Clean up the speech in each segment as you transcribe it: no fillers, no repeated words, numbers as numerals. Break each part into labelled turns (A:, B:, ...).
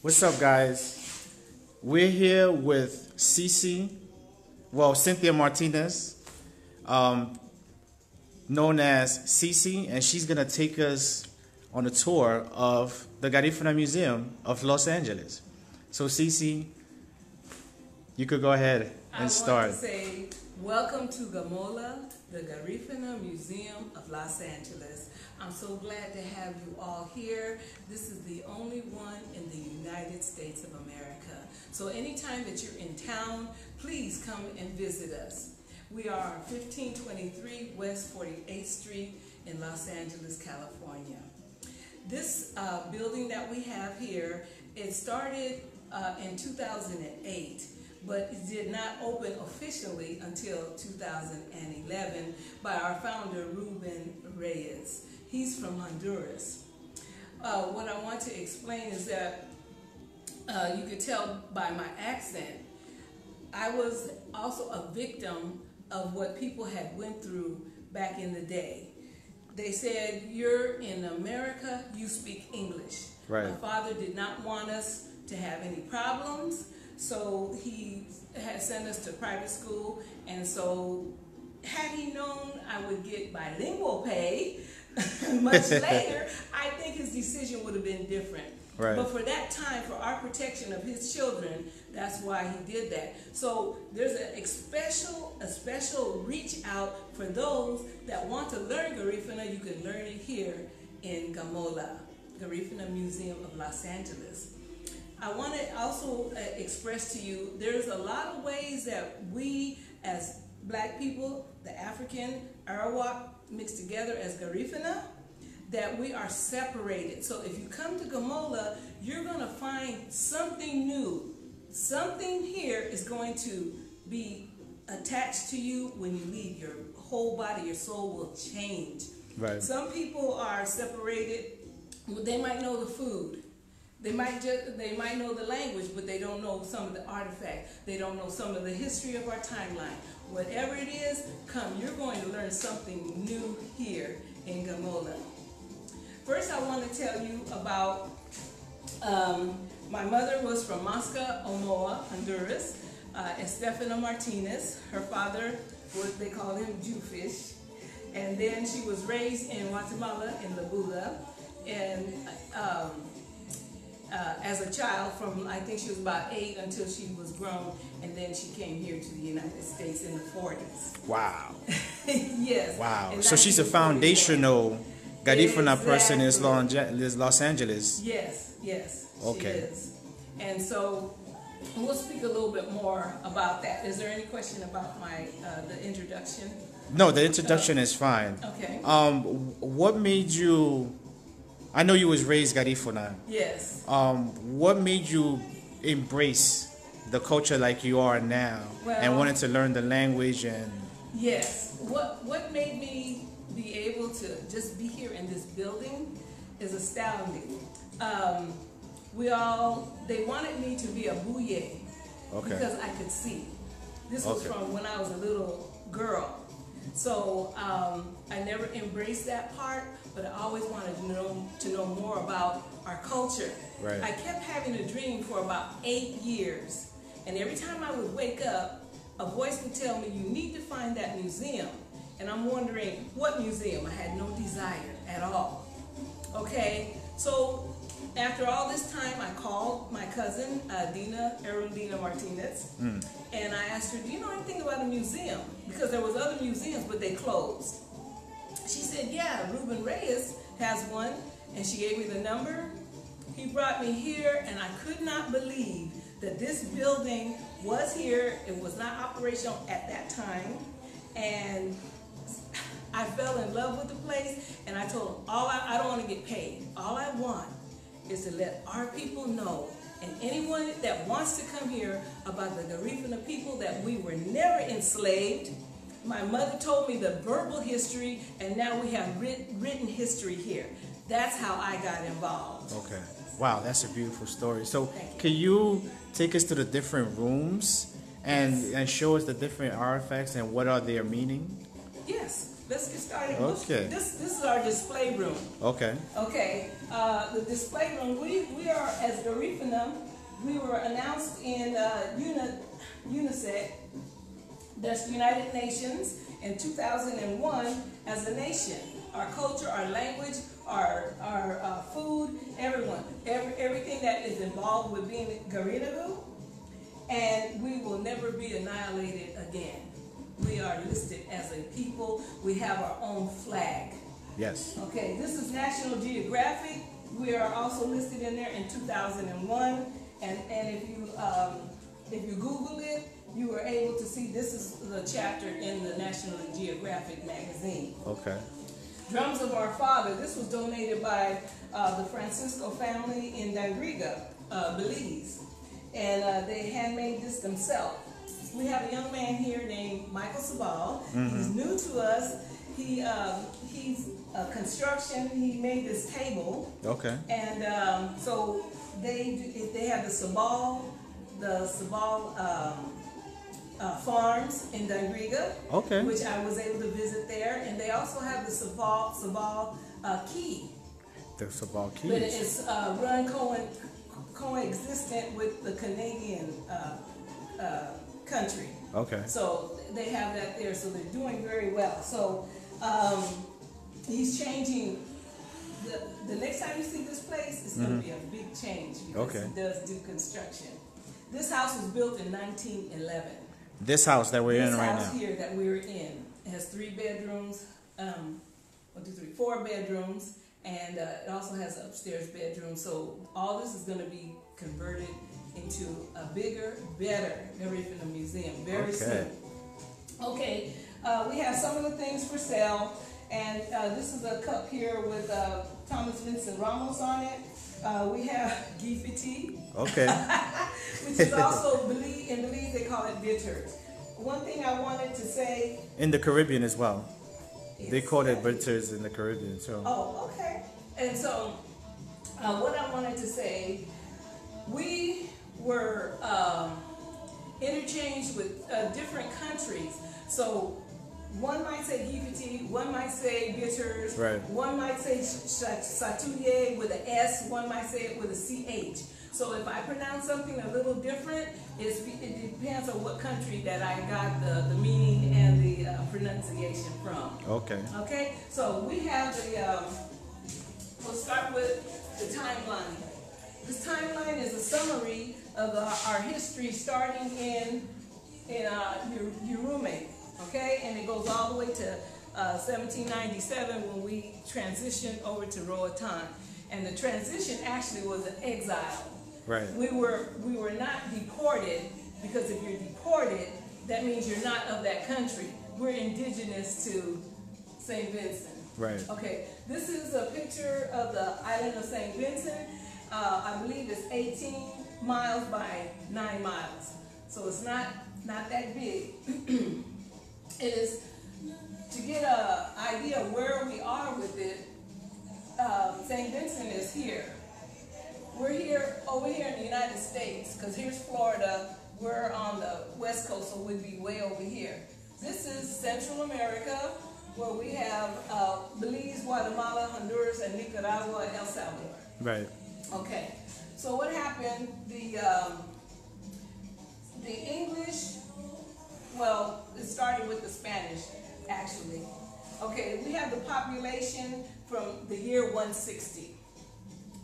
A: What's up, guys? We're here with Cynthia Martinez, known as Cece, and she's gonna take us on a tour of the Garifuna Museum of Los Angeles. So, Cece, you could go ahead and start.
B: I want to say, welcome to Gamola, the Garifuna Museum of Los Angeles. I'm so glad to have you all here. This is the only one in the United States of America. So anytime that you're in town, please come and visit us. We are on 1523 West 48th Street in Los Angeles, California. This building that we have here, it started in 2008. But it did not open officially until 2011 by our founder, Ruben Reyes. He's from Honduras. What I want to explain is that you could tell by my accent, I was also a victim of what people had went through back in the day. They said, you're in America, you speak English.
A: Right.
B: My father did not want us to have any problems. So he had sent us to private school, and so had he known I would get bilingual pay much later, I think his decision would have been different.
A: Right.
B: But for that time, for our protection of his children, that's why he did that. So there's a special reach out for those that want to learn Garifuna. You can learn it here in Gamola, Garifuna Museum of Los Angeles. I want to also express to you, there's a lot of ways that we as black people, the African, Arawak, mixed together as Garifuna, that we are separated. So if you come to Gamola, you're going to find something new. Something here is going to be attached to you when you leave. Your whole body, your soul will change.
A: Right.
B: Some people are separated. They might know the food. They might know the language, but they don't know some of the artifacts. They don't know some of the history of our timeline. Whatever it is, come. You're going to learn something new here in Gamola. First, I want to tell you about my mother was from Masca, Omoa, Honduras. Estefana Martinez. Her father, they call him Jewfish. And then she was raised in Guatemala, in La Buda. And as a child from, I think she was about 8 until she was grown, and then she came here to the United States in the 40s.
A: Wow.
B: Yes.
A: Wow. So she's a foundational Garifuna person in Los Angeles.
B: Yes, yes.
A: Okay.
B: She is. And so we'll speak a little bit more about that. Is there any question about my the introduction?
A: No, the introduction is fine.
B: Okay.
A: What made you? I know you was raised Garifuna.
B: Yes.
A: What made you embrace the culture like you are now, and wanted to learn the language and?
B: Yes. What made me be able to just be here in this building is astounding. They wanted me to be a bouye,
A: okay,
B: because I could see. This was from when I was a little girl. So I never embraced that part, but I always wanted to know more about our culture.
A: Right.
B: I kept having a dream for about 8 years, and every time I would wake up, a voice would tell me, you need to find that museum. And I'm wondering, what museum? I had no desire at all. Okay, so after all this time, I called my cousin, Dina Erundina Martinez, and I asked her, do you know anything about a museum? Because there was other museums, but they closed. She said, yeah, Ruben Reyes has one, and she gave me the number. He brought me here, and I could not believe that this building was here. It was not operational at that time, and I fell in love with the place, and I told him, I don't want to get paid. All I want is to let our people know, and anyone that wants to come here, about the Garifuna people, that we were never enslaved. My mother told me the verbal history, and now we have written history here. That's how I got involved.
A: Okay. Wow, that's a beautiful story. So can you take us to the different rooms and show us the different artifacts and what are their meaning?
B: Yes, let's get started.
A: Okay.
B: This is our display room.
A: Okay.
B: Okay, the display room, we are, as Garifuna, we were announced in UNICEF, that's United Nations, in 2001 as a nation. Our culture, our language, our food, everything that is involved with being Garinagu, and we will never be annihilated again. We are listed as a people. We have our own flag.
A: Yes.
B: Okay, this is National Geographic. We are also listed in there in 2001, and if you Google it, you were able to see this is the chapter in the National Geographic magazine.
A: Okay.
B: Drums of Our Father. This was donated by the Francisco family in Dangriga, Belize, and they handmade this themselves. We have a young man here named Michael Sabal. He's new to us. He's construction. He made this table.
A: Okay.
B: And so they have the Sabal farms in Dangriga,
A: Okay.
B: which I was able to visit there, and they also have the Sabal Key.
A: The Sabal Keys.
B: But it's run coexistent with the Canadian country.
A: Okay.
B: So they have that there, so they're doing very well. So he's changing. The next time you see this place, it's going to be a big change because he does do construction. This house was built in 1911.
A: This house that we're in right now.
B: This house here that we're in has 3 bedrooms, 4 bedrooms, and it also has an upstairs bedroom. So all this is going to be converted into a bigger, better Garifuna museum very soon. Okay, we have some of the things for sale, and this is a cup here with Thomas Vincent Ramos on it. We have Gifiti.
A: Okay.
B: Which is also, in Belize they call it bitters. One thing I wanted to say.
A: In the Caribbean as well. They call it bitters in the Caribbean. So.
B: Oh, okay. And so, what I wanted to say, we were interchanged with different countries. So, one might say Gifiti, one might say bitters,
A: right.
B: One might say Satuye with an S, one might say it with a CH. So if I pronounce something a little different, it depends on what country that I got the meaning and the pronunciation from.
A: Okay.
B: Okay, so we have we'll start with the timeline. This timeline is a summary of our history starting in Urume. Okay, and it goes all the way to 1797 when we transitioned over to Roatan. And the transition actually was an exile.
A: Right.
B: We were not deported, because if you're deported, that means you're not of that country. We're indigenous to St. Vincent.
A: Right.
B: Okay, this is a picture of the island of St. Vincent. I believe it's 18 miles by 9 miles. So it's not that big. It is, to get an idea of where we are with it, St. Vincent is here. We're here, over here in the United States, because here's Florida, we're on the west coast, so we'd be way over here. This is Central America, where we have Belize, Guatemala, Honduras, and Nicaragua, El Salvador.
A: Right.
B: Okay, so what happened, the English, well, it started with the Spanish, actually. Okay, we have the population from the year 160.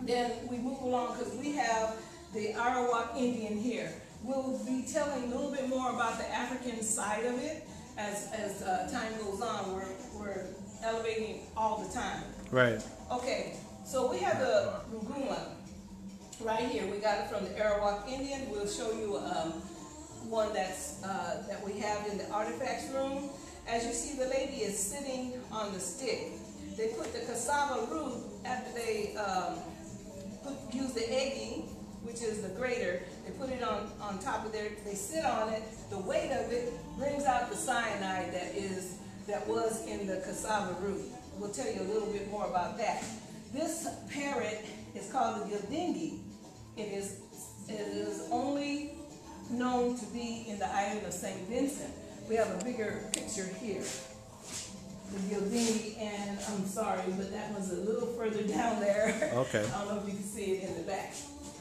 B: Then we move along because we have the Arawak Indian here. We'll be telling a little bit more about the African side of it as time goes on. We're elevating all the time.
A: Right.
B: Okay, so we have the Ruguma right here. We got it from the Arawak Indian. We'll show you one that we have in the artifacts room. As you see, the lady is sitting on the stick. They put the cassava root after they use the egging, which is the grater. They put it on top of there. They sit on it. The weight of it brings out the cyanide that was in the cassava root. We'll tell you a little bit more about that. This parrot is called the gildingi. It is only known to be in the island of St. Vincent. We have a bigger picture here. the Gildini, and I'm sorry, but that one's a little further down there.
A: Okay.
B: I don't know if you can see it in the back.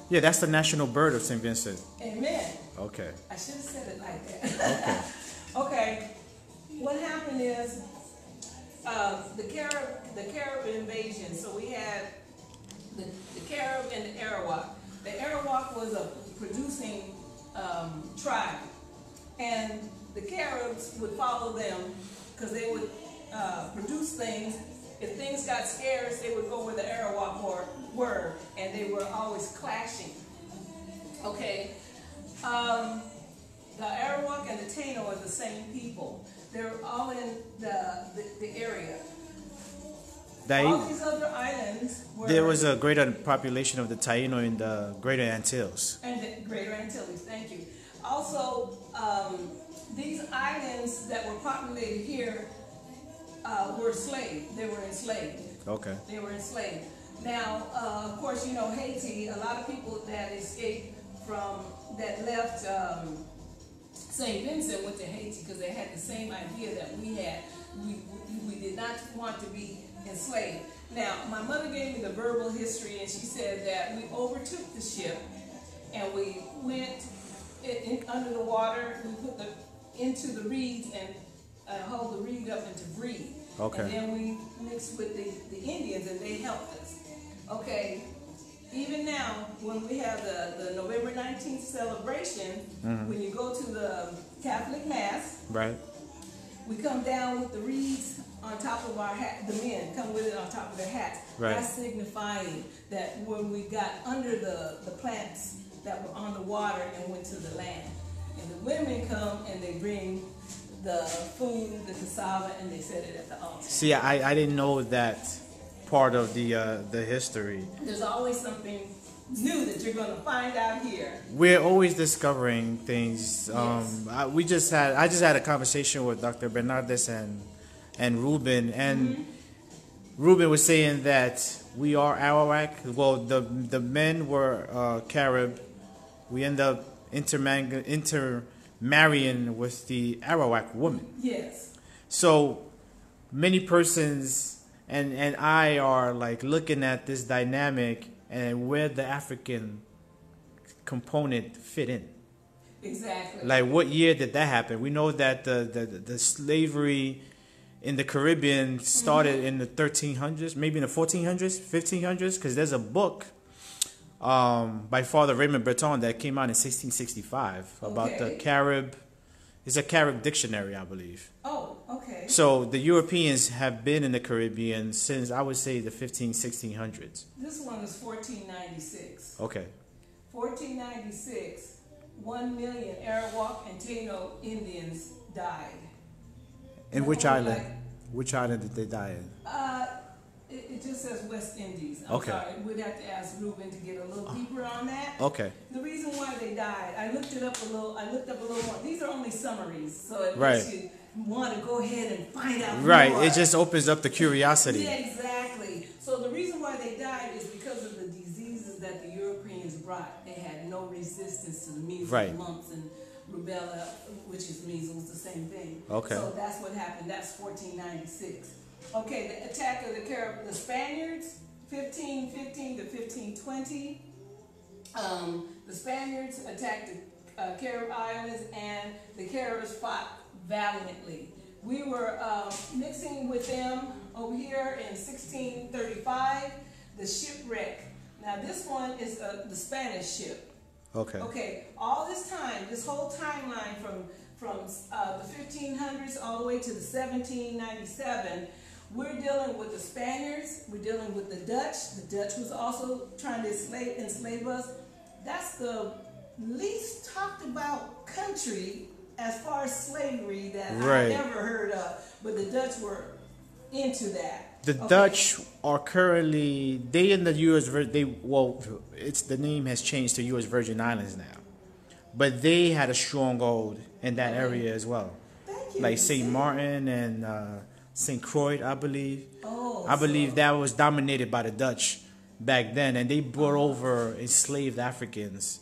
A: Yeah, that's the national bird of St. Vincent.
B: Amen.
A: Okay.
B: I should have said it like that.
A: Okay.
B: Okay. What happened is the Carib invasion. So we had the Carib and the Arawak. The Arawak was a producing tribe, and the Caribs would follow them because they would produce things. If things got scarce, they would go where the Arawak were, and they were always clashing. Okay, the Arawak and the Taino are the same people. They're all in the area. All these other islands were...
A: There was a greater population of the Taino in the Greater Antilles.
B: And the Greater Antilles, thank you. Also, these islands that were populated here were enslaved. They were enslaved.
A: Okay.
B: They were enslaved. Now, of course, you know, Haiti, a lot of people that escaped from, that left St. Vincent went to Haiti because they had the same idea that we had. We did not want to be enslaved. Now, my mother gave me the verbal history, and she said that we overtook the ship and we went under the water. We put into the reeds and hold the reed up into breed.
A: Okay.
B: And then we mixed with the Indians, and they helped us. Okay. Even now, when we have the November 19th celebration, when you go to the Catholic Mass,
A: right,
B: we come down with the reeds on top of our hat. The men come with it on top of their hats.
A: Right.
B: That's signifying that when we got under the plants that were on the water and went to the land. And the women come and they bring the food, the cassava, and they set it at the altar.
A: See, I didn't know that part of the history.
B: There's always something new that you're going to find out here.
A: We're always discovering things.
B: Yes.
A: I just had a conversation with Dr. Bernardes and Ruben, and Ruben was saying that we are Arawak. Well, the men were Carib. We end up intermarrying with the Arawak woman.
B: Yes.
A: So many persons and I are like looking at this dynamic and where the African component fit in.
B: Exactly.
A: Like, what year did that happen? We know that the slavery in the Caribbean started in the 1300s, maybe in the 1400s, 1500s, because there's a book by Father Raymond Breton that came out in 1665 about the Carib. It's a Carib dictionary, I believe.
B: Oh, okay.
A: So the Europeans have been in the Caribbean since, I would say, the 1600s.
B: This one is 1496.
A: Okay.
B: 1496, 1 million Arawak and Taino Indians died.
A: In which island? Which island did they die in?
B: It just says West Indies. I'm
A: Okay.
B: sorry. We'd have to ask Ruben to get a little deeper on that.
A: Okay.
B: The reason why they died, I looked up a little more. These are only summaries, so it
A: Right.
B: makes you want to go ahead and find out
A: Right.
B: more.
A: It just opens up the curiosity.
B: Yeah, exactly. So the reason why they died is because of the diseases that the Europeans brought. They had no resistance to the measles,
A: Right.
B: mumps, and rubella, which is measles, the same thing.
A: Okay.
B: So that's what happened. That's 1496. Okay, the attack of the Spaniards, 1515 to 1520. The Spaniards attacked the Carib Islands, and the Caribs fought valiantly. We were mixing with them over here in 1635. The shipwreck. Now this one is the Spanish ship.
A: Okay.
B: Okay, all this time, this whole timeline from the 1500s all the way to the 1797, we're dealing with the Spaniards, we're dealing with the Dutch. The Dutch was also trying to enslave us. That's the least talked about country as far as slavery that
A: Right.
B: I ever heard of. But the Dutch were into that.
A: The Dutch are currently, they in the U.S. It's the name has changed to U.S. Virgin Islands now, but they had a stronghold in that area as well,
B: Thank you.
A: like St. Martin and St. Croix, I believe.
B: Oh,
A: I believe that was dominated by the Dutch back then, and they brought over enslaved Africans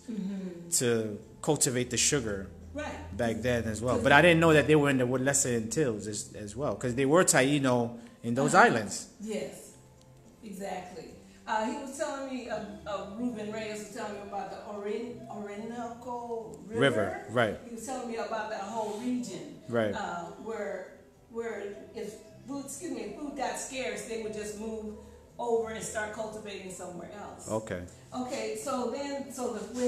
A: to cultivate the sugar
B: right.
A: back then as well. But I didn't know that they were in the Lesser Antilles as well, because they were Taino in those islands.
B: Yes, exactly. He was telling me, Ruben Reyes was telling me about the Orinoco River.
A: Right.
B: He was telling me about that whole region.
A: Right.
B: Where if food got scarce, they would just move over and start cultivating somewhere else.
A: Okay.
B: Okay, so we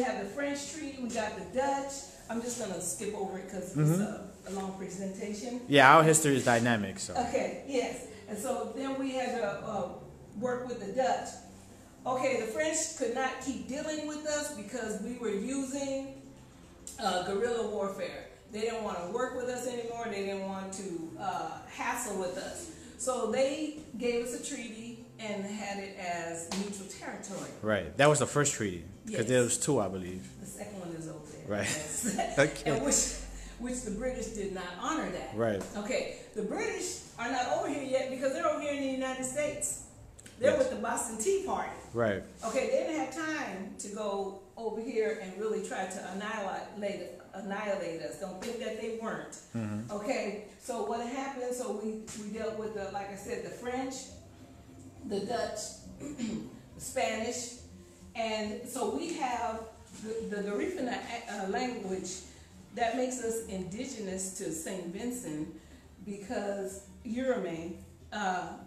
B: have the French treaty, we got the Dutch. I'm just gonna skip over it because it's a long presentation.
A: Yeah, our history is dynamic. So.
B: Okay, yes. And so then we had to work with the Dutch. Okay, the French could not keep dealing with us because we were using guerrilla warfare. They didn't want to work with us anymore. They didn't want to hassle with us. So they gave us a treaty and had it as neutral territory.
A: Right. That was the first treaty, because there was two, I believe.
B: The second one is over there.
A: Right.
B: Yes.
A: Okay.
B: And which the British did not honor that.
A: Right.
B: Okay, the British are not over here yet because they're over here in the United States. They're with the Boston Tea Party.
A: Right.
B: Okay, they didn't have time to go over here and really try to annihilate us. Don't think that they weren't.
A: Mm-hmm.
B: Okay, so what happened, so we dealt with, like I said, the French, the Dutch, the Spanish, and so we have the Garifuna language that makes us indigenous to St. Vincent because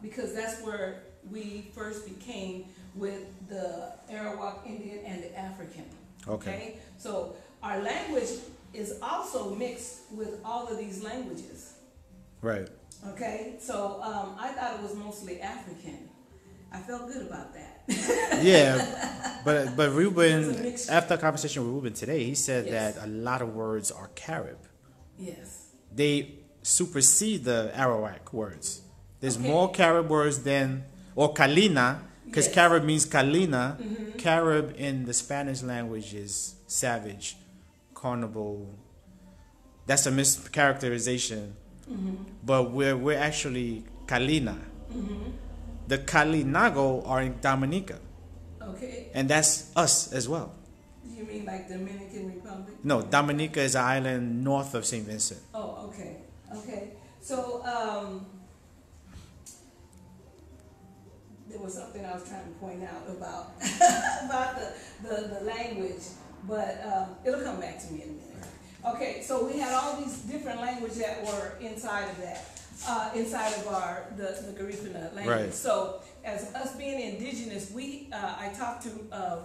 B: because that's where we first became with the Arawak Indian and the African. Okay? So our language is also mixed with all of these languages.
A: Right.
B: Okay? So I thought it was mostly African. I felt good about that.
A: Yeah, but Ruben, after a conversation with Ruben today, he said that a lot of words are Carib.
B: Yes.
A: They supersede the Arawak words. There's more Carib words than, or Kalina, because Carib means Kalina. Mm-hmm. Carib in the Spanish language is savage, carnival. That's a mischaracterization. Mm-hmm. But we're actually Kalina. Mm-hmm. The Garinagu are in Dominica. Okay. And that's us as well.
B: You mean like Dominican Republic?
A: No, Dominica is an island north of St. Vincent.
B: Oh, okay. Okay. So, there was something I was trying to point out about about the language, but it'll come back to me in a minute. Okay, so we had all these different languages that were inside of that. Inside of the Garifuna language. Right. So as us being indigenous, I talked to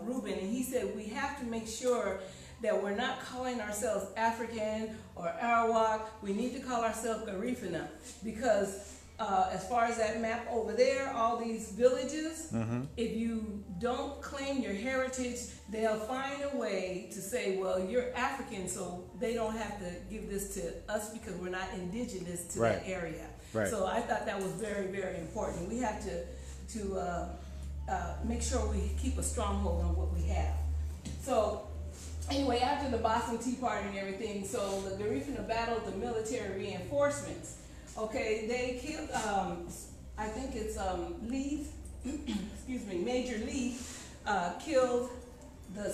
B: Ruben, and he said we have to make sure that we're not calling ourselves African or Arawak. We need to call ourselves Garifuna because as far as that map over there, all these villages, if you don't claim your heritage, they'll find a way to say, well, you're African, so they don't have to give this to us because we're not indigenous to that area. Right. So I thought that was very, very important. We have to make sure we keep a stronghold on what we have. So anyway, after the Boston Tea Party and everything, so the Garifuna battled the military reinforcements. Okay, they killed, I think it's Lee, excuse me, Major Lee killed the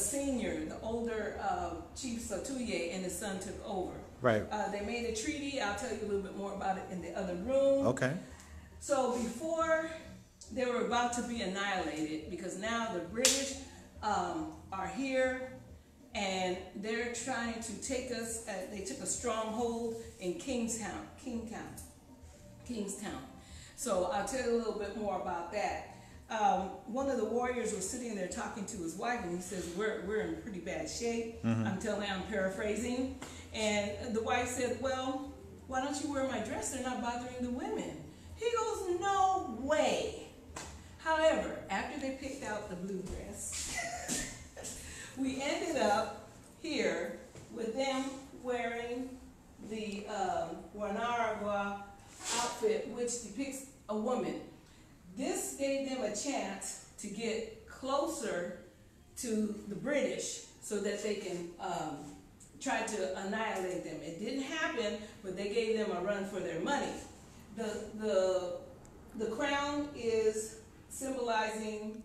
B: older Chief Satuye, and his son took over. Right. They made a treaty. I'll tell you a little bit more about it in the other room. Okay. So before they were about to be annihilated, because now the British are here, and they're trying to take us, they took a stronghold in Kingstown. So I'll tell you a little bit more about that. One of the warriors was sitting there talking to his wife, and he says, we're in pretty bad shape. I'm paraphrasing. And the wife said, well, why don't you wear my dress? They're not bothering the women. He goes, no way. However, after they picked out the blue dress, we ended up here with them wearing the Wanaragua outfit, which depicts a woman. This gave them a chance to get closer to the British so that they can try to annihilate them. It didn't happen, but they gave them a run for their money. The crown is symbolizing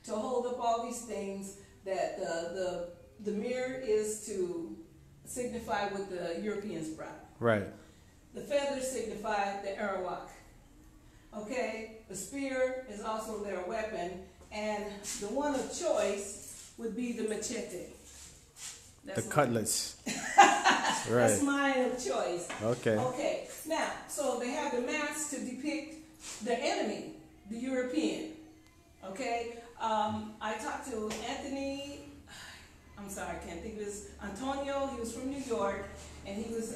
B: to hold up all these things, that the mirror is to signify what the Europeans brought.
A: Right.
B: The feathers signify the Arawak. Okay, the spear is also their weapon, and the one of choice would be the machete.
A: The cutlass.
B: That's
A: Right.
B: mine of choice.
A: Okay.
B: Okay, now, so they have the masks to depict the enemy, the European. Okay, I talked to Anthony, I'm sorry, I can't think of his, Antonio, he was from New York, and he was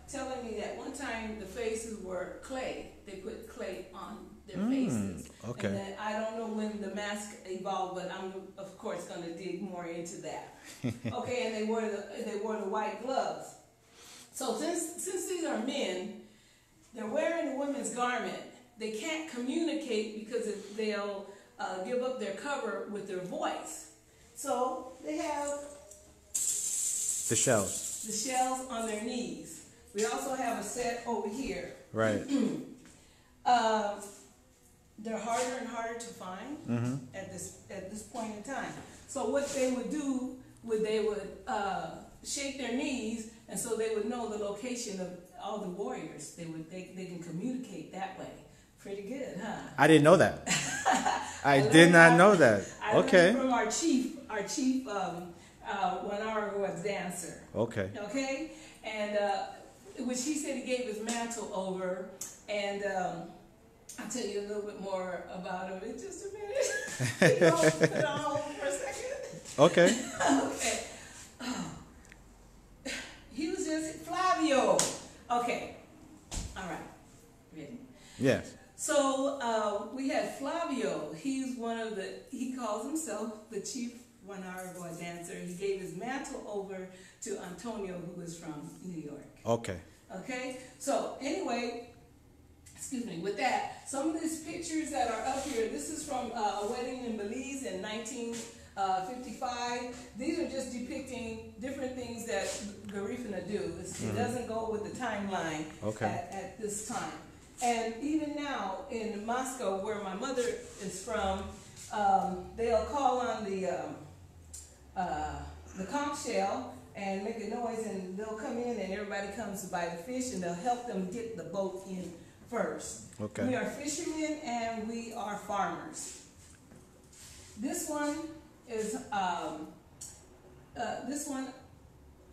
B: telling me that one time the faces were clay. They put clay on their faces.
A: Okay.
B: And then I don't know when the mask evolved, but I'm of course going to dig more into that. Okay, and they wore the white gloves. So since these are men, they're wearing the women's garment. They can't communicate because they'll give up their cover with their voice. So they have
A: The shells.
B: the shells on their knees. We also have a set over here.
A: Right.
B: They're harder and harder to find at this point in time. So what they would do, they would shake their knees, and so they would know the location of all the warriors. They can communicate that way. Pretty good, huh?
A: I didn't know that. I did not know that.
B: I
A: Okay.
B: learned from our chief Wanara dancer.
A: Okay.
B: Okay, and which he said he gave his mantle over, and I'll tell you a little bit more about him in just a minute. You know, put it on hold for a second.
A: Okay.
B: Okay. He was just Flavio. Okay. All right. Ready?
A: Yes.
B: So we had Flavio. He's he calls himself the chief Wanara dancer. He gave his mantle over to Antonio, who was from New York.
A: Okay.
B: Okay? So anyway, excuse me, with that, some of these pictures that are up here, this is from a wedding in Belize in 1955. These are just depicting different things that Garifuna do. It doesn't go with the timeline at this time. And even now in Moscow, where my mother is from, they'll call on the conch shell and make a noise, and they'll come in, and everybody comes to buy the fish, and they'll help them get the boat in first.
A: Okay.
B: We are fishermen and we are farmers. This one is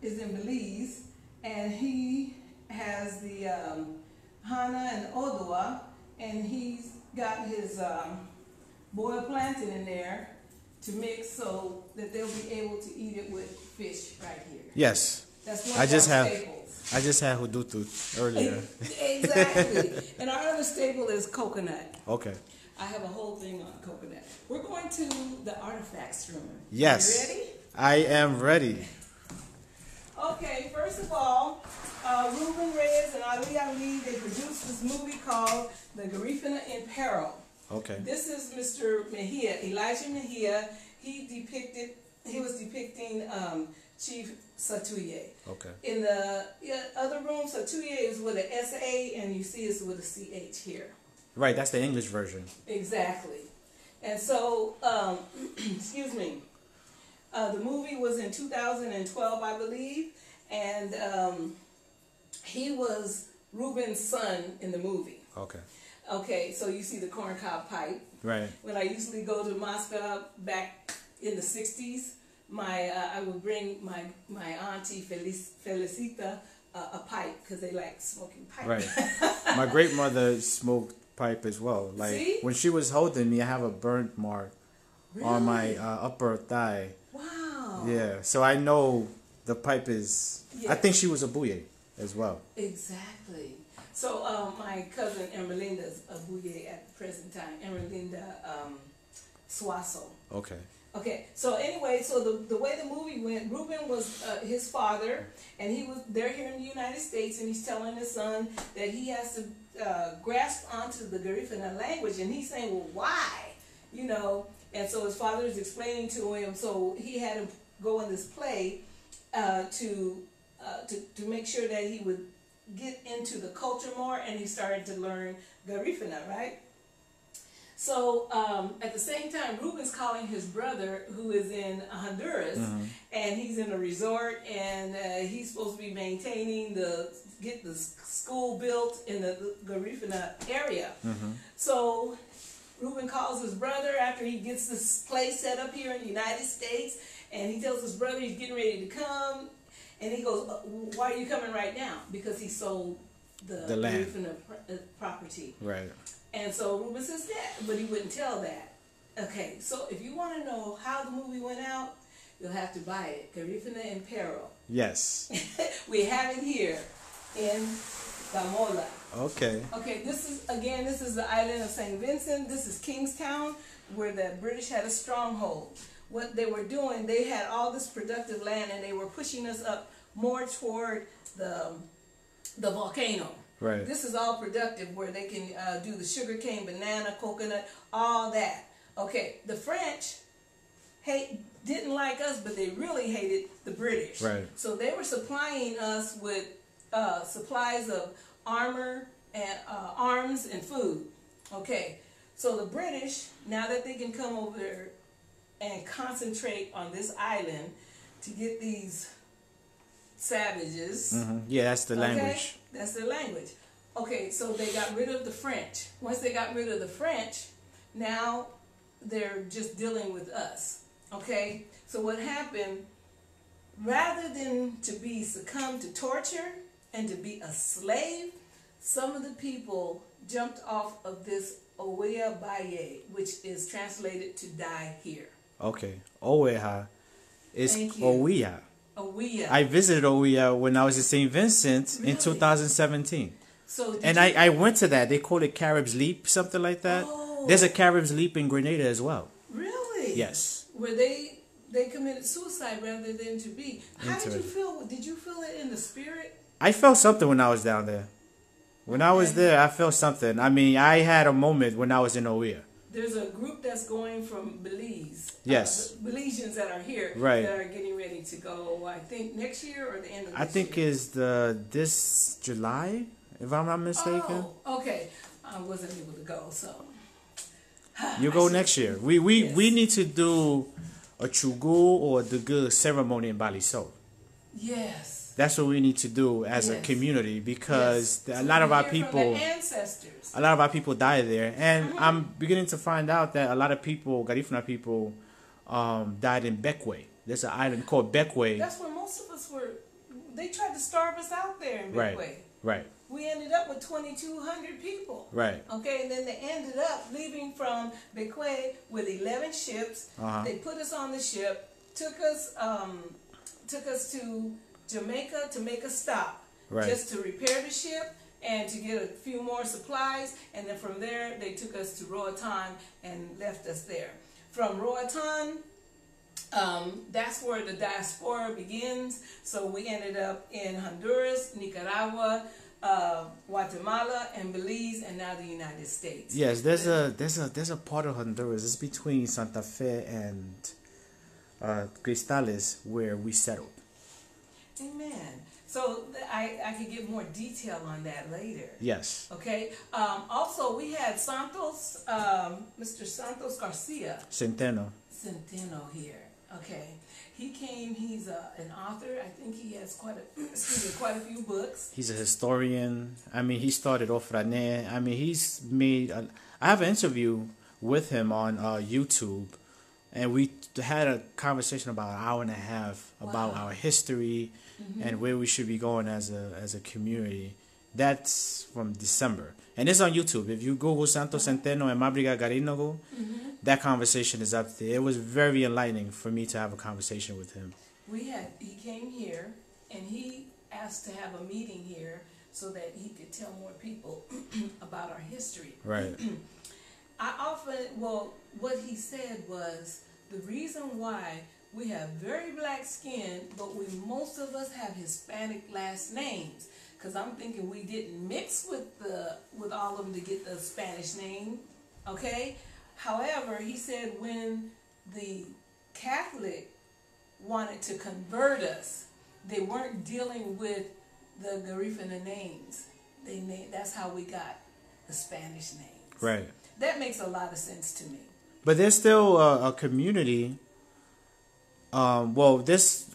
B: in Belize, and he has the Hana and Odua, and he's got his boiled plantain in there to mix so that they'll be able to eat it with fish right here.
A: Yes.
B: That's one
A: I
B: of
A: just
B: our
A: have
B: staples.
A: I just had hudutu earlier.
B: Exactly. And our other staple is coconut.
A: Okay.
B: I have a whole thing on coconut. We're going to the artifacts room.
A: Yes.
B: You ready?
A: I am ready.
B: Okay, first of all, Ruben Reyes and Ali, they produced this movie called The Garifuna in Peril.
A: Okay.
B: This is Mr. Mejia, Elijah Mejia. He was depicting Chief Satuye.
A: Okay.
B: In the other room, Satuye is with an S-A, and you see it's with a C-H here.
A: Right, that's the English version.
B: Exactly. And so, excuse me, the movie was in 2012, I believe, and he was Ruben's son in the movie.
A: Okay.
B: Okay, so you see the corncob pipe.
A: Right.
B: When I usually go to Moscow back in the 60s, I would bring my auntie Felicita a pipe because they like smoking pipe.
A: Right. My great mother smoked pipe as well. Like
B: See?
A: when she was holding me, I have a burnt mark on my upper thigh.
B: Wow.
A: Yeah. So I know the pipe is.
B: Yeah.
A: I think she was a bouye as well.
B: Exactly. So my cousin Ermelinda is a bouye at the present time. Ermelinda Suazo.
A: Okay.
B: Okay, so anyway, so the way the movie went, Ruben was his father, and they're here in the United States, and he's telling his son that he has to grasp onto the Garifuna language, and he's saying, well, why? You know, and so his father is explaining to him, so he had to go in this play to make sure that he would get into the culture more, and he started to learn Garifuna, right? So at the same time, Ruben's calling his brother, who is in Honduras, and he's in a resort, and he's supposed to be maintaining get the school built in the Garifuna area. So Ruben calls his brother after he gets this place set up here in the United States, and he tells his brother he's getting ready to come, and he goes, "Why are you coming right now?" Because he sold the land property.
A: Right.
B: And so Ruben says that, but he wouldn't tell that. Okay, so if you want to know how the movie went out, you'll have to buy it. Garifuna in Peril.
A: Yes.
B: We have it here in Gamola.
A: Okay.
B: Okay, this is the island of St. Vincent. This is Kingstown, where the British had a stronghold. What they were doing, they had all this productive land, and they were pushing us up more toward the volcano.
A: Right.
B: This is all productive, where they can do the sugarcane, banana, coconut, all that. Okay, the French didn't like us, but they really hated the British.
A: Right.
B: So they were supplying us with supplies of armor and arms and food. Okay, so the British, now that they can come over there and concentrate on this island to get these savages.
A: Yeah, that's the language.
B: That's their language. Okay, so they got rid of the French. Once they got rid of the French, now they're just dealing with us. Okay, so what happened, rather than to be succumbed to torture and to be a slave, some of the people jumped off of this Oweya Baye, which is translated to die here.
A: Okay, Oweha is Oweya.
B: Oweya.
A: I visited Oweya when I was in St. Vincent in 2017.
B: So
A: and I went to that. They call it Carib's Leap, something like that.
B: Oh.
A: There's a Carib's Leap in Grenada as well.
B: Really?
A: Yes.
B: Where they committed suicide rather than to be. How did you feel? Did you feel it in the spirit?
A: I felt something when I was down there. When I was there, I felt something. I mean, I had a moment when I was in Oweya.
B: There's a group that's going from Belize.
A: Yes.
B: Belizeans that are here.
A: Right.
B: That are getting ready to go, I think, next year or the end of this year.
A: I think is this July, if I'm not mistaken.
B: Oh, okay. I wasn't able to go, so.
A: You go next year. We need to do a chugu or the good ceremony in Baliso.
B: Yes.
A: That's what we need to do as a community, because a lot of our people,
B: ancestors.
A: A lot of our people die there, and I'm beginning to find out that a lot of people, Garifuna people, died in Bekwe. There's an island called Bekwe.
B: That's where most of us were. They tried to starve us out there in Bekwe.
A: Right.
B: We ended up with 2,200 people.
A: Right.
B: Okay, and then they ended up leaving from Bekwe with 11 ships. They put us on the ship, took us to Jamaica to make a stop, just to repair the ship and to get a few more supplies, and then from there they took us to Roatan and left us there. From Roatan, that's where the diaspora begins. So we ended up in Honduras, Nicaragua, Guatemala, and Belize, and now the United States.
A: Yes, there's a part of Honduras. It's between Santa Fe and Cristales where we settled.
B: Amen. So I could give more detail on that later.
A: Yes.
B: Okay. Also, we had Santos, Mr. Santos Garcia.
A: Centeno
B: here. Okay. He came. He's an author. I think he has quite a few books.
A: He's a historian. I mean, he started off Rane. I mean, he's made. I have an interview with him on YouTube, and we had a conversation about an hour and a half about our history and where we should be going as a community. That's from December, and it's on YouTube. If you Google Santos Centeno and Maburiga Garinagu, that conversation is up there. It was very enlightening for me to have a conversation with him.
B: He came here, and he asked to have a meeting here so that he could tell more people about our history.
A: Right.
B: What he said was the reason why we have very black skin, but most of us have Hispanic last names. Because I'm thinking we didn't mix with all of them to get the Spanish name, okay? However, he said when the Catholic wanted to convert us, they weren't dealing with the Garifuna names. That's how we got the Spanish names.
A: Right.
B: That makes a lot of sense to me.
A: But there's still a community. Well, this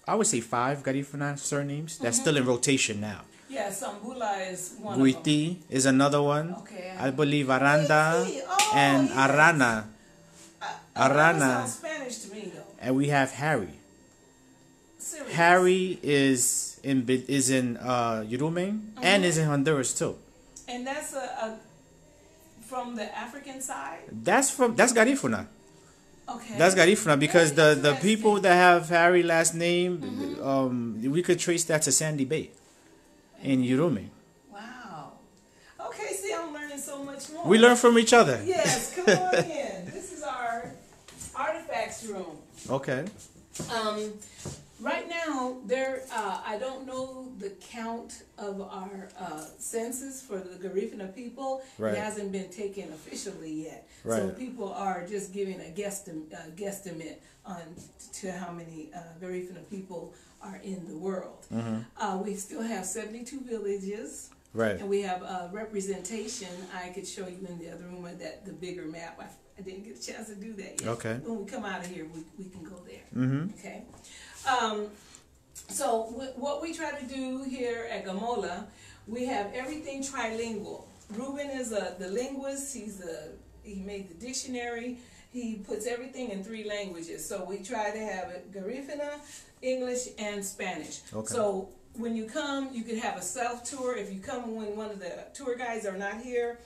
A: I would say 5 Garifuna surnames that's still in rotation now.
B: Yeah, Sambula is one of them.
A: Guiti is another one.
B: Okay.
A: I believe Aranda
B: Oh,
A: and
B: yes.
A: Arana.
B: Arana
A: Arana.
B: sounds Spanish to me, though.
A: And we have Harry.
B: Serious.
A: Harry is in Yurumen and is in Honduras too.
B: And that's from the African side?
A: That's Garifuna.
B: Okay.
A: That's Garifuna because
B: Very
A: the people
B: interesting.
A: that have Harry last name, we could trace that to Sandy Bay in Yurumen.
B: Wow. Okay, see, I'm learning so much more.
A: We learn from each other.
B: Yes, come on in. This is our artifacts room.
A: Okay.
B: Right now, I don't know the count of our census for the Garifuna people.
A: Right.
B: It hasn't been taken officially yet. So
A: Right.
B: people are just giving a guesstimate on to how many Garifuna people are in the world. We still have 72 villages.
A: Right.
B: And we have representation. I could show you in the other room of the bigger map. I didn't get a chance to do that yet.
A: Okay.
B: When we come out of here, we can go there. Okay. So what we try to do here at Gamola, we have everything trilingual. Ruben is the linguist. He made the dictionary. He puts everything in 3 languages. So we try to have it Garifuna, English, and Spanish.
A: Okay.
B: So when you come, you can have a self-tour. If you come when one of the tour guides are not here,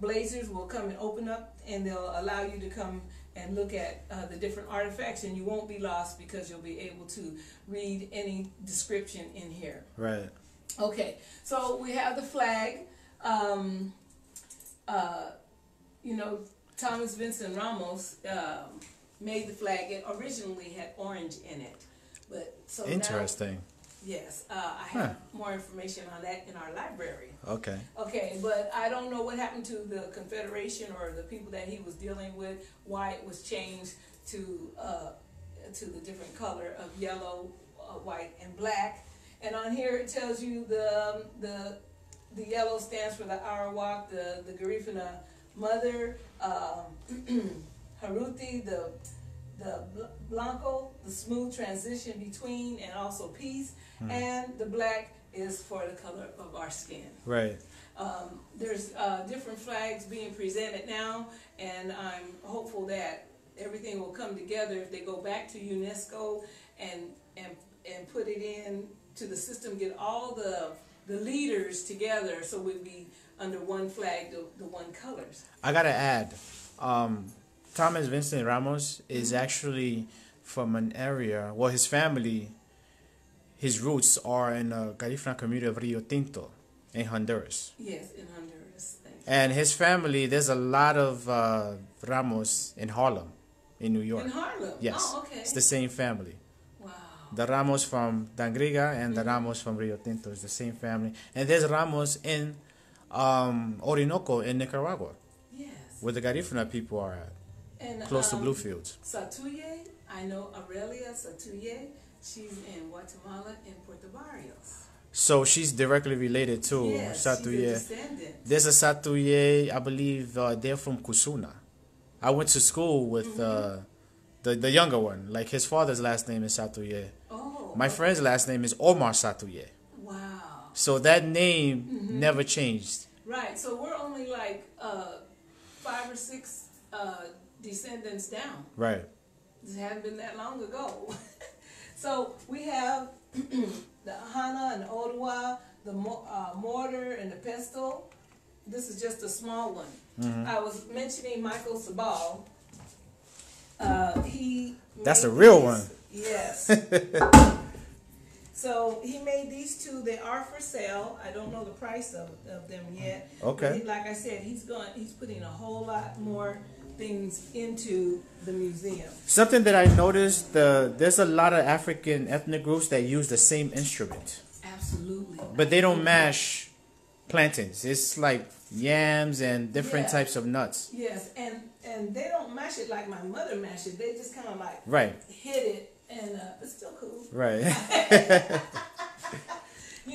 B: Blazers will come and open up, and they'll allow you to come and look at the different artifacts, and you won't be lost because you'll be able to read any description in here.
A: Right.
B: Okay, so we have the flag. You know, Thomas Vincent Ramos made the flag. It originally had orange in it, but so
A: Interesting.
B: now, yes, I have more information on that in our library.
A: Okay.
B: Okay, but I don't know what happened to the Confederation or the people that he was dealing with, why it was changed to the different color of yellow, white, and black. And on here it tells you the yellow stands for the Arawak, the Garifuna mother, Haruti, the Blanco, the smooth transition between, and also peace, and the black is for the color of our skin.
A: Right.
B: There's different flags being presented now, and I'm hopeful that everything will come together if they go back to UNESCO and put it in to the system, get all the leaders together so we'd be under one flag, the one colors.
A: I gotta add, Thomas Vincent Ramos is actually from an area. Well, his family, his roots are in the Garifuna community of Rio Tinto in Honduras.
B: Yes, in Honduras. Thank you.
A: And his family, there's a lot of Ramos in Harlem, in New York.
B: In Harlem?
A: Yes.
B: Oh, okay.
A: It's the same family.
B: Wow.
A: The Ramos from Dangriga and the Ramos from Rio Tinto is the same family. And there's Ramos in Orinoco in Nicaragua,
B: Yes.
A: where the Garifuna people are at,
B: And,
A: close to Bluefields.
B: Satuye, I know Aurelia Satuye. She's in Guatemala in Puerto Barrios.
A: So she's directly related to
B: Yes, she's a
A: Satuye.
B: descendant.
A: There's a Satuye, I believe they're from Kusuna. I went to school with the younger one. Like his father's last name is Satuye.
B: Oh.
A: My friend's last name is Omar Satuye.
B: Wow.
A: So that name never changed.
B: Right. So we're only like 5 or 6 descendants down.
A: Right.
B: It hadn't been that long ago. So we have the Hana and Ottawa, the mortar and the pestle. This is just a small one. I was mentioning Michael Sabal.
A: That's a real one.
B: Yes. So he made these 2. They are for sale. I don't know the price of them yet.
A: Okay.
B: But like I said, he's putting a whole lot more things into the museum.
A: Something that I noticed, there's a lot of African ethnic groups that use the same instrument.
B: Absolutely.
A: But they don't mash plantains. It's like yams and different types of nuts.
B: Yes, and they don't mash it like my mother mashed it. They just kind of like
A: Right.
B: hit it, and it's still cool.
A: Right.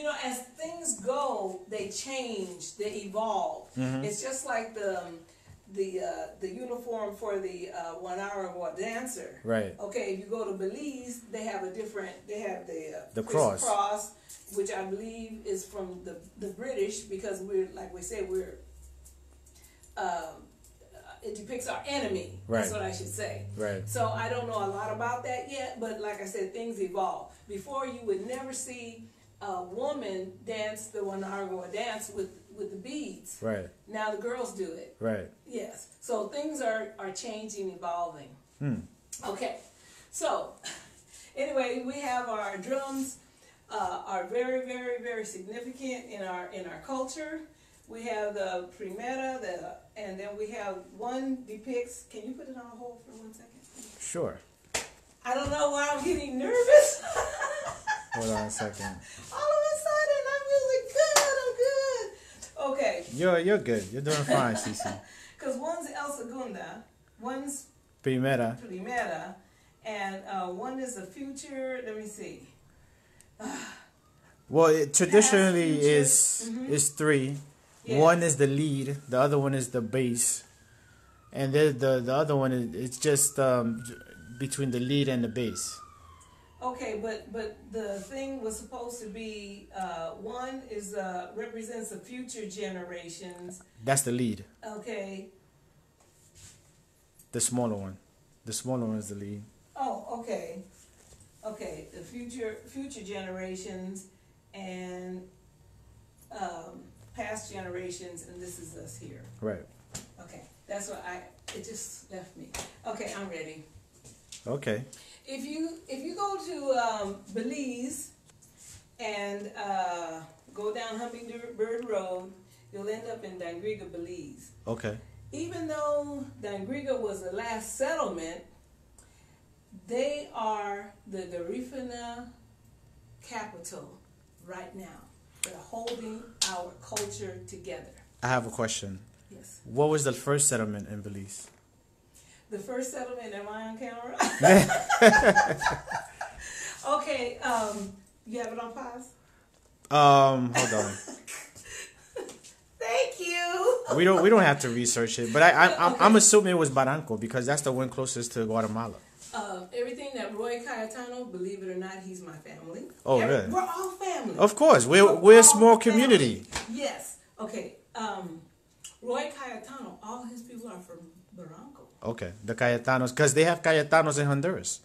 B: you know, as things go, they change, they evolve. It's just like the uniform for the 1 hour or more dancer.
A: Right.
B: Okay, if you go to Belize, they have the
A: cross,
B: which I believe is from the British, because we're, like we say, it depicts our enemy.
A: Right.
B: That's what I should say.
A: Right.
B: So I don't know a lot about that yet, but like I said, things evolve. Before, you would never see a woman dance the 1 hour or dance with the beads.
A: Right.
B: Now the girls do it.
A: Right.
B: Yes. So things are changing, evolving. Okay. So anyway, we have our drums are very, very, very significant in our culture. We have the primera, and then we have one depicts. Can you put it on hold for 1 second?
A: Sure.
B: I don't know why I'm getting nervous.
A: Hold on a second.
B: All of a sudden, I'm really good. I'm good. Okay.
A: You're good. You're doing fine, Cece.
B: Because one's El Segunda, one's
A: Primera.
B: and one is the future. Let me see.
A: Well, it traditionally
B: Past,
A: is three.
B: Yes.
A: One is the lead. The other one is the bass. And then the other one it's just between the lead and the bass.
B: Okay, but the thing was supposed to be one is represents the future generations.
A: That's the lead.
B: Okay.
A: The smaller one. The smaller one is the lead.
B: Oh, okay. Okay, the future generations and past generations, and this is us here.
A: Right.
B: Okay, that's what it just left me. Okay, I'm ready.
A: Okay.
B: If you go to Belize and go down Hummingbird Road, you'll end up in Dangriga, Belize.
A: Okay.
B: Even though Dangriga was the last settlement, they are the Garifuna capital right now. They're holding our culture together.
A: I have a question.
B: Yes.
A: What was the first settlement in Belize?
B: The first settlement, am I on camera? Okay, you have it on pause?
A: Hold on.
B: Thank you.
A: We don't have to research it, but I'm assuming it was Barranco because that's the one closest to Guatemala.
B: Everything that Roy Cayetano, believe it or not, he's my family.
A: Oh, good.
B: We're all family.
A: Of course, we're a small community.
B: Yes. Okay. Roy Cayetano, all his people are from Barranco.
A: Okay, the Cayetanos, because they have Cayetanos in Honduras.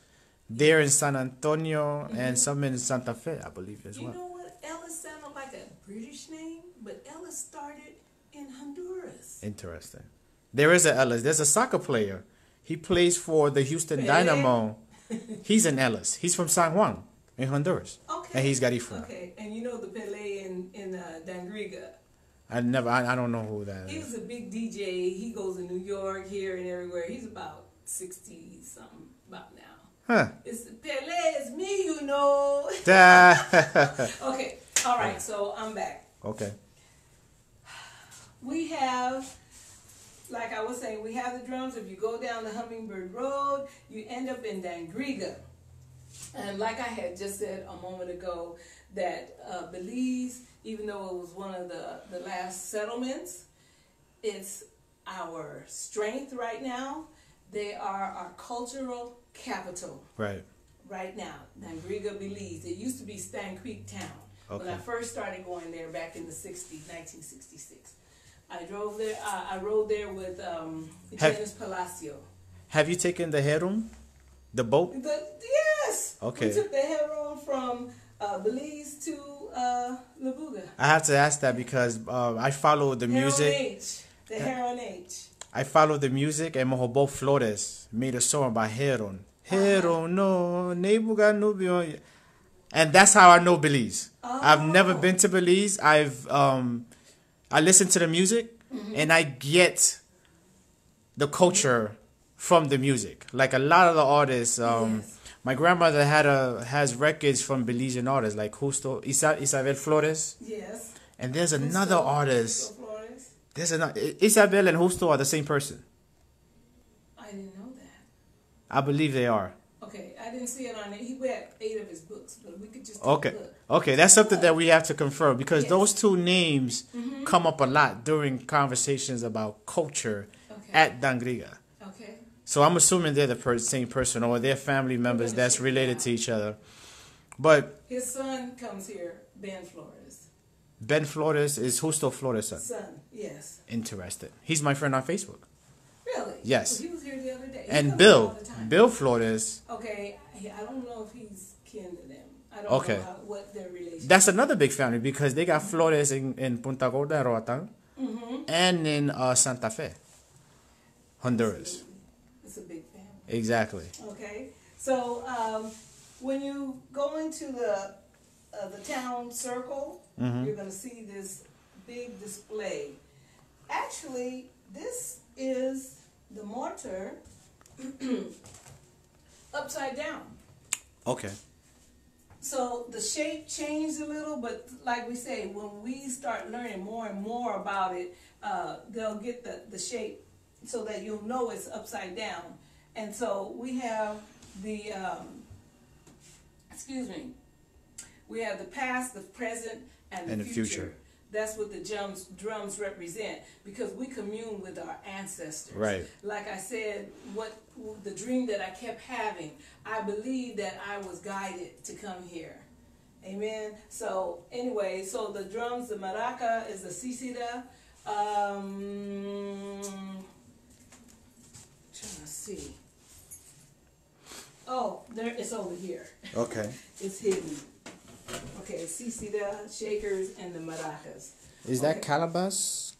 A: They're in San Antonio and some in Santa Fe, I believe, as well.
B: You know what? Ellis sounded like a British name, but Ellis started in Honduras.
A: Interesting. There is a Ellis. There's a soccer player. He plays for the Houston Dynamo. He's an Ellis. He's from San Juan in Honduras.
B: Okay.
A: And he's Garifuna.
B: Okay, and you know the Pele in Dangriga.
A: I don't know who that is.
B: He was a big DJ. He goes to New York, here, and everywhere. He's about 60-something about now.
A: Huh.
B: It's Pele, it's me, you know. Okay, all right, so I'm back.
A: Okay.
B: We have, like I was saying, we have the drums. If you go down the Hummingbird Road, you end up in Dangriga. And like I had just said a moment ago, that Belize, even though it was one of the last settlements, it's our strength right now. They are our cultural capital.
A: Right.
B: Right now, Maburiga, Belize. It used to be Stan Creek Town.
A: Okay.
B: When I first started going there back in the 60s, 1966. I drove there, I rode there with Janice Palacio.
A: Have you taken the Herum? The boat?
B: Yes!
A: Okay.
B: We took the Heron from Belize to Labuga.
A: I have to ask that because I follow the music.
B: The Heron H.
A: I follow the music, and Mohobo Flores made a song about Heron. Heron, no, Nebuga Nubio. And that's how I know Belize.
B: Oh.
A: I've never been to Belize. I listen to the music, and I get the culture from the music. Like a lot of the artists,
B: Yes.
A: my grandmother has records from Belizean artists like Justo, Isabel Flores.
B: Yes.
A: And there's another artist.
B: Flores.
A: There's another. Isabel and Justo are the same person.
B: I didn't know that.
A: I believe they are.
B: Okay, I didn't see it on it. He read 8 of his books, but we could just take
A: Okay.
B: a look.
A: Okay, that's something that we have to confirm because
B: Yes.
A: those two names come up a lot during conversations about culture
B: Okay.
A: at Dangriga.
B: Okay.
A: So I'm assuming they're the same person or they're family members
B: gonna
A: that's
B: check it
A: related
B: out.
A: to each other. But
B: His son comes here, Ben Flores.
A: Ben Flores is Justo Flores' son.
B: Son, yes.
A: Interested. He's my friend on Facebook.
B: Really?
A: Yes.
B: Well, he was here the other day. He
A: And
B: comes here all
A: Bill,
B: the time.
A: Bill Flores,
B: Okay, I don't know if he's kin to them. I don't
A: Okay.
B: know what their relationship.
A: that's another big family because they got Flores in Punta Gorda and Roatán and in Santa Fe, Honduras.
B: It's a big family.
A: Exactly.
B: Okay, so when you go into the town circle, you're going to see this big display. Actually, this is the mortar upside down.
A: Okay.
B: So the shape changed a little, but like we say, when we start learning more and more about it, they'll get the shape so that you'll know it's upside down. And so we have the, we have the past, the present, and the future. That's what the drums represent because we commune with our ancestors.
A: Right.
B: Like I said, the dream that I kept having, I believe that I was guided to come here. Amen. So anyway, so the drums, the maraca is the sisida. Trying to see. Oh, there it's over here.
A: Okay.
B: It's hidden. Okay, sisida, shakers, and the maracas.
A: Is that Calabas?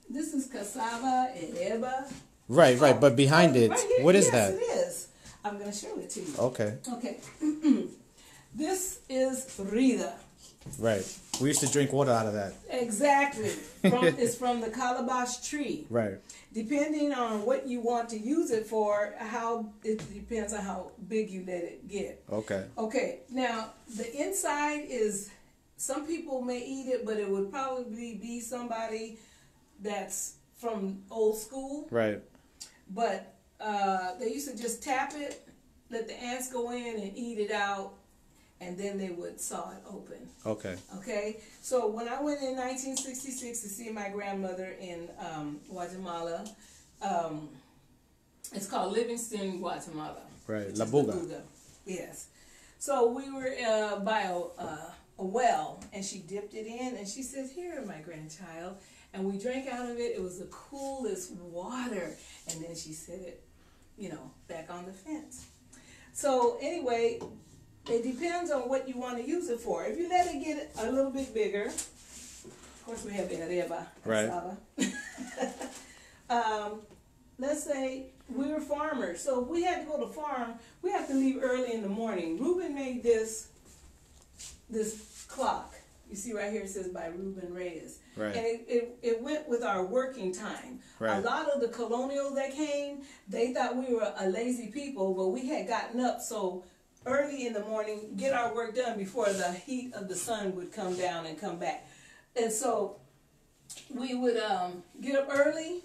B: This is cassava and eba.
A: Right, but behind it,
B: Right here,
A: what is
B: yes,
A: that?
B: it is. I'm going to show it to you.
A: Okay.
B: Okay. This is rida.
A: Right. We used to drink water out of that.
B: Exactly. It's from the calabash tree.
A: Right.
B: Depending on what you want to use it for, it depends on how big you let it get.
A: Okay.
B: Okay. Now, the inside is, some people may eat it, but it would probably be somebody that's from old school.
A: Right.
B: But they used to just tap it, let the ants go in and eat it out, and then they would saw it open.
A: Okay.
B: Okay? So when I went in 1966 to see my grandmother in Guatemala, it's called Livingston, Guatemala.
A: Right.
B: which
A: La
B: is
A: Buga.
B: Yes. So we were by a well, and she dipped it in, and she says, "Here, my grandchild." And we drank out of it. It was the coolest water. And then she set it, back on the fence. So anyway, it depends on what you want to use it for. If you let it get a little bit bigger, of course we have the areba,
A: Right.
B: let's say we were farmers. So if we had to go to farm, we have to leave early in the morning. Reuben made this clock. You see right here it says by Reuben Reyes.
A: Right.
B: And it went with our working time.
A: Right.
B: A lot of the colonials that came, they thought we were a lazy people, but we had gotten up so early in the morning, get our work done before the heat of the sun would come down and come back. And so we would get up early,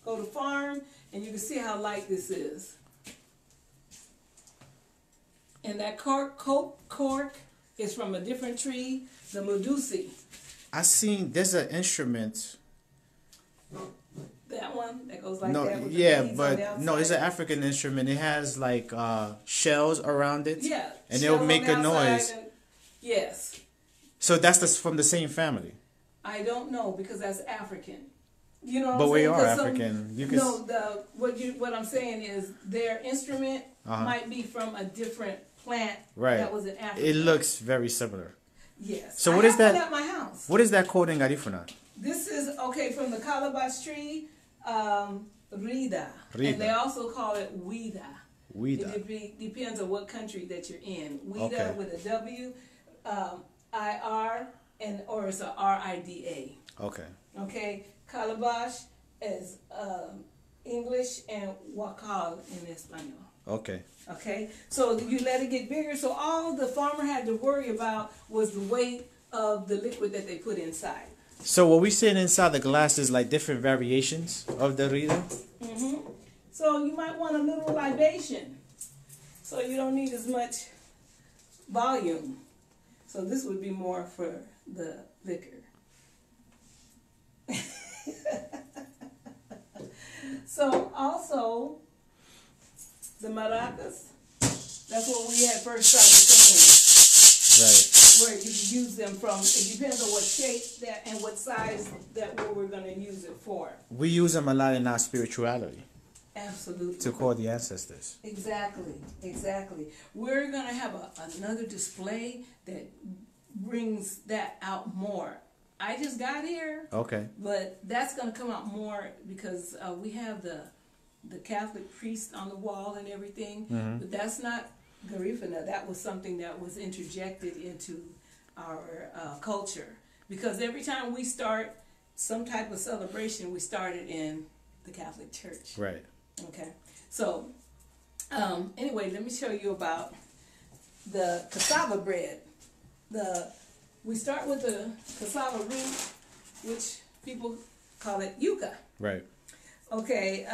B: go to farm, and you can see how light this is. And that cork is from a different tree, the Medusi.
A: I seen there's an instrument.
B: That one that goes like
A: No,
B: that with
A: yeah,
B: the beads on
A: but
B: the outside.
A: no, it's an African instrument. It has like shells around it.
B: Yeah.
A: And
B: shells
A: it'll make
B: on
A: a
B: the outside
A: noise.
B: Yes.
A: So that's from the same family.
B: I don't know because that's African. You know what
A: But
B: I'm
A: we
B: saying?
A: are
B: 'Cause
A: African. You can
B: No, what I'm saying is their instrument
A: Uh-huh.
B: might be from a different plant
A: Right.
B: that was in Africa.
A: It looks very similar.
B: Yes.
A: So
B: I
A: what is
B: have one
A: that?
B: at my house.
A: What is that called in Garifuna?
B: This is from the calabash tree, rida.
A: Rida.
B: And they also call it weeda.
A: Weeda.
B: It depends on what country that you're in. Weeda
A: Okay.
B: with a W, I-R, or it's a R-I-D-A.
A: Okay.
B: Okay, calabash is English and wakal in Espanol.
A: Okay.
B: Okay, so you let it get bigger. So all the farmer had to worry about was the weight of the liquid that they put inside.
A: So what we seeing inside the glass is like different variations of the rida.
B: So you might want a little libation. So you don't need as much volume. So this would be more for the liquor. So also the maracas, that's what we had first started
A: Right.
B: singing. Where you can use them from, it depends on what shape that and what size that what we're going to use it for.
A: We use them a lot in our spirituality.
B: Absolutely.
A: To call the ancestors.
B: Exactly, exactly. We're going to have another display that brings that out more. I just got here.
A: Okay.
B: But that's going to come out more because we have the Catholic priest on the wall and everything.
A: Mm-hmm.
B: But that's not Garifuna. That was something that was interjected into our culture. Because every time we start some type of celebration, we start it in the Catholic Church.
A: Right.
B: Okay. So, anyway, let me show you about the cassava bread. We start with the cassava root, which people call it yuca.
A: Right.
B: Okay.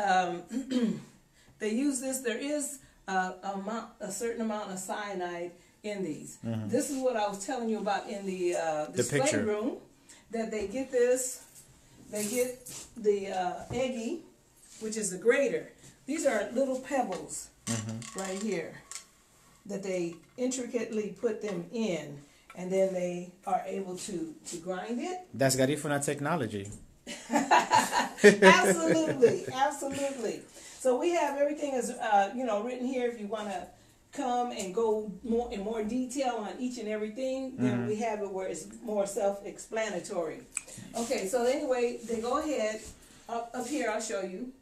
B: They use this. There is a certain amount of cyanide in these. Mm-hmm. This is what I was telling you about in the display room. That they get this. They get the eggy, which is the grater. These are little pebbles right here that they intricately put them in, and then they are able to grind it.
A: That's Garifuna technology.
B: Absolutely, absolutely. So we have everything as written here. If you want to come and go in more detail on each and everything, then we have it where it's more self-explanatory. Okay, so anyway, they go ahead up here. I'll show you.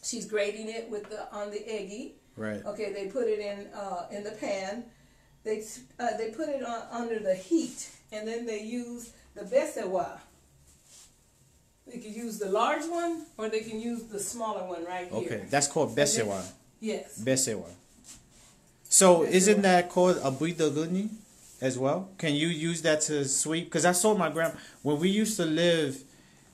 B: She's grating it on the eggy.
A: Right.
B: Okay, they put it in the pan. They put it under the heat, and then they use the besewa. They can use the large one, or they can use the smaller one right here.
A: Okay, that's called besewa.
B: Yes.
A: Besewa. So isn't that called abuidaguni as well? Can you use that to sweep? Because I saw my grandma when we used to live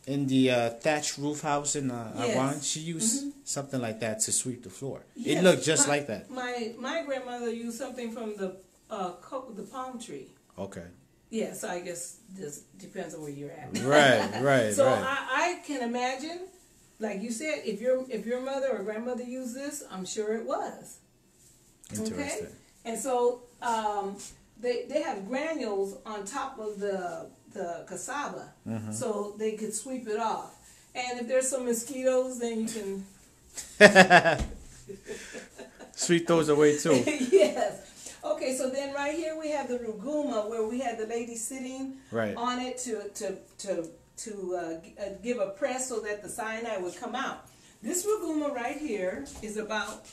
A: in the thatched roof house in Iran, she used something like that to sweep the floor. Yes. It looked just like that.
B: My grandmother used something from the palm tree.
A: Okay.
B: Yeah, so I guess this depends on where you're at.
A: Right.
B: So I can imagine, like you said, if your mother or grandmother used this, I'm sure it was.
A: Interesting.
B: Okay? And so they have granules on top of the cassava, so they could sweep it off. And if there's some mosquitoes, then you can
A: sweep those away too.
B: Yes. Okay, so then right here we have the ruguma, where we had the lady sitting on it to give a press so that the cyanide would come out. This ruguma right here is about...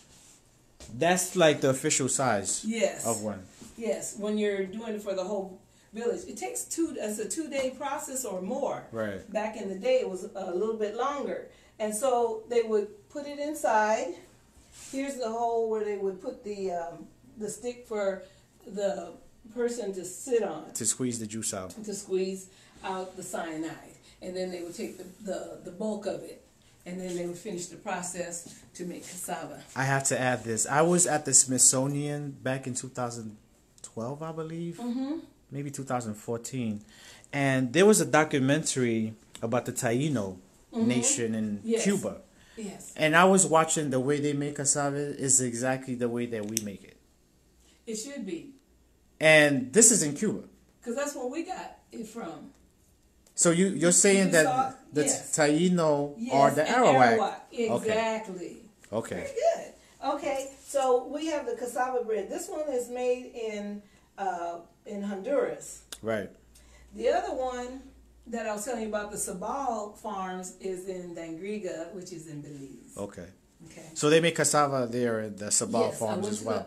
A: That's like the official size of one.
B: Yes, when you're doing it for the whole village. It takes it's a 2-day process or more.
A: Right. Back
B: in the day, it was a little bit longer. And so they would put it inside. Here's the hole where they would put the stick for the person to sit on.
A: To squeeze the juice out.
B: To squeeze out the cyanide. And then they would take the bulk of it. And then they would finish the process to make cassava.
A: I have to add this. I was at the Smithsonian back in 2012, I believe. Maybe 2014. And there was a documentary about the Taino nation in Cuba.
B: Yes.
A: And I was watching the way they make cassava is exactly the way that we make it.
B: It should be.
A: And this is in Cuba.
B: Because that's where we got it from.
A: So you're saying that the Taino are the Arawak.
B: Exactly.
A: Okay.
B: Very good. Okay, so we have the cassava bread. This one is made in Honduras.
A: Right.
B: The other one that I was telling you about, the Sabal farms, is in Dangriga, which is in Belize.
A: Okay.
B: Okay.
A: So they make cassava there at the Sabal farms as well.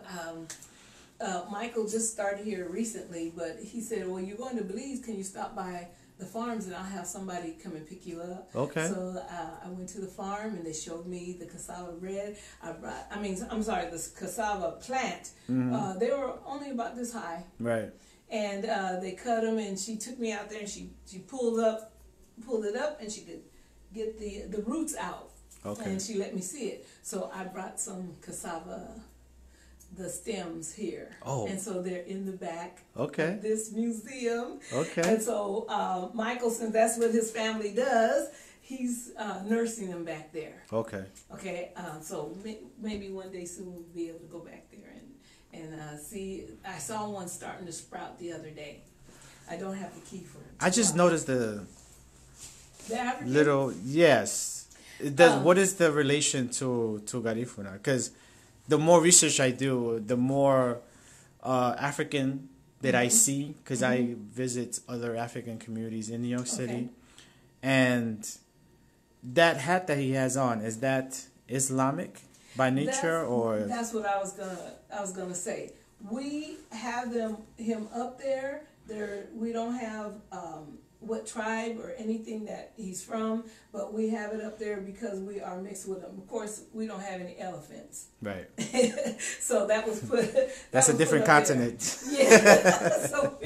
B: Michael just started here recently, but he said, well, you're going to Belize, can you stop by the farms and I'll have somebody come and pick you up?
A: Okay.
B: So I went to the farm and they showed me the cassava bread. The cassava plant. They were only about this high.
A: Right.
B: And they cut them, and she took me out there and she pulled it up and she could get the roots out.
A: Okay.
B: And she let me see it. So I brought some cassava, the stems here.
A: Oh.
B: And so they're in the back
A: Okay.
B: of this museum.
A: Okay.
B: And so Michael, since that's what his family does, he's nursing them back there.
A: Okay.
B: Okay, so maybe one day soon we'll be able to go back there and see. I saw one starting to sprout the other day. I don't have the key for it.
A: I just noticed the
B: African?
A: little, yes. It does, what is the relation to Garifuna? Because the more research I do, the more African that I see, because I visit other African communities in New York City. And that hat that he has on, is that Islamic by nature, or
B: that's what I was gonna say. We have him up there. We don't have what tribe or anything that he's from, but we have it up there because we are mixed with him. Of course, we don't have any elephants.
A: right?
B: So that was put.
A: That's a different continent.
B: Yeah. So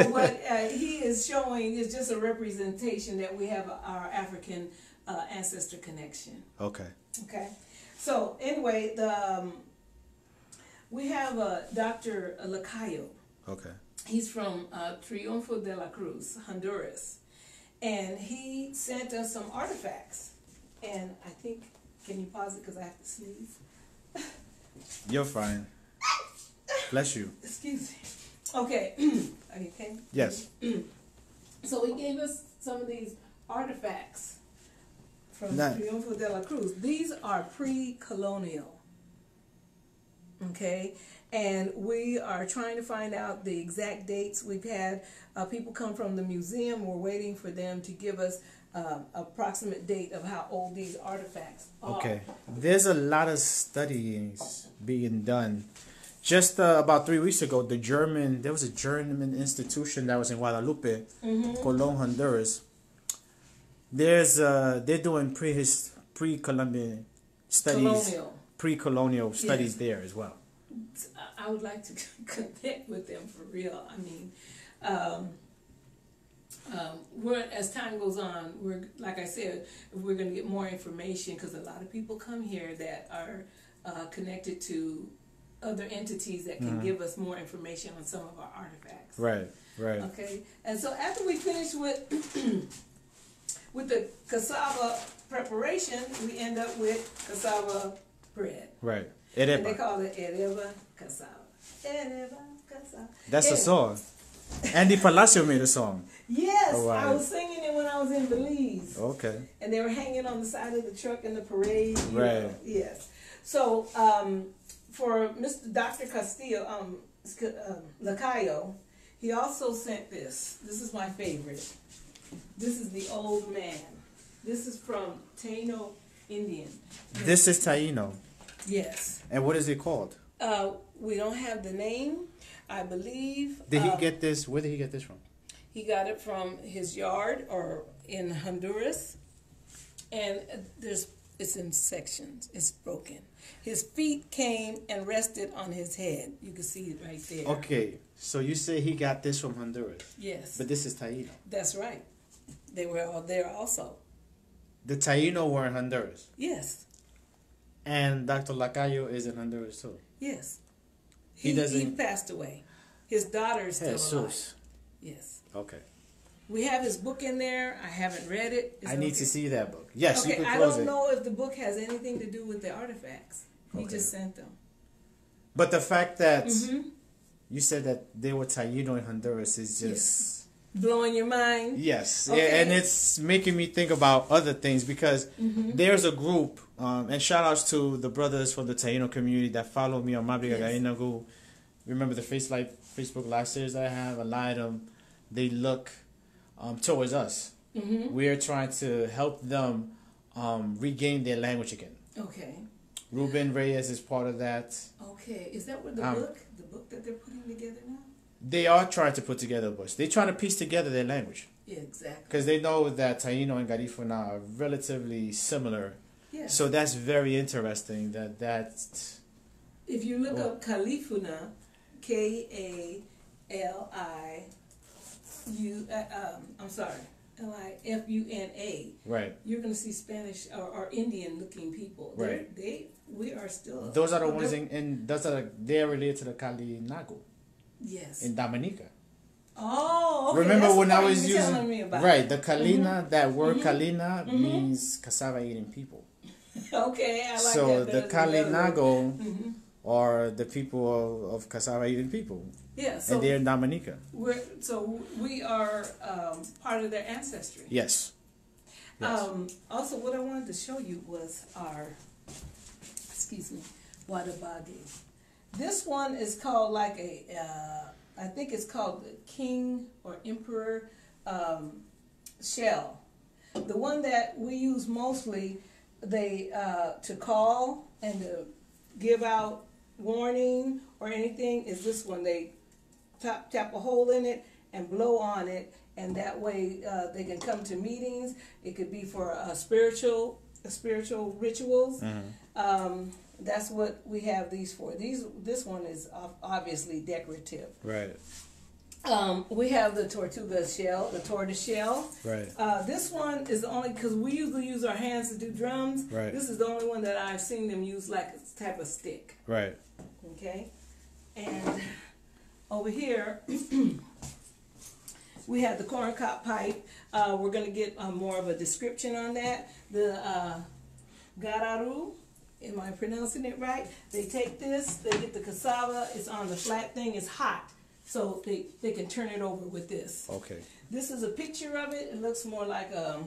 B: what he is showing is just a representation that we have our African ancestor connection.
A: Okay.
B: Okay. So anyway, we have Dr. Lacayo.
A: Okay.
B: He's from Triunfo de la Cruz, Honduras. And he sent us some artifacts. And I think, can you pause it because I have to sneeze?
A: You're fine. Bless you.
B: Excuse me. Okay. Are you okay?
A: Yes.
B: So he gave us some of these artifacts from
A: Nice.
B: Triunfo de la Cruz. These are pre-colonial. Okay? And we are trying to find out the exact dates. We've had people come from the museum. We're waiting for them to give us approximate date of how old these artifacts are.
A: Okay. There's a lot of studies being done. Just about 3 weeks ago, there was a German institution that was in Guadalupe, Colón, Honduras. They're doing pre-Columbian studies, pre-colonial studies there as well.
B: I would like to connect with them for real. I mean, as time goes on, like I said, we're going to get more information because a lot of people come here that are connected to other entities that can give us more information on some of our artifacts.
A: Right, right.
B: Okay, and so after we finish with the cassava preparation, we end up with cassava bread.
A: Right.
B: And they call it ereba cassava. Ereba cassava.
A: That's a song. Andy Palacio made a song.
B: Yes,
A: Oh, wow.
B: I was singing it when I was in Belize.
A: Okay.
B: And they were hanging on the side of the truck in the parade. You
A: Right.
B: know, yes. So for Mr. Dr. Castillo, Lacayo, he also sent this. This is my favorite. This is the old man. This is from Taino Indian.
A: This is Taino.
B: Yes.
A: And what is it called?
B: We don't have the name. I believe.
A: Did he get this? Where did he get this from?
B: He got it from his yard or in Honduras. And it's in sections. It's broken. His feet came and rested on his head. You can see it right there.
A: Okay. So you say he got this from Honduras.
B: Yes.
A: But this is Taino.
B: That's right. They were all there also.
A: The Taino were in Honduras.
B: Yes.
A: And Dr. Lacayo is in Honduras too.
B: Yes.
A: He doesn't.
B: He passed away. His daughter is still alive.
A: Jesus.
B: Yes.
A: Okay.
B: We have his book in there. I haven't read it.
A: I need to see that book. Yes, you
B: Okay,
A: can
B: I
A: close
B: don't
A: it.
B: know if the book has anything to do with the artifacts. He
A: Okay.
B: just sent them.
A: But the fact that you said that they were Taino in Honduras is just...
B: Yes. Blowing your mind?
A: Yes.
B: Okay.
A: Yeah, and it's making me think about other things because there's a group, and shout outs to the brothers from the Taino community that follow me on Maburiga Garinagu. Remember the Facebook Live series that I have? A lot of them, they look towards us. We're trying to help them regain their language again.
B: Okay.
A: Ruben Reyes is part of that.
B: Okay. Is that what the book that they're putting together now?
A: They are trying to put together a books. They're trying to piece together their language.
B: Yeah, exactly.
A: Because they know that Taino and Garifuna are relatively similar.
B: Yeah.
A: So that's very interesting that
B: If you look up Garifuna, Kaliu, I'm sorry, Funa.
A: Right.
B: You're going to see Spanish or Indian looking people.
A: Right.
B: We are still.
A: Those are the ones they're related to the Garinagu
B: Yes.
A: in Dominica.
B: Oh, okay.
A: Remember
B: That's
A: when
B: the
A: I
B: part
A: was
B: you were
A: using
B: telling me about.
A: right the Kalina? That word Kalina means cassava eating people.
B: Okay, I like
A: so
B: that.
A: the Garinagu
B: Mm-hmm.
A: are the people of cassava eating people.
B: Yeah, so
A: and they're in Dominica.
B: We are part of their ancestry.
A: Yes. Yes.
B: Also, what I wanted to show you was our, Wadabagi. This one is called like I think it's called the King or Emperor shell. The one that we use mostly, to call and to give out warning or anything is this one. They tap a hole in it and blow on it, and that way they can come to meetings. It could be for spiritual rituals.
A: Mm-hmm.
B: That's what we have these for. This one is obviously decorative.
A: Right.
B: We have the tortuga shell, the tortoise shell.
A: Right.
B: This one is the only, because we usually use our hands to do drums.
A: Right.
B: This is the only one that I've seen them use like a type of stick.
A: Right.
B: Okay. And over here, we have the corncob pipe. We're going to get more of a description on that. The gararu. Am I pronouncing it right? They take this, they get the cassava, it's on the flat thing, it's hot. So they can turn it over with this.
A: Okay.
B: This is a picture of it. It looks more like a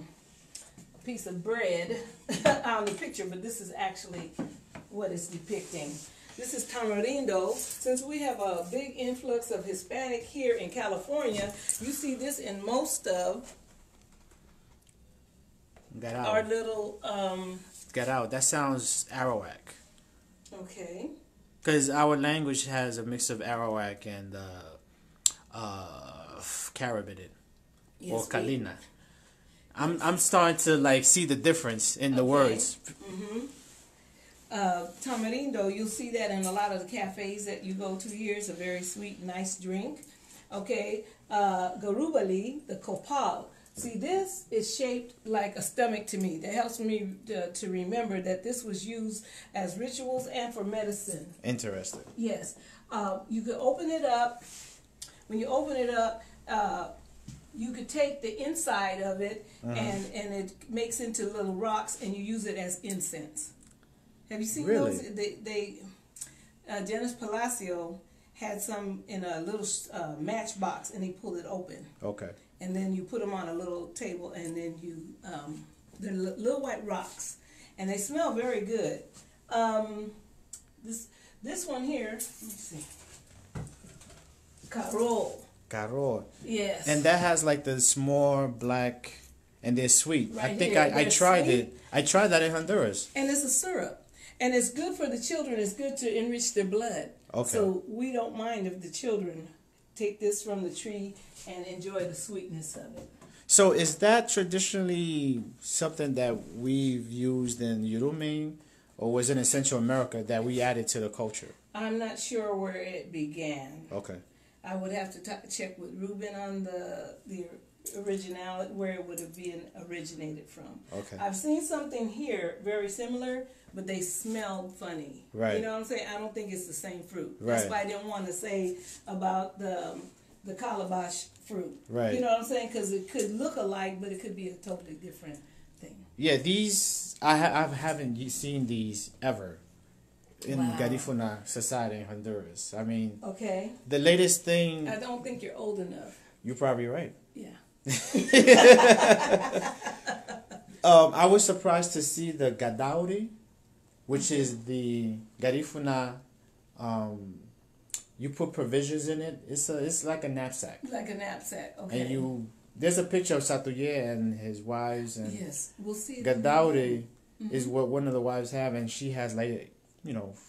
B: piece of bread on the picture, but this is actually what it's depicting. This is tamarindo. Since we have a big influx of Hispanic here in California, you see this in most of our little...
A: Get out. That sounds Arawak.
B: Okay.
A: Because our language has a mix of Arawak and Carib in it,
B: Yes,
A: or Kalina. I'm starting to like see the difference in the words.
B: Mm-hmm. Tamarindo, you'll see that in a lot of the cafes that you go to here. It's a very sweet, nice drink. Okay. Garubali, the copal. See, this is shaped like a stomach to me. That helps me to remember that this was used as rituals and for medicine.
A: Interesting.
B: Yes. You could open it up. When you open it up, you could take the inside of it and it makes into little rocks, and you use it as incense. Have you seen those? Dennis Palacio had some in a little matchbox, and he pulled it open.
A: Okay.
B: And then you put them on a little table, and then you, they're little white rocks, and they smell very good. This one here, let me see, Carol. Yes.
A: And that has like the small black, and they're sweet.
B: Right
A: I think
B: here.
A: I tried it. I tried that in Honduras.
B: And it's a syrup. And it's good for the children. It's good to enrich their blood.
A: Okay.
B: So we don't mind if the children take this from the tree and enjoy the sweetness of it.
A: So is that traditionally something that we've used in Yurumin, or was it in Central America that we added to the culture?
B: I'm not sure where it began.
A: Okay.
B: I would have to check with Ruben on the originality, where it would have been originated from.
A: Okay.
B: I've seen something here very similar, but they smelled funny.
A: Right.
B: You know what I'm saying? I don't think it's the same fruit.
A: Right.
B: That's why I didn't want to say about the calabash fruit.
A: Right.
B: You know what I'm saying? Because it could look alike, but it could be a totally different thing.
A: Yeah, these I haven't seen these ever in Garifuna society in Honduras. I mean,
B: okay.
A: The latest thing.
B: I don't think you're old enough.
A: You're probably right.
B: Yeah.
A: I was surprised to see the Gadauri, which is the Garifuna. You put provisions in it. It's like a knapsack.
B: Like a knapsack. Okay.
A: And there's a picture of Satuye and his wives, and
B: yes, we'll see.
A: Gadauri is what one of the wives have, and she has like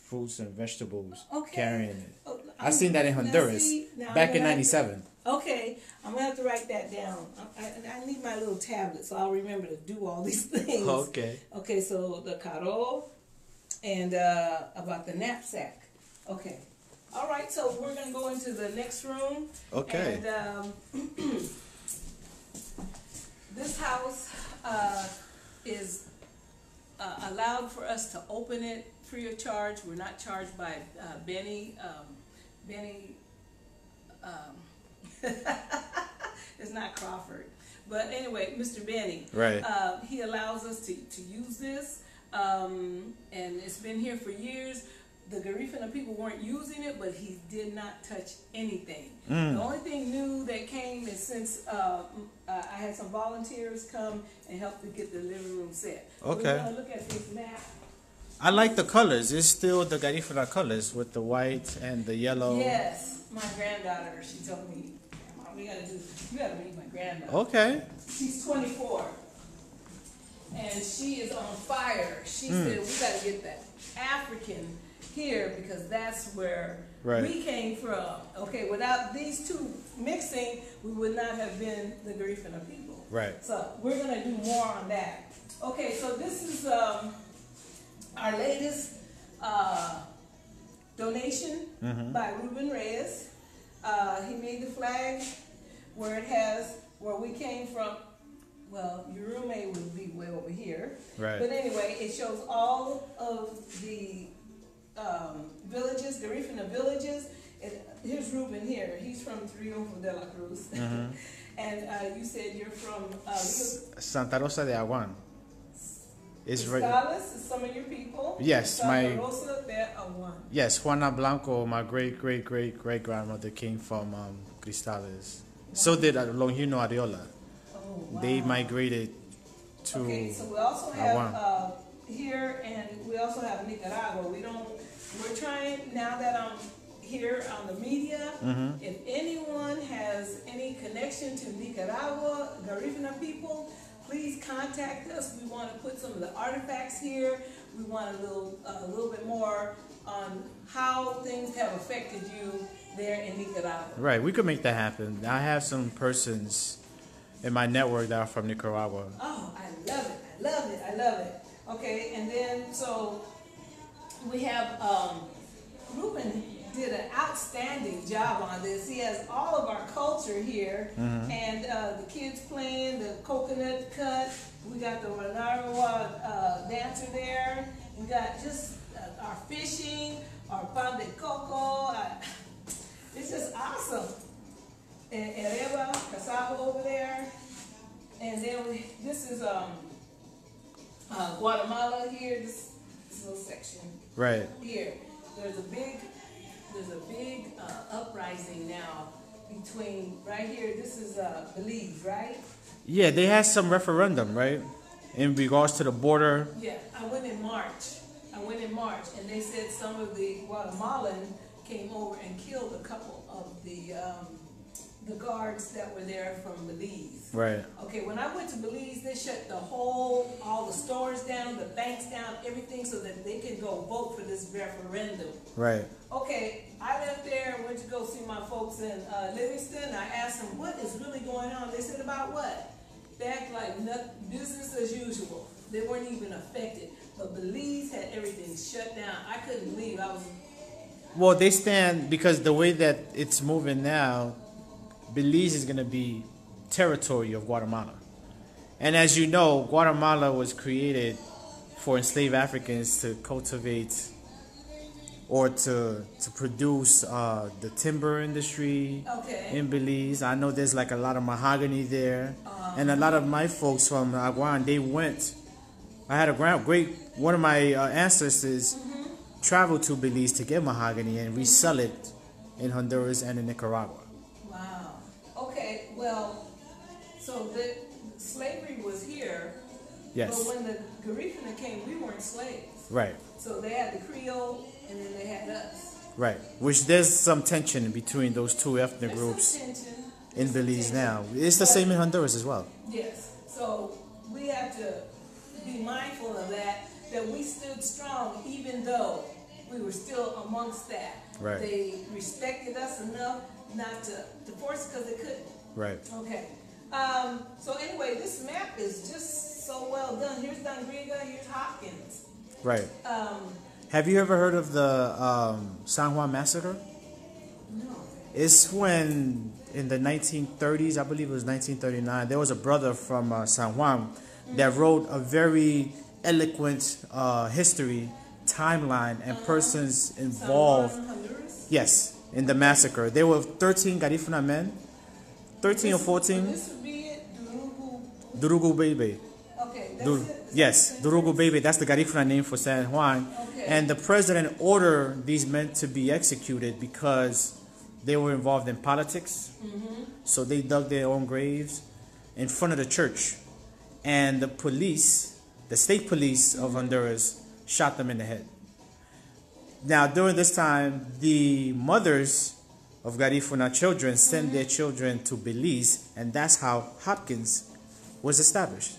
A: fruits and vegetables carrying it.
B: Oh,
A: I seen that in Honduras back in '97.
B: Okay, I'm gonna have to write that down. I need my little tablet so I'll remember to do all these things.
A: Okay.
B: Okay, so the caro and about the knapsack. Okay. All right, so we're gonna go into the next room.
A: Okay.
B: And This house is allowed for us to open it free of charge. We're not charged by Benny. It's not Crawford. But anyway, Mr. Benny.
A: Right.
B: He allows us to use this. And it's been here for years. The Garifuna people weren't using it, but he did not touch anything. The only thing new that came is since I had some volunteers come and help to get the living room set.
A: Okay.
B: We're going to look at this map.
A: I like the colors. It's still the Garifuna colors with the white and the yellow.
B: Yes, my granddaughter, she told me, Mom, you gotta meet my granddaughter.
A: Okay.
B: She's 24. And she is on fire. She said, we gotta get that African here because that's where we came from. Okay, without these two mixing, we would not have been the Garifuna people.
A: Right.
B: So we're gonna do more on that. Okay, so this is our latest donation by Ruben Reyes. He made the flag where it has where we came from. Well, your roommate would be way over here.
A: Right.
B: But anyway, it shows all of the villages, Garifuna villages. Here's Ruben here. He's from Triunfo de la Cruz. And you said you're from
A: Santa Rosa de Aguan. It's right.
B: Cristales is some of your people.
A: Yes,
B: Santa Rosa de Aguan.
A: Yes, Juana Blanco, my great grandmother came from Cristales. So did Longino Ariola.
B: Oh, wow.
A: They migrated to
B: Okay, so we also have here, and we also have Nicaragua. We're trying, now that I'm here on the media, if anyone has any connection to Nicaragua, Garifuna people, please contact us. We want to put some of the artifacts here. We want a little bit more on how things have affected you there in Nicaragua.
A: Right, we could make that happen. I have some persons in my network that are from Nicaragua.
B: Oh, I love it. I love it. I love it. Okay, and then so we have Ruben did an outstanding job on this. He has all of our culture here, and the kids playing the coconut cut. We got the Renarawa dancer there. We got just our fishing, our pan de coco. It's just awesome. And Ereba, cassava over there. And then this is Guatemala here, this little section.
A: Right.
B: Here. There's a big uprising now between right here. This is Belize, right?
A: Yeah, they had some referendum, right? In regards to the border.
B: Yeah, I went in March, and they said some of the Guatemalan came over and killed a couple of the guards that were there from Belize.
A: Right.
B: Okay, when I went to Belize, they shut all the stores down, the banks down, everything so that they could go vote for this referendum.
A: Right.
B: Okay, I left there and went to go see my folks in Livingston. I asked them, what is really going on? They said, about what? They act like business as usual. They weren't even affected. But Belize had everything shut down. I couldn't leave.
A: Well, they stand because the way that it's moving now, Belize is going to be territory of Guatemala. And as you know, Guatemala was created for enslaved Africans to cultivate or to produce the timber industry in Belize. I know there's like a lot of mahogany there. And a lot of my folks from Aguan, they went. I had one of my ancestors traveled to Belize to get mahogany and resell it in Honduras and in Nicaragua.
B: Wow. Okay, well, so the slavery was here.
A: Yes.
B: But when the Garifuna came, we weren't slaves.
A: Right.
B: So they had the Creole and then they had us.
A: Right. Which there's some tension between those two ethnic groups in Belize now. It's the same in Honduras as well.
B: Yes. So we have to be mindful of that we stood strong even though we were still amongst that.
A: Right.
B: They respected us enough not to force it because they couldn't.
A: Right.
B: Okay. So anyway, this map is just so well done. Here's Maburiga, here's Hopkins.
A: Right. Have you ever heard of the San Juan Massacre?
B: No.
A: It's when in the 1930s, I believe it was 1939, there was a brother from San Juan that wrote a very eloquent history, timeline, and persons involved. Yes, in the massacre. There were 13 Garifuna men, 13 or 14.
B: This would be it,
A: Durugu Bebe.
B: Okay, that's it.
A: Yes, Durugu Bebe. That's the Garifuna name for San Juan.
B: Okay.
A: And the president ordered these men to be executed because they were involved in politics. So they dug their own graves in front of the church. And the police, the state police of Honduras, shot them in the head. Now, during this time, the mothers of Garifuna children sent their children to Belize, and that's how Hopkins was established.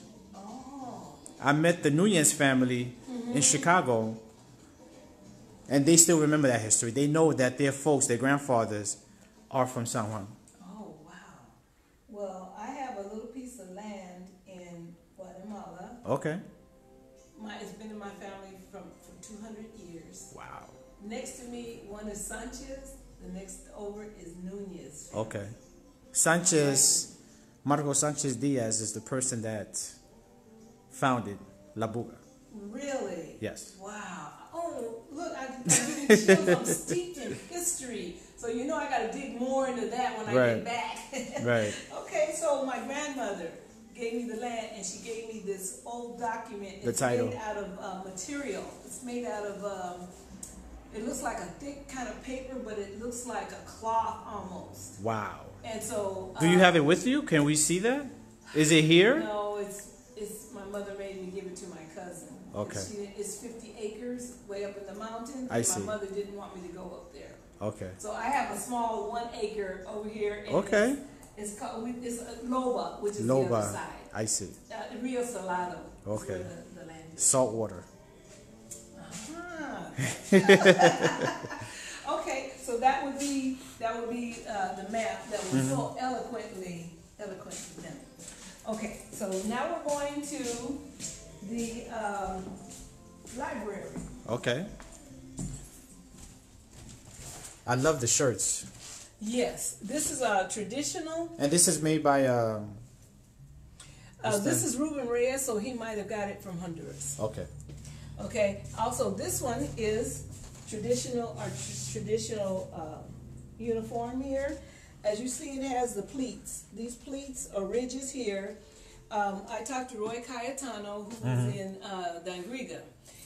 A: I met the Nunez family in Chicago, and they still remember that history. They know that their folks, their grandfathers, are from San Juan.
B: Oh, wow. Well, I have a little piece of land in Guatemala.
A: Okay.
B: It's been in my family for 200 years.
A: Wow.
B: Next to me, one is Sanchez. The next over is Nunez.
A: Okay. Sanchez, Marco Sanchez Diaz is the person that founded La Buga.
B: Really?
A: Yes.
B: Wow. Oh, look, I'm getting chills. I'm steeped in history. So you know I got to dig more into that when I get back.
A: Right.
B: Okay, so my grandmother gave me the land, and she gave me this old document.
A: The title.
B: It's made out of material. It's made out of, it looks like a thick kind of paper, but it looks like a cloth almost.
A: Wow.
B: And so...
A: Do you have it with you? Can we see that? Is it here?
B: No, it's my mother made me give it to my cousin.
A: Okay.
B: It's 50 acres way up in the mountains.
A: I see.
B: My mother didn't want me to go up there.
A: Okay.
B: So I have a small 1 acre over here. And
A: Okay.
B: It's called Loba, which is
A: Loba.
B: the other side.
A: I see.
B: Rio Salado.
A: Okay.
B: Is where the land is.
A: Salt water.
B: Okay, so that would be the map that was so eloquently done. Okay, so now we're going to the library.
A: Okay. I love the shirts.
B: Yes, this is a traditional.
A: And this is made by
B: this is Ruben Reyes, so he might have got it from Honduras.
A: Okay.
B: Okay. Also, this one is traditional uniform here. As you see, it has the pleats. These pleats are ridges here. I talked to Roy Cayetano, who was in Dangriga.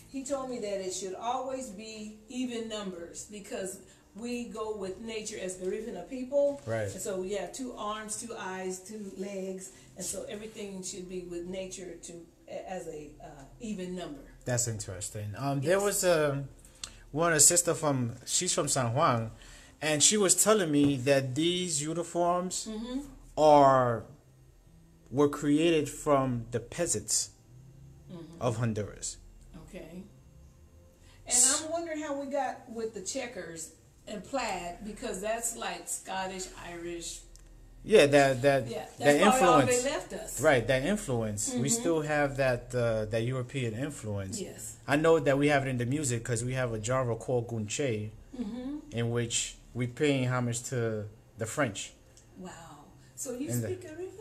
B: He told me that it should always be even numbers because we go with nature as Garifuna people.
A: Right.
B: And so we have 2 arms, 2 eyes, 2 legs, and so everything should be with nature as a even number.
A: That's interesting. There was a sister she's from San Juan, and she was telling me that these uniforms were created from the peasants of Honduras.
B: Okay. And I'm wondering how we got with the checkers and plaid, because that's like Scottish, Irish.
A: Yeah, that influence.
B: All they left us.
A: Right, that influence. We still have that European influence.
B: Yes.
A: I know that we have it in the music because we have a genre called Gunche, in which we paying homage to the French.
B: Wow. So you speak Garifuna?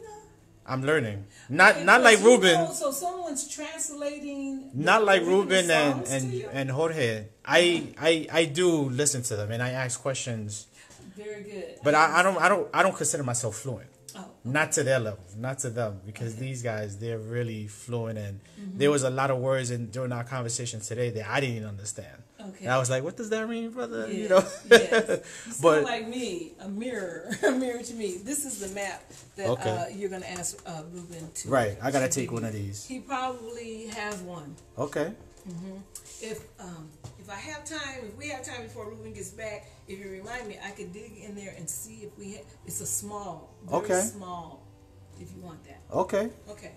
A: I'm learning. Not like Ruben.
B: So someone's translating.
A: Not like Ruben
B: and
A: and Jorge. I do listen to them and I ask questions.
B: Very good.
A: But I don't consider myself fluent.
B: Oh.
A: Not to their level, not to them, because these guys, they're really fluent, and there was a lot of words during our conversation today that I didn't even understand.
B: Okay.
A: And I was like, "What does that mean, brother?"
B: Yes,
A: You know.
B: Yes. You sound like me, a mirror to me. This is the map that you're gonna ask Ruben to.
A: Right, I gotta take one of these.
B: He probably has one.
A: Okay.
B: If we have time before Ruben gets back, if you remind me, I could dig in there and see if we have. It's a small, very small. If you want that.
A: Okay.
B: Okay.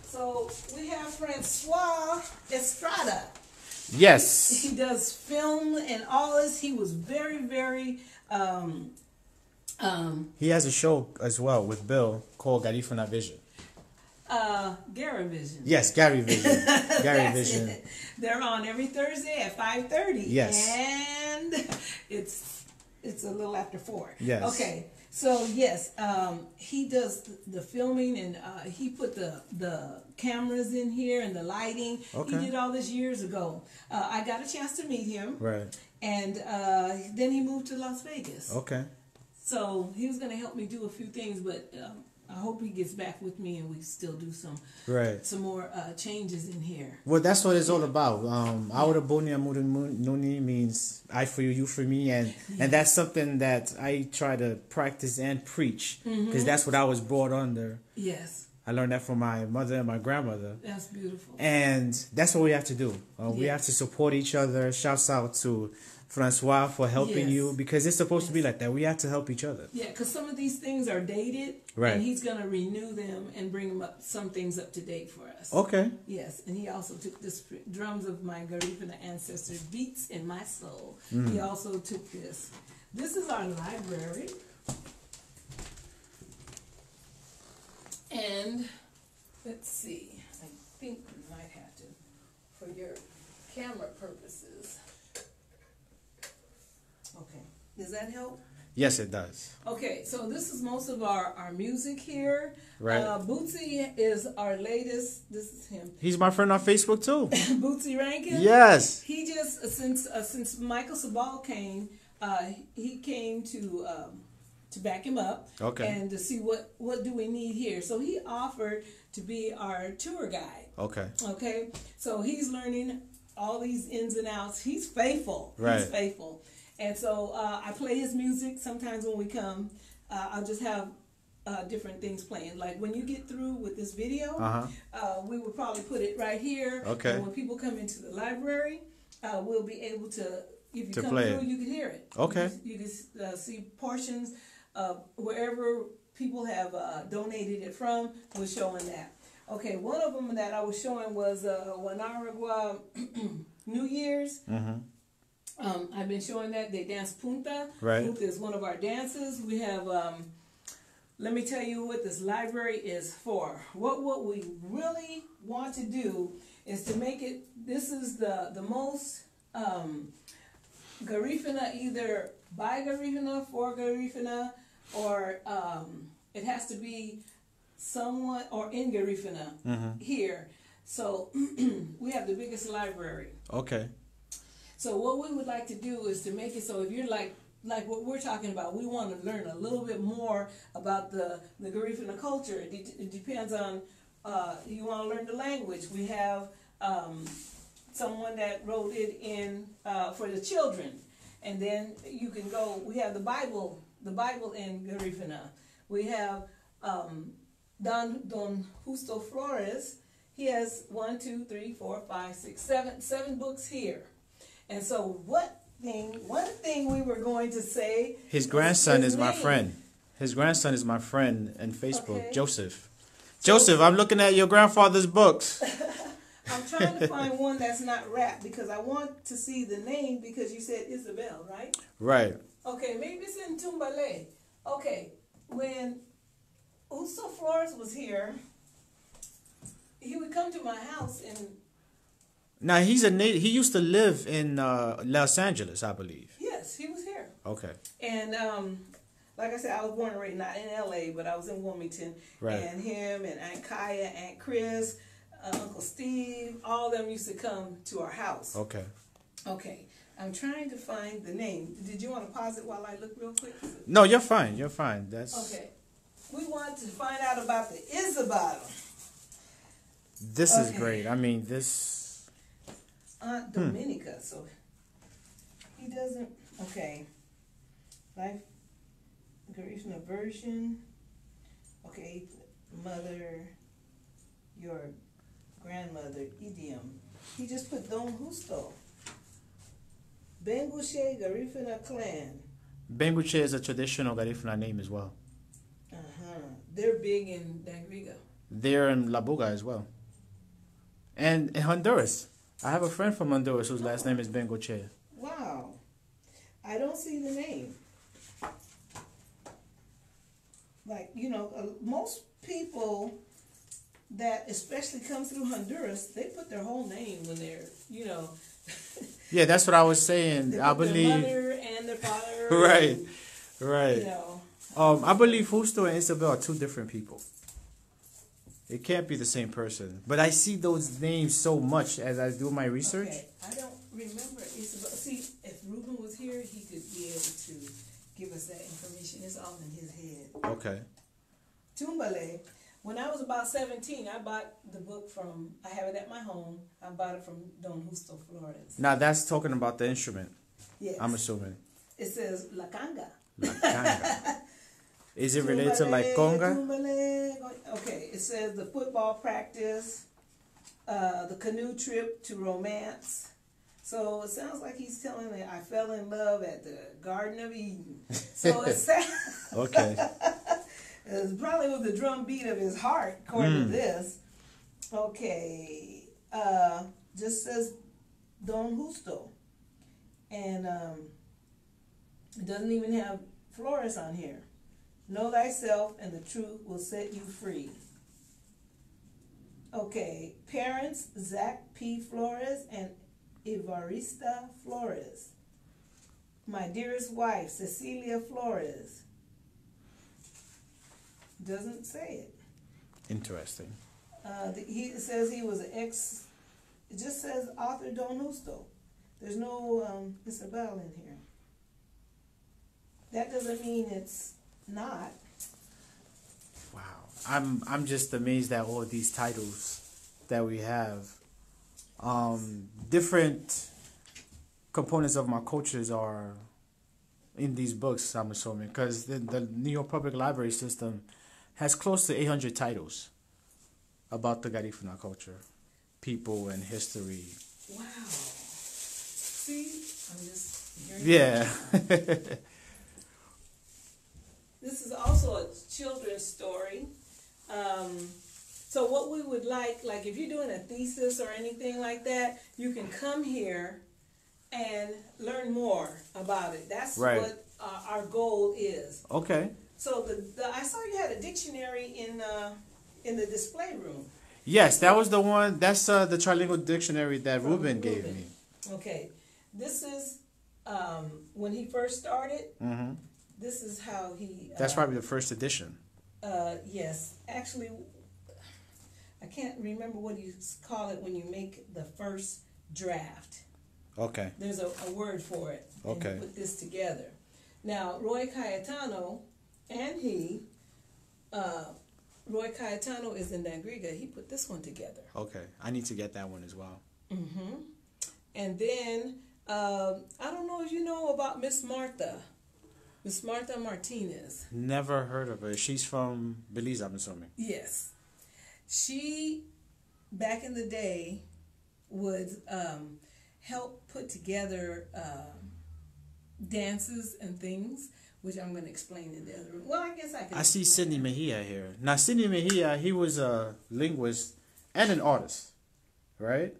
B: So we have Francois Estrada.
A: Yes.
B: He does film and all this. He was very, very.
A: He has a show as well with Bill called Garifuna Vision.
B: Gary Vision.
A: Yes, Gary Vision. Gary Vision.
B: They're on every Thursday at 5:30.
A: Yes.
B: And it's It's a little after 4.
A: Yes.
B: Okay. So yes, he does the filming, and he put the cameras in here and the lighting.
A: Okay.
B: He did all this years ago. I got a chance to meet him.
A: Right.
B: And then he moved to Las Vegas.
A: Okay.
B: So he was going to help me do a few things, but I hope he gets back with me and we still do some more changes in here.
A: Well, that's what it's all about. Aura Bonia Nuni means I for you, you for me, and that's something that I try to practice and preach because that's what I was brought under.
B: Yes.
A: I learned that from my mother and my grandmother.
B: That's beautiful.
A: And that's what we have to do. We have to support each other. Shouts out to Francois for helping you because it's supposed to be like that. We have to help each other.
B: Yeah, because some of these things are dated, and he's going to renew them and bring some things up to date for us.
A: Okay.
B: Yes, and he also took the drums of my Garifuna ancestors, Beats in My Soul. He also took this. This is our library. And let's see, I think we might have to, for your camera purposes. Okay, does that help?
A: Yes, it does.
B: Okay, so this is most of our music here.
A: Right.
B: Bootsy is our latest, this is him.
A: He's my friend on Facebook too.
B: Bootsy Rankin?
A: Yes.
B: He just, since Michael Sabal came, he came to back him up and to see what do we need here. So he offered to be our tour guide. Okay. So he's learning all these ins and outs. He's faithful. Right. He's faithful. And so I play his music sometimes when we come. I'll just have different things playing. Like when you get through with this video, we will probably put it right here. Okay. And when people come into the library, we'll be able to, if you come through, you can hear it. Okay. You can see portions wherever people have donated it from, we're showing that. Okay, one of them that I was showing was Wanaragua New Year's. I've been showing that. They dance punta. Right. Punta is one of our dances. We have, let me tell you what this library is for. What we really want to do is to make it, this is the most Garifuna, either by Garifuna, for Garifuna, or it has to be someone or in Garifuna here. So we have the biggest library. Okay. So what we would like to do is to make it so if you're like what we're talking about, we want to learn a little bit more about the Garifuna culture. It depends on you want to learn the language. We have someone that wrote it in for the children, and then you can go. We have the Bible in Garifuna. We have Don Justo Flores. He has 1, 2, 3, 4, 5, 6, 7 books here. And so one thing we were going to say.
A: His grandson is my friend. His grandson is my friend on Facebook, Joseph. Joseph, I'm looking at your grandfather's books.
B: I'm trying to find one that's not rap because I want to see the name because you said Isabel, right? Right. Okay, maybe it's in Tumbale. Okay, when Uso Flores was here, he would come to my house and...
A: Now, he's a native. He used to live in Los Angeles, I believe.
B: Yes, he was here.
A: Okay.
B: And like I said, I was born and raised not in L.A., but I was in Wilmington. Right. And him and Aunt Kaya, Aunt Chris, Uncle Steve, all of them used to come to our house. Okay. Okay. I'm trying to find the name. Did you want to pause it while I look real quick?
A: No, you're fine. You're fine. That's
B: okay. We want to find out about the Isabel.
A: This is great. I mean, this...
B: Aunt Dominica, so he doesn't, okay, Life, Garifuna version, okay, mother, your grandmother, idiom, he just put Don Justo, Benguche Garifuna clan.
A: Benguche is a traditional Garifuna name as well.
B: They're big in Dangriga.
A: They're in La Buga as well. And in Honduras. I have a friend from Honduras whose last name is Bengoche.
B: Wow. I don't see the name. Like, you know, most people that especially come through Honduras, they put their whole name when they're, you know.
A: Yeah, that's what I was saying. I believe.
B: Their mother and their father
A: Right,
B: and,
A: right.
B: you know.
A: I believe Justo and Isabel are two different people. It can't be the same person. But I see those names so much as I do my research.
B: Okay, I don't remember Isabel. See, if Ruben was here, he could be able to give us that information. It's all in his head.
A: Okay.
B: Tumbale. When I was about 17, I bought the book from, I have it at my home. I bought it from Don Justo Flores.
A: Now that's talking about the instrument,
B: Yes.
A: I'm assuming.
B: It says La Canga.
A: La canga. Is it related to like conga?
B: Tumbale. Okay, it says the football practice, the canoe trip to romance. So it sounds like he's telling me I fell in love at the Garden of Eden. So it sounds
A: Okay.
B: it probably was the drum beat of his heart, according to this. Okay, just says Don Justo, and it doesn't even have Flores on here. Know thyself, and the truth will set you free. Okay, parents Zach P. Flores and Evarista Flores. My dearest wife Cecilia Flores. Doesn't say it.
A: Interesting.
B: He says he was an ex. It just says author Don Justo. There's no Isabel in here. That doesn't mean it's not.
A: Wow. I'm just amazed at all these titles that we have. Different components of my cultures are in these books, I'm assuming, because the New York Public Library system has close to 800 titles about the Garifuna culture, people, and history.
B: Wow. See, I'm just hearing.
A: Yeah.
B: This is also a children's story. So what we would like if you're doing a thesis or anything like that, you can come here and learn more about it. That's
A: right.
B: what our goal is.
A: Okay.
B: So I saw you had a dictionary in the display room.
A: Yes, that was the one. That's the trilingual dictionary that Ruben gave me.
B: Okay. This is when he first started.
A: Mm-hmm.
B: This is how he...
A: That's probably the first edition.
B: Yes. Actually, I can't remember what you call it when you make the first draft.
A: Okay.
B: There's a word for it.
A: Okay.
B: And you put this together. Now, Roy Cayetano and Roy Cayetano is in Dangriga. He put this one together.
A: Okay. I need to get that one as well.
B: Mm-hmm. And then, I don't know if you know about Miss Martha. Miss Martha Martinez.
A: Never heard of her. She's from Belize, I'm assuming.
B: Yes. She, back in the day, would help put together dances and things, which I'm going to explain in the other room. Well, I guess I can.
A: I see Sidney Mejia here. Now, Sidney Mejia, he was a linguist and an artist, right?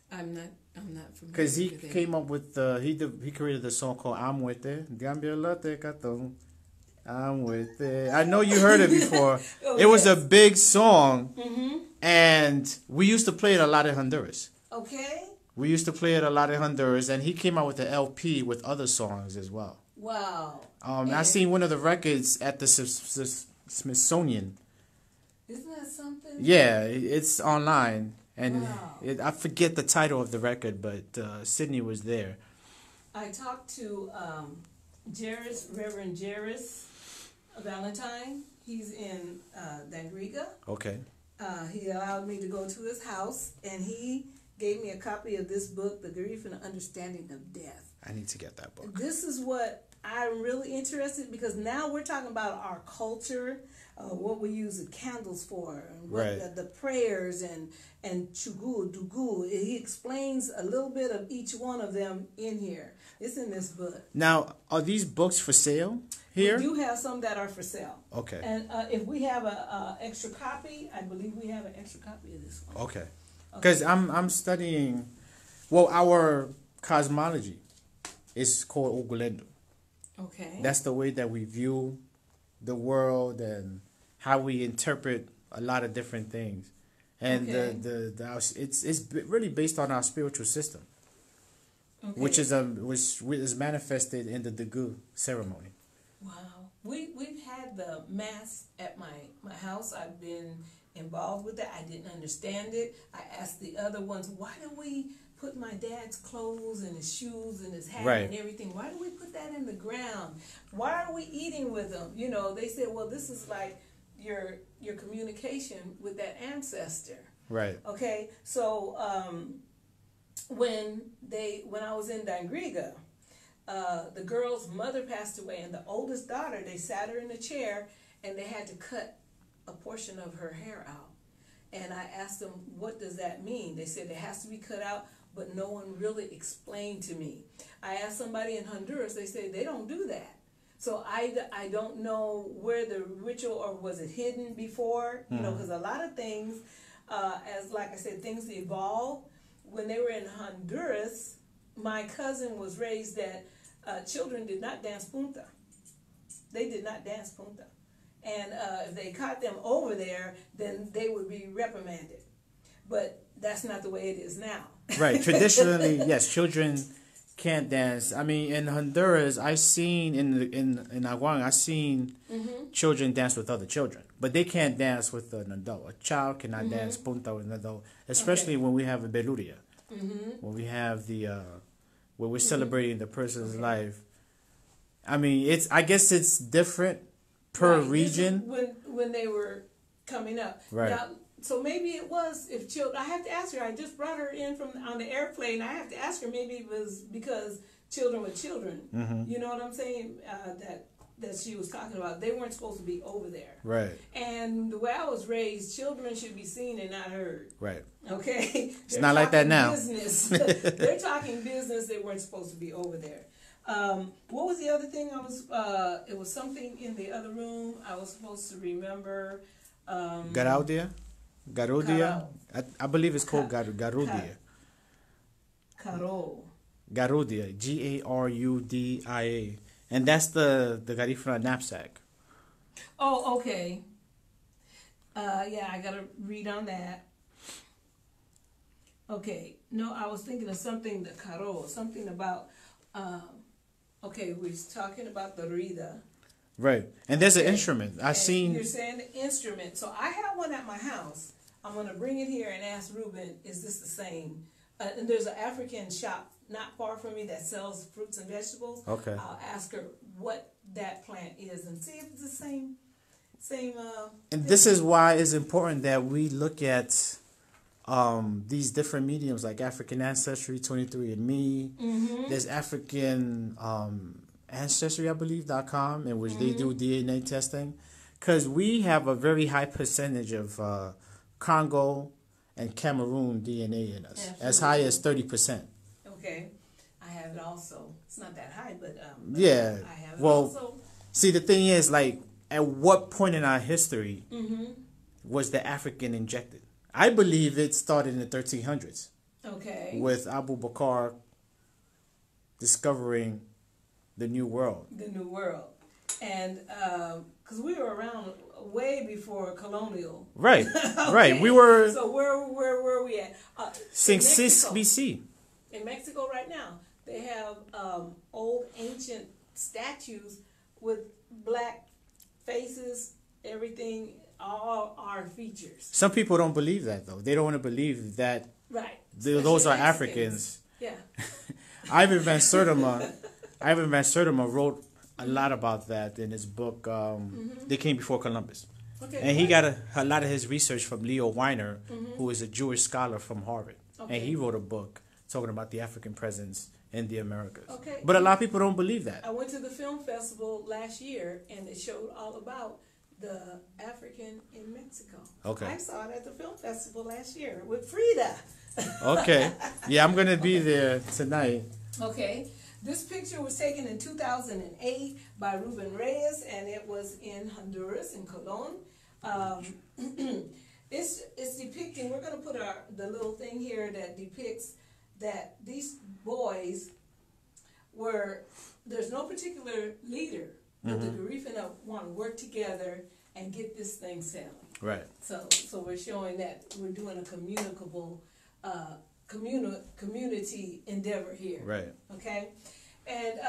B: I'm not familiar.
A: Because he came up with he created the song called "I'm With It." I'm with it. I know you heard it before.
B: Oh,
A: it was a big song,
B: Mm-hmm.
A: and we used to play it a lot in Honduras.
B: Okay.
A: We used to play it a lot in Honduras, and he came out with an LP with other songs as well.
B: Wow.
A: I seen one of the records at the Smithsonian.
B: Isn't that something?
A: Yeah, it's online, and
B: Wow.
A: I forget the title of the record, but Sydney was there.
B: I talked to Reverend Jairus Valentine. He's in Dangriga.
A: Okay.
B: He allowed me to go to his house, and he gave me a copy of this book, The Grief and Understanding of Death.
A: I need to get that book.
B: This is what I'm really interested, because now we're talking about our culture, what we use the candles for, and what
A: Right.
B: the prayers and chugu, dugu. He explains a little bit of each one of them in here. It's in this book.
A: Now, are these books for sale here?
B: We do have some that are for sale.
A: Okay.
B: And if we have a extra copy, I believe we have an extra copy of this one.
A: Okay. Because I'm studying, well, our cosmology is called Ogulendo.
B: Okay.
A: That's the way that we view the world and how we interpret a lot of different things. And
B: Okay.
A: it's really based on our spiritual system.
B: Okay.
A: which is manifested in the Degu ceremony.
B: Wow. We've had the mass at my house. I've been involved with it. I didn't understand it. I asked the other ones, why do we put my dad's clothes and his shoes and his hat
A: Right.
B: and everything? Why do we put that in the ground? Why are we eating with them? You know, they said, well, this is like your communication with that ancestor.
A: Right.
B: Okay, so when I was in Dangriga, the girl's mother passed away, and the oldest daughter, they sat her in a chair, and they had to cut a portion of her hair out. And I asked them, what does that mean? They said it has to be cut out, but no one really explained to me. I asked somebody in Honduras, they said they don't do that. So I don't know where the ritual, or was it hidden before, you know, because a lot of things, as like I said, things evolve. When they were in Honduras, my cousin was raised that children did not dance punta. They did not dance punta. And if they caught them over there, then they would be reprimanded. But that's not the way it is now.
A: Right. Traditionally, yes, children can't dance. I mean, in Honduras, I seen in Aguan, I seen children dance with other children, but they can't dance with an adult. A child cannot dance punta with an adult, especially when we have a beluria, when we have the when we're celebrating the person's life. I mean, I guess it's different per region.
B: When they were coming up,
A: right?
B: Now, so maybe it was if children. I have to ask her. I just brought her in from on the airplane. I have to ask her. Maybe it was because children were children. You know what I'm saying? That she was talking about. They weren't supposed to be over there.
A: Right.
B: And the way I was raised, children should be seen and not heard.
A: Right.
B: Okay.
A: It's not like that now.
B: Business. They're talking business. They weren't supposed to be over there. What was the other thing it was something in the other room I was supposed to remember.
A: Garudia? I believe it's called Garudia.
B: Caro.
A: Garudia. Garudia. And that's the Garifuna knapsack.
B: Oh, okay. Yeah, I gotta read on that. Okay. No, I was thinking of something, the caro, something about okay, we're talking about the rida.
A: Right. And there's an instrument.
B: You're saying the instrument. So I have one at my house. I'm going to bring it here and ask Ruben, is this the same? And there's an African shop not far from me that sells fruits and vegetables.
A: Okay.
B: I'll ask her what that plant is and see if it's the same.
A: And this is why it's important that we look at these different mediums like African Ancestry, 23andMe. There's African Ancestry, I believe.com, in which they do DNA testing. Because we have a very high percentage of Congo and Cameroon DNA in us, as high as 30%.
B: Okay. I have it also. It's not that high, but
A: yeah.
B: I have it
A: well,
B: also.
A: See, the thing is, like, at what point in our history was the African injected? I believe it started in the 1300s.
B: Okay.
A: With Abu Bakr discovering the New World.
B: The New World. And because we were around way before colonial.
A: Right,
B: Okay.
A: right. We were...
B: So where were we at?
A: Since 6 BC.
B: In Mexico right now, they have old ancient statues with black faces, everything, all our features.
A: Some people don't believe that, though. They don't want to believe that
B: Right.
A: those are
B: Mexicans.
A: Africans.
B: Yeah.
A: Ivan Van Sertima wrote a lot about that in his book, They Came Before Columbus.
B: Okay.
A: And he got a lot of his research from Leo Weiner, who is a Jewish scholar from Harvard.
B: Okay.
A: And he wrote a book talking about the African presence in the Americas.
B: Okay.
A: But a lot of people don't believe that.
B: I went to the film festival last year, and it showed all about the African in Mexico.
A: Okay.
B: I saw it at the film festival last year with Frida.
A: Okay. Yeah, I'm going to be there tonight.
B: Okay. This picture was taken in 2008 by Ruben Reyes, and it was in Honduras, in Colon. It's depicting, we're going to put the little thing here that depicts that these boys there's no particular leader, but the Garifuna want to work together and get this thing sailing.
A: Right.
B: So we're showing that we're doing a communicable community endeavor here.
A: Right.
B: Okay? And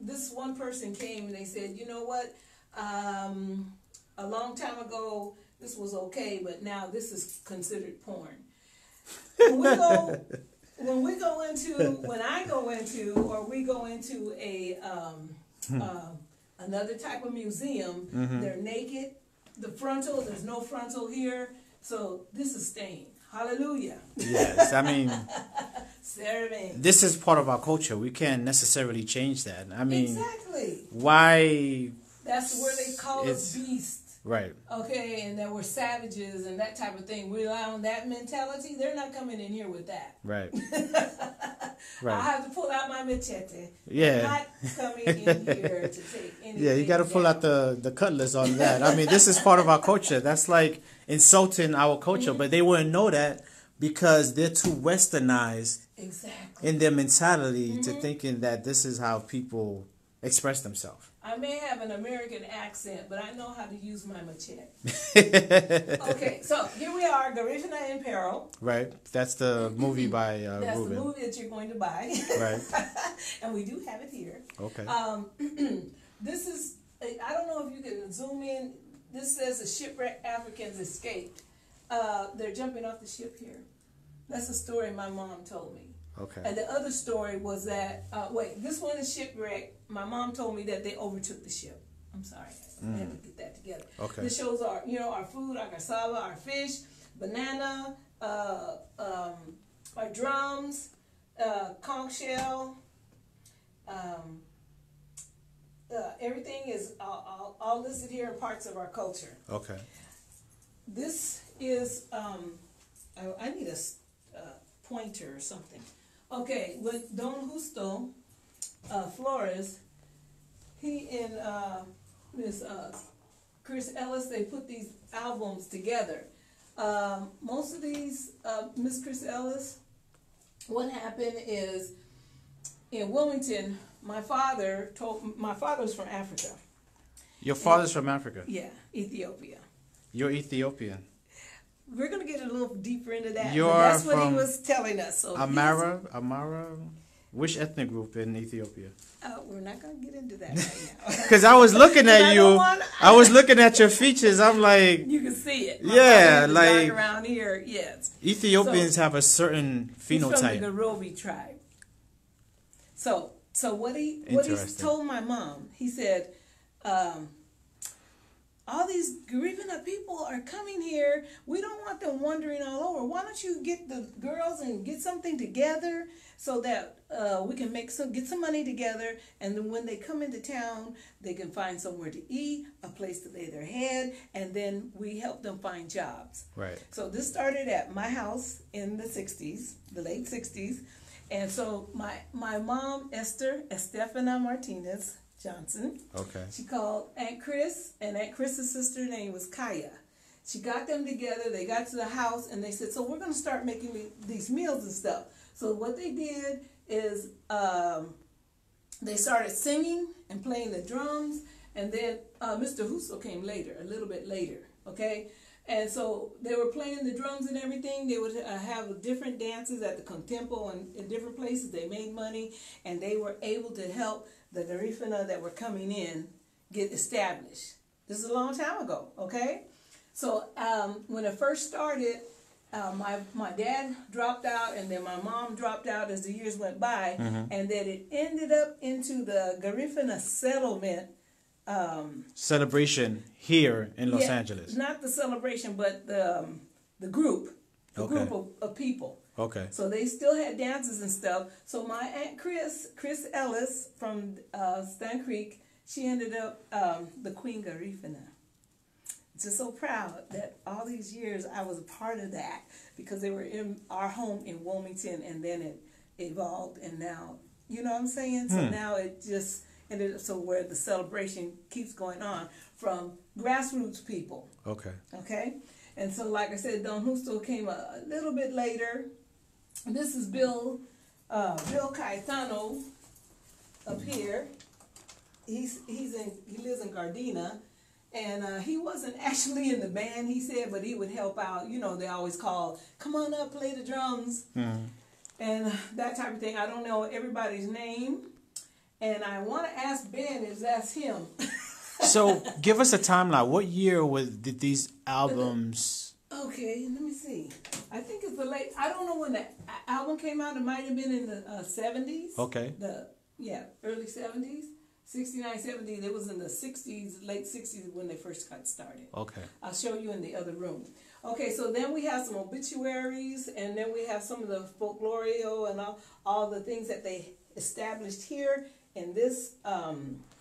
B: this one person came and they said, you know what? A long time ago, this was okay, but now this is considered porn. When I go into, or we go into a another type of museum, they're naked. There's no frontal here, so this is staying. Hallelujah.
A: Yes, I mean,
B: serving.
A: This is part of our culture. We can't necessarily change that. I mean,
B: exactly.
A: Why?
B: That's where they call us beasts.
A: Right.
B: Okay, and that we're savages and that type of thing. We rely on that mentality. They're not coming in here with that.
A: Right. Right.
B: I have to pull out my machete.
A: Yeah.
B: Not coming in here to take anything.
A: Yeah, you got to pull out the cutlass on that. I mean, this is part of our culture. That's like insulting our culture, but they wouldn't know that because they're too westernized in their mentality to thinking that this is how people express themselves.
B: I may have an American accent, but I know how to use my machete. Okay, so here we are, Garifuna in Peril.
A: Right. That's the movie by
B: That's
A: Ruben.
B: the movie that you're going to buy.
A: Right.
B: And we do have it here.
A: Okay.
B: This is, I don't know if you can zoom in. This says the shipwrecked Africans escaped. They're jumping off the ship here. That's a story my mom told me.
A: Okay.
B: And the other story was that, this one is shipwrecked. My mom told me that they overtook the ship. I'm sorry, I have to get that together.
A: Okay.
B: This shows our, our food, our cassava, our fish, banana, our drums, conch shell. Everything is all listed here in parts of our culture.
A: Okay.
B: This is, I need a pointer or something. Okay, with Don Justo Flores, he and Miss Chris Ellis, they put these albums together. Most of these, Miss Chris Ellis, what happened is in Wilmington, my father's from Africa.
A: Your father's from Africa?
B: Yeah, Ethiopia.
A: You're Ethiopian.
B: We're going to get a little deeper into that.
A: You're
B: that's what
A: from
B: he was telling us. So
A: Amara? Which ethnic group in Ethiopia?
B: We're not going to get into that right now.
A: Because I was looking at you. I was looking at your features. I'm like...
B: You can see it.
A: Yeah, like...
B: around here, yes.
A: Ethiopians have a certain phenotype.
B: He's from the Garobi tribe. So what he told my mom, he said... all these Garifuna people are coming here. We don't want them wandering all over. Why don't you get the girls and get something together so that we can get some money together, and then when they come into town, they can find somewhere to eat, a place to lay their head, and then we help them find jobs.
A: Right.
B: So this started at my house in the 60s, the late 60s. And so my mom, Estefana Martinez Johnson.
A: Okay.
B: She called Aunt Chris, and Aunt Chris's sister name was Kaya. She got them together. They got to the house, and they said, so we're going to start making these meals and stuff. So what they did is they started singing and playing the drums, and then Mr. Huso came later, a little bit later, okay? And so they were playing the drums and everything. They would have different dances at the Contempo and in different places. They made money, and they were able to help the Garifuna that were coming in get established. This is a long time ago, okay? So when it first started, my dad dropped out, and then my mom dropped out as the years went by, and then it ended up into the Garifuna settlement.
A: Celebration here in Los Angeles.
B: Not the celebration, but the group, group of people.
A: Okay.
B: So they still had dances and stuff. So my Aunt Chris Ellis from Stan Creek, she ended up the Queen Garifuna. Just so proud that all these years I was a part of that, because they were in our home in Wilmington, and then it evolved, and now, you know what I'm saying? So now it just ended up so where the celebration keeps going on from grassroots people.
A: Okay.
B: Okay? And so, like I said, Don Justo came a little bit later. This is Bill Caetano up here. He lives in Gardena, and he wasn't actually in the band, he said, but he would help out. You know, they always call, come on up, play the drums. and that type of thing. I don't know everybody's name, and I want to ask Ben if that's him.
A: So give us a timeline. What year did these albums?
B: Okay, let me see. I think it's the late. I don't know when the album came out. It might have been in the 70s.
A: Okay.
B: Early 70s. 69, 70. It was in the 60s, late 60s when they first got started.
A: Okay.
B: I'll show you in the other room. Okay, so then we have some obituaries, and then we have some of the folklorio and all the things that they established here in this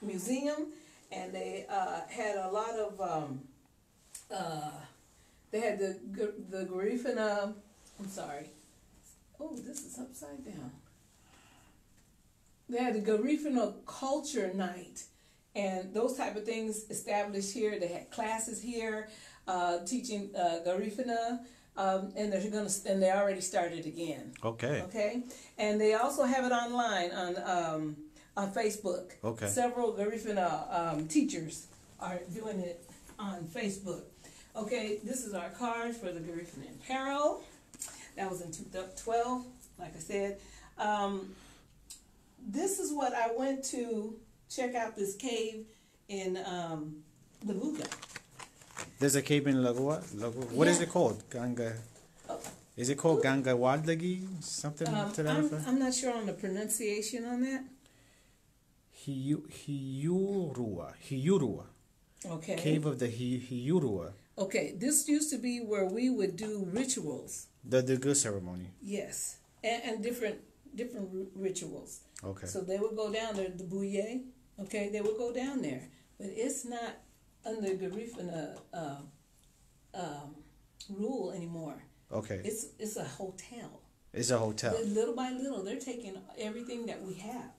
B: museum. And they had a lot of, they had the Garifuna, I'm sorry. Oh, this is upside down. They had the Garifuna Culture Night, and those type of things established here. They had classes here, teaching Garifuna, and they already started again.
A: Okay.
B: Okay, and they also have it online on Facebook.
A: Okay.
B: Several Garifuna teachers are doing it on Facebook. Okay, this is our card for the Garifuna Apparel. That was in 2012, like I said. This is what I went to check out, this cave in Labuga.
A: There's a cave in Lagua? What is it called? Ganga. Is it called Ganga Waldagi? Something to that effect?
B: I'm not sure on the pronunciation on that.
A: Hiyurua.
B: Okay.
A: Cave of the Hiyurua.
B: Okay, this used to be where we would do rituals.
A: The good ceremony.
B: Yes, and different rituals.
A: Okay.
B: So they would go down there, the Bouye. Okay, they would go down there, but it's not under Garifuna rule anymore.
A: Okay.
B: It's a hotel.
A: It's a hotel.
B: Little by little, they're taking everything that we have.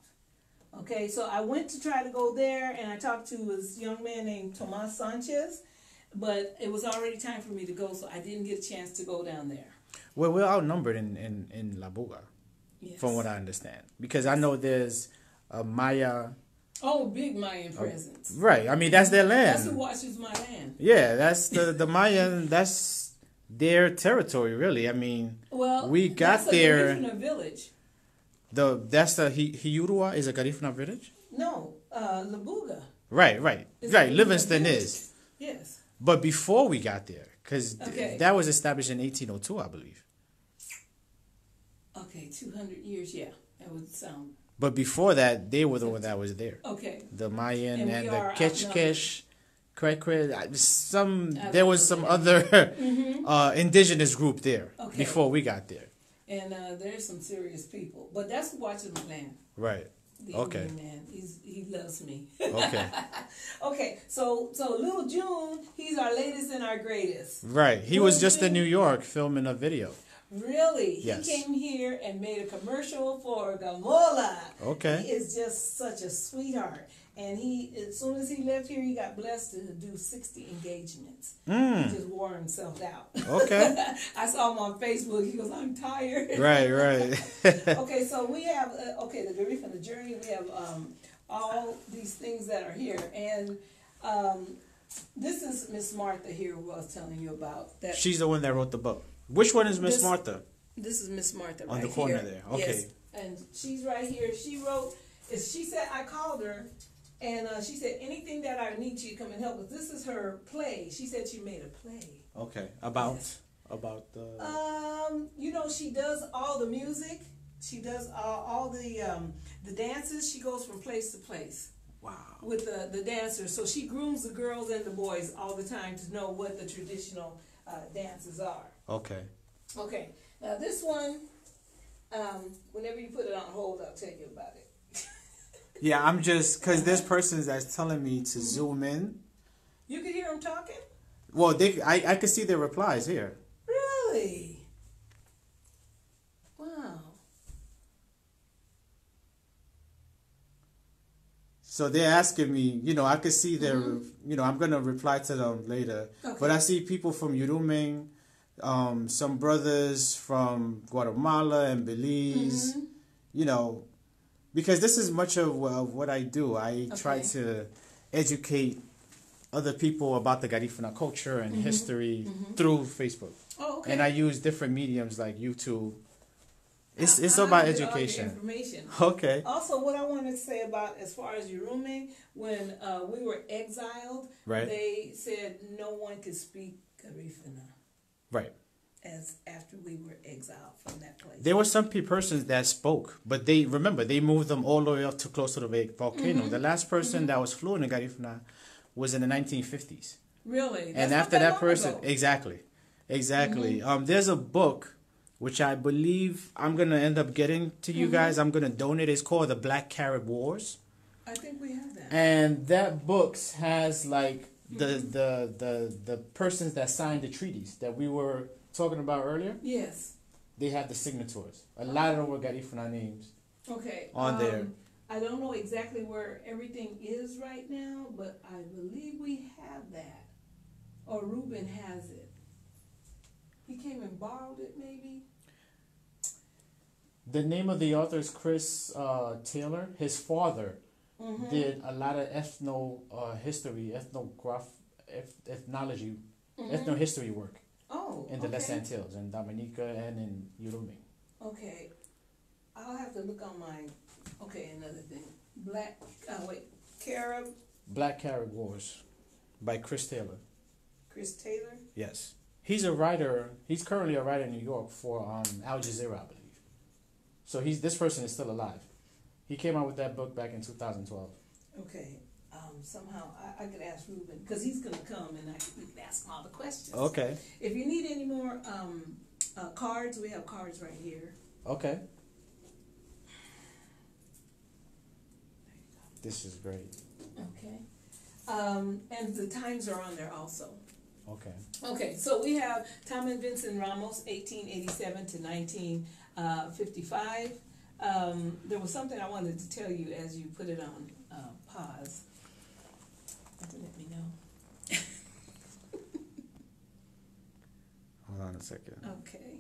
B: Okay, so I went to try to go there, and I talked to this young man named Tomas Sanchez, but it was already time for me to go, so I didn't get a chance to go down there.
A: Well, we're outnumbered in La Buga,
B: Yes.
A: from what I understand. Because I know there's a Maya.
B: Oh, big Mayan presence.
A: Right. I mean, that's their land.
B: That's who watches my land.
A: Yeah, that's the Mayan. That's their territory, really. I mean,
B: Well,
A: we got
B: that's
A: there.
B: A Garifuna village.
A: That's the Hiyurua is a Garifuna village?
B: No, Labuga.
A: Right.
B: It's
A: Right.
B: a
A: Livingston
B: village.
A: is.
B: Yes.
A: But before we got there, because
B: Okay.
A: that was established in 1802, I believe.
B: Okay, 200 years, yeah. That would sound...
A: But before that, they were the one that was there.
B: Okay.
A: The Mayan
B: And
A: and,
B: we
A: the
B: are
A: Kechkesh,
B: outnumbered.
A: there was some other indigenous group there
B: Okay.
A: before we got there.
B: And there's some serious people. But that's who watches my land.
A: Right.
B: The
A: Okay.
B: Indian man. He loves me.
A: Okay.
B: Okay, so Little June, he's our latest and our greatest.
A: Right. He was just in New York filming a video.
B: Really?
A: Yes.
B: He came here and made a commercial for Gamola.
A: Okay.
B: He is just such a sweetheart. And as soon as he left here, he got blessed to do 60 engagements. He just wore himself out.
A: Okay.
B: I saw him on Facebook. He goes, I'm tired.
A: Right.
B: Okay, so we have, the Garifuna Journey. We have all these things that are here. And this is Miss Martha here who I was telling you about. That
A: She's the one that wrote the book. Which one is Miss Martha?
B: This is Miss Martha
A: On
B: right
A: the corner
B: here.
A: there. Okay.
B: Yes. And she's right here. She wrote, she said, I called her, and she said, anything that I need you to come and help with. This is her play. She said she made a play.
A: Okay. About the...
B: She does all the music. She does all the dances. She goes from place to place.
A: Wow.
B: With the dancers. So she grooms the girls and the boys all the time to know what the traditional dances are.
A: Okay.
B: Okay. Now this one, whenever you put it on hold, I'll tell you about it.
A: Yeah, I'm just... Because this person that's telling me to zoom in.
B: You can hear them talking?
A: Well, I could see their replies here.
B: Really? Wow.
A: So they're asking me, I could see their, I'm going to reply to them later.
B: Okay.
A: But I see people from Uruming, some brothers from Guatemala and Belize, because this is much of what I do. I try to educate other people about the Garifuna culture and history through Facebook.
B: Oh, okay.
A: And I use different mediums like YouTube It's
B: I'll
A: about
B: get all your
A: education.
B: information.
A: Okay.
B: Also, what I want to say about as far as Urume, when we were exiled,
A: Right.
B: they said no one could speak Garifuna
A: Right.
B: as after we were exiled from that place.
A: There were some persons that spoke, but they moved them all the way up to close to the volcano. The last person that was fluent in Garifuna was in the 1950s.
B: Really?
A: And
B: That's
A: after
B: not
A: that
B: long
A: person,
B: ago.
A: exactly. There's a book which I believe I'm gonna end up getting to you guys. I'm gonna donate. It's called The Black Carib Wars,
B: I think we have that.
A: and that book has like the persons that signed the treaties that we were talking about earlier.
B: Yes.
A: They have the signatories. A lot of them were Garifuna names
B: Okay.
A: on there.
B: I don't know exactly where everything is right now, but I believe we have that. Or Ruben has it. He came and borrowed it, maybe?
A: The name of the author is Chris Taylor. His father did a lot of ethnology, ethnohistory work
B: Oh,
A: in the
B: okay.
A: Les Antilles, in Dominica and in Urume.
B: Okay. I'll have to look on my, okay, another thing. Carib,
A: Black Carib Wars by Chris Taylor.
B: Chris Taylor.
A: Yes. He's a writer. He's currently a writer in New York for Al Jazeera, I believe. So this person is still alive. He came out with that book back in 2012.
B: Okay. Somehow I could ask Ruben, because he's going to come and we can ask him all the questions.
A: Okay.
B: If you need any more cards, we have cards right here.
A: Okay. This is great.
B: Okay. And the times are on there also.
A: Okay.
B: Okay, so we have Thomas Vincent Ramos, 1887 to 1955. There was something I wanted to tell you as you put it on pause. Let me know.
A: Hold on a second.
B: Okay.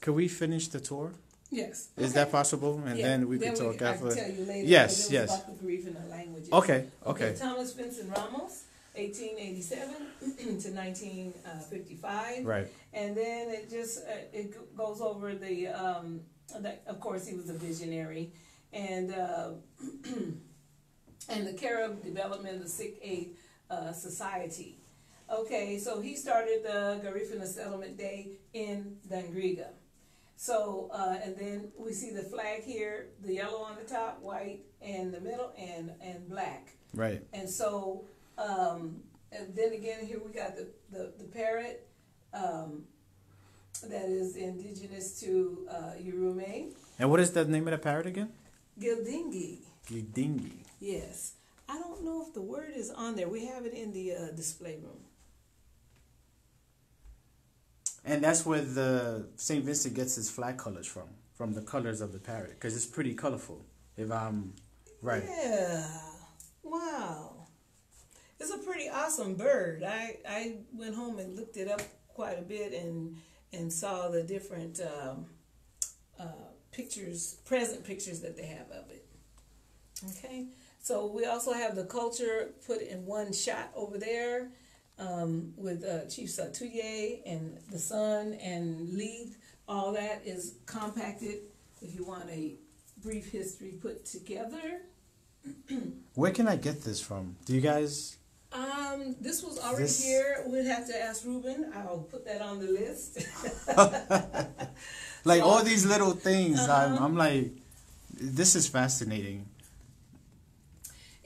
A: Can we finish the tour?
B: Yes.
A: Is that possible? And then we could talk
B: I
A: after.
B: can tell you later.
A: Yes,
B: it was
A: yes.
B: about the Garifuna languages.
A: Okay, okay.
B: Thomas Vincent Ramos, 1887 to 1955.
A: Right.
B: And then it just it goes over the of course he was a visionary, and and the Carib development of the Sikh Aid Society. Okay, so he started the Garifuna Settlement Day in Dangriga. So, and then we see the flag here, the yellow on the top, white in the middle, and black.
A: Right.
B: And so, and then again, here we got the parrot that is indigenous to Urume.
A: And what is the name of the parrot again?
B: Gildingi.
A: Gildingi.
B: Yes. I don't know if the word is on there. We have it in the display room.
A: And that's where the St. Vincent gets his flag colors from the colors of the parrot, because it's pretty colorful, if I'm right.
B: Yeah. Wow. It's a pretty awesome bird. I went home and looked it up quite a bit and saw the different pictures, present pictures that they have of it. Okay. So we also have the culture put in one shot over there. With Chief Satuye and the son and Leith, all that is compacted. If you want a brief history put together.
A: Where can I get this from? Do you guys?
B: This was already here. We'd have to ask Ruben. I'll put that on the list.
A: Like all these little things, I'm like, this is fascinating.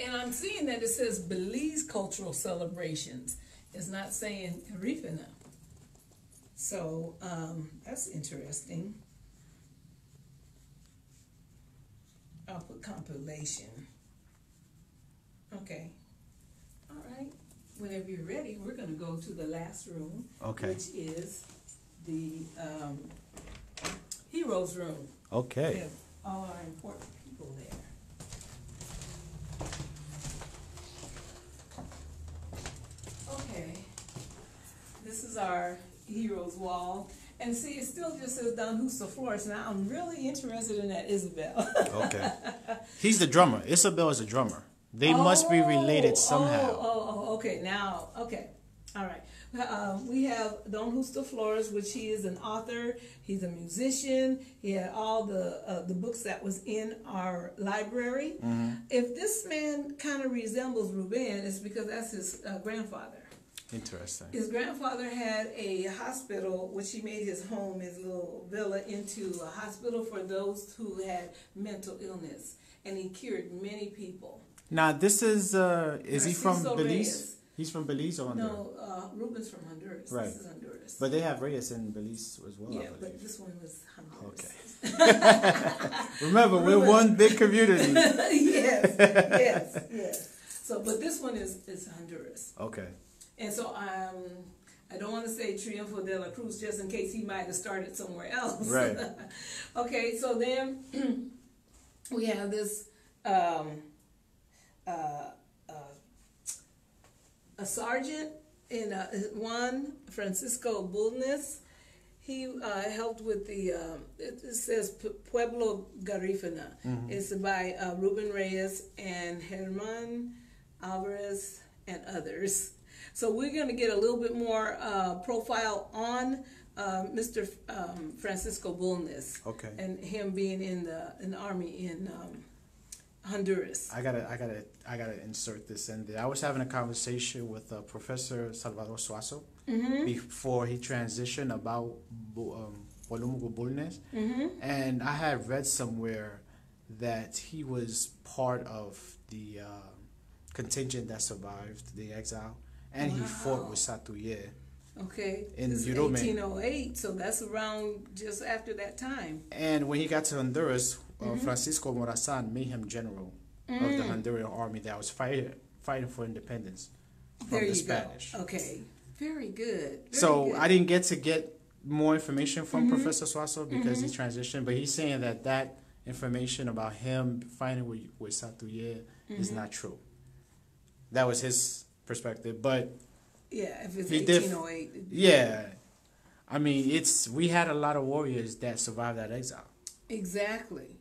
B: And I'm seeing that it says Belize cultural celebrations. It's not saying Garifuna. So that's interesting. I'll put compilation. Okay. All right. Whenever you're ready, we're going to go to the last room, which is the Heroes Room.
A: Okay.
B: We have all our important people there. this is our heroes wall. And see, it still just says Don Justo Flores. Now, I'm really interested in that Isabel.
A: Okay. He's the drummer. Isabel is a drummer. They must be related somehow.
B: Okay. Now, okay. All right. We have Don Justo Flores, which he is an author. He's a musician. He had all the books that was in our library.
A: Mm-hmm.
B: If this man kind of resembles Ruben, it's because that's his grandfather.
A: Interesting.
B: His grandfather had a hospital, which he made his home, his little villa, into a hospital for those who had mental illness, and he cured many people.
A: Now, this is he from
B: Narciso
A: Belize?
B: Reyes.
A: He's from Belize or Honduras?
B: No, Ruben's from Honduras.
A: Right.
B: This is Honduras.
A: But they have Reyes in Belize as well, I
B: yeah,
A: believe.
B: but this one was Honduras.
A: Okay. Remember, we're one big community.
B: yes. So, but this one is Honduras.
A: Okay.
B: And so I don't want to say Triunfo de la Cruz just in case he might have started somewhere else.
A: Right.
B: Okay, so then we have this a sergeant in Juan Francisco Bulnes. He helped with the, it says Pueblo Garifuna.
A: Mm-hmm.
B: It's by Ruben Reyes and Herman Alvarez and others. So we're going to get a little bit more profile on Mr. Francisco Bulnes.
A: Okay.
B: And him being in the army in Honduras.
A: I gotta insert this in there. I was having a conversation with Professor Salvador Suazo before he transitioned about Polumugo Bulnes, and I had read somewhere that he was part of the contingent that survived the exile, and he fought with Satuye.
B: Okay.
A: In
B: this is
A: Yurume.
B: 1808, so that's around just after that time.
A: And when he got to Honduras, Francisco Morazan made him general of the Honduran army that was fighting for independence from the Spanish.
B: Go. Okay. Very good.
A: Very good. I didn't get more information from Professor Suazo because he transitioned, but he's saying that information about him fighting with Satuye is not true. That was his perspective, but
B: yeah, if it's 1808.
A: Yeah, I mean, we had a lot of warriors that survived that exile. Exactly.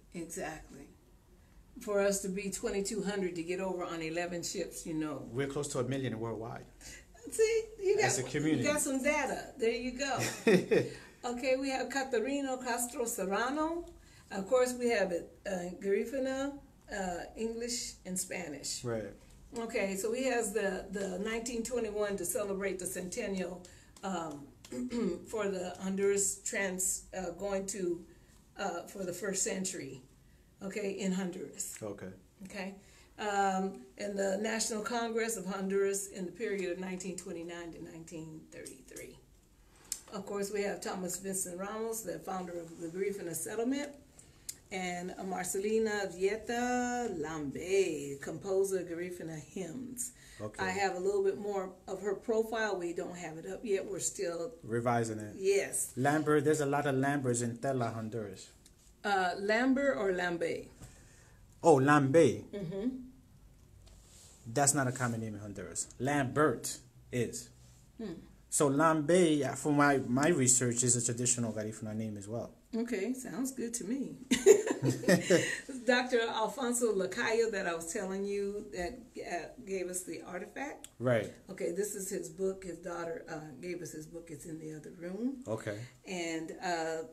B: For us to be 2,200 to get over on 11 ships,
A: we're close to 1 million worldwide.
B: See,
A: as a community,
B: you got some data. There you go. Okay, we have Catarino Castro Serrano. Of course, we have Garifuna, English, and Spanish.
A: Right.
B: Okay, so he has the 1921 to celebrate the centennial for the Honduras going to for the first century, okay, in Honduras. Okay. And the National Congress of Honduras in the period of 1929 to 1933. Of course, we have Thomas Vincent Ramos, the founder of the Garifuna settlement, and Marcelina Vieta Lambe, composer of Garifuna hymns.
A: Okay.
B: I have a little bit more of her profile. We don't have it up yet. We're still
A: revising it.
B: Yes.
A: Lambert, there's a lot of Lamberts in Tela, Honduras.
B: Lambert or Lambe?
A: Oh, Lambe. That's not a common name in Honduras. Lambert is. So Lambe, for my research, is a traditional Garifuna name as well.
B: Okay, sounds good to me. Dr. Alfonso Lacayo that I was telling you that gave us the artifact.
A: Right.
B: Okay, this is his book. His daughter gave us his book. It's in the other room.
A: Okay.
B: And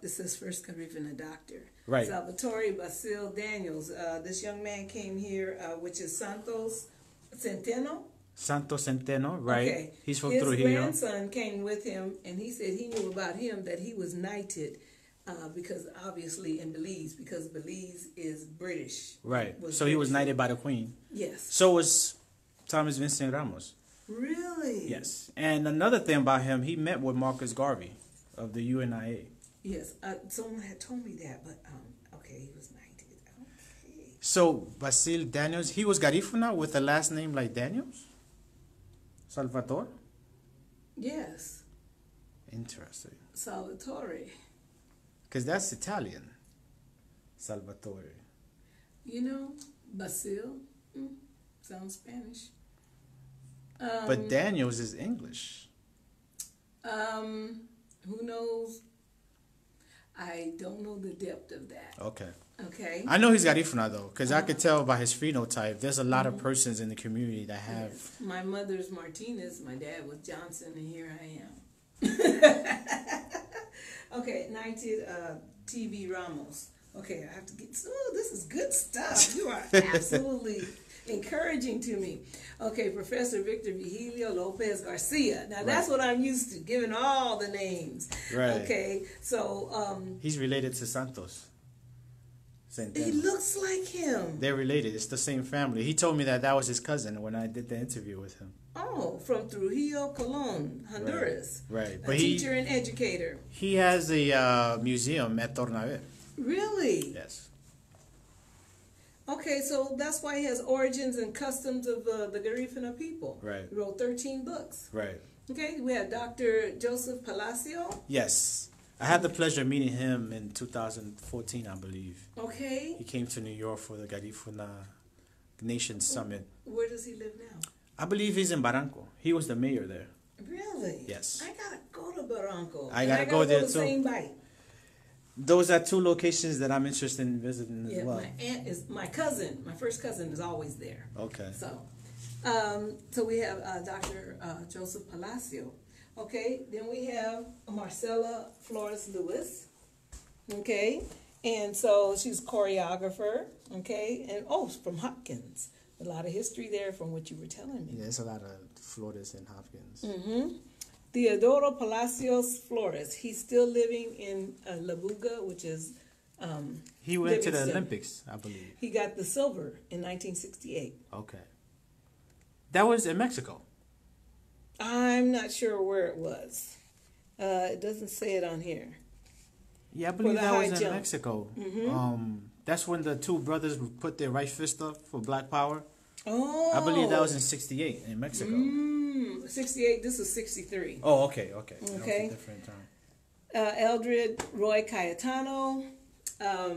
B: this is First Garifuna Doctor.
A: Right.
B: Salvatore Basil Daniels. This young man came here, which is Santos Centeno.
A: Santos Centeno, right.
B: Okay.
A: He's from
B: His
A: Trujillo.
B: His grandson came with him, and he said he knew about him that he was knighted because obviously in Belize, because Belize is British.
A: Right. So he was knighted by the Queen.
B: Yes.
A: So was Thomas Vincent Ramos.
B: Really?
A: Yes. And another thing about him, he met with Marcus Garvey of the UNIA.
B: Yes. Someone had told me that, but okay, he was knighted. Okay.
A: So Basil Daniels, he was Garifuna with a last name like Daniels? Salvatore?
B: Yes.
A: Interesting.
B: Salvatore.
A: Because that's Italian. Salvatore.
B: Basil. Sounds Spanish.
A: But Daniels is English.
B: Who knows? I don't know the depth of that.
A: Okay.
B: Okay.
A: I know he's Garifuna though, because I could tell by his phenotype. There's a lot of persons in the community that have.
B: Yes. My mother's Martinez. My dad was Johnson, and here I am. Okay, 19 TV Ramos. Okay, I have to get. Oh, this is good stuff. You are absolutely encouraging to me. Okay, Professor Victor Vigilio Lopez Garcia. Now that's what I'm used to, giving all the names.
A: Right.
B: Okay, so
A: He's related to Santos.
B: he looks like him.
A: They're related. It's the same family. He told me that was his cousin when I did the interview with him.
B: Oh, from Trujillo, Colón, Honduras.
A: Right.
B: But teacher and educator.
A: He has a museum at Tornaver.
B: Really?
A: Yes.
B: Okay, so that's why he has origins and customs of the Garifuna people.
A: Right.
B: He wrote 13 books.
A: Right.
B: Okay, we have Dr. Joseph Palacio.
A: Yes. I had the pleasure of meeting him in 2014, I believe.
B: Okay.
A: He came to New York for the Garifuna Nation Summit.
B: Where does he live now?
A: I believe he's in Barranco. He was the mayor there.
B: Really?
A: Yes.
B: I gotta go to Barranco.
A: I gotta go there
B: to
A: too.
B: Same bite.
A: Those are two locations that I'm interested in visiting as well.
B: My aunt is my cousin. My first cousin is always there.
A: Okay.
B: So we have Dr. Joseph Palacio. Okay, then we have Marcella Flores Lewis. Okay, and so she's choreographer. Okay, and from Hopkins. A lot of history there from what you were telling me.
A: Yeah, there's a lot of Floridas in Hopkins.
B: Mm-hmm. Theodoro Palacios Flores. He's still living in La Buga, which is
A: he went to the
B: Livingston.
A: Olympics, I believe.
B: He got the silver in 1968.
A: Okay. That was in Mexico.
B: I'm not sure where it was. It doesn't say it on here.
A: Yeah, I believe that was in
B: jump.
A: Mexico.
B: Mm-hmm.
A: That's when the two brothers put their right fist up for Black Power.
B: Oh.
A: I believe that was in 68 in Mexico.
B: 68, this is 63.
A: Oh, okay. That was
B: Okay.
A: a different time.
B: Eldred Roy Cayetano. I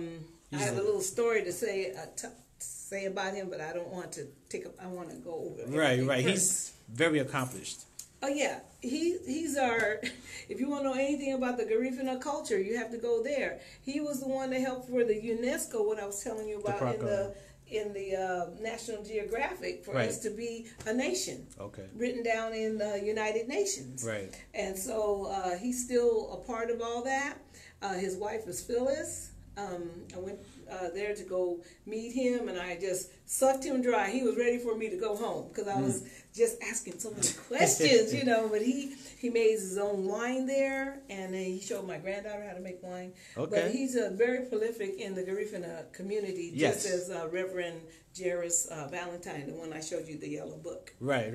B: have a little story to say about him, but I don't want to I want to go over it.
A: Right. He's very accomplished.
B: Oh yeah, he's our. If you want to know anything about the Garifuna culture, you have to go there. He was the one that helped for the UNESCO. What I was telling you about in the National Geographic for us to be a nation.
A: Okay.
B: Written down in the United Nations.
A: Right.
B: And so he's still a part of all that. His wife is Phyllis. I went there to go meet him, and I just sucked him dry. He was ready for me to go home because I was just asking so many questions, But he made his own wine there, and he showed my granddaughter how to make wine.
A: Okay.
B: But he's very prolific in the Garifuna community, just as Reverend Jairus Valentine, the one I showed you the yellow book.
A: Right.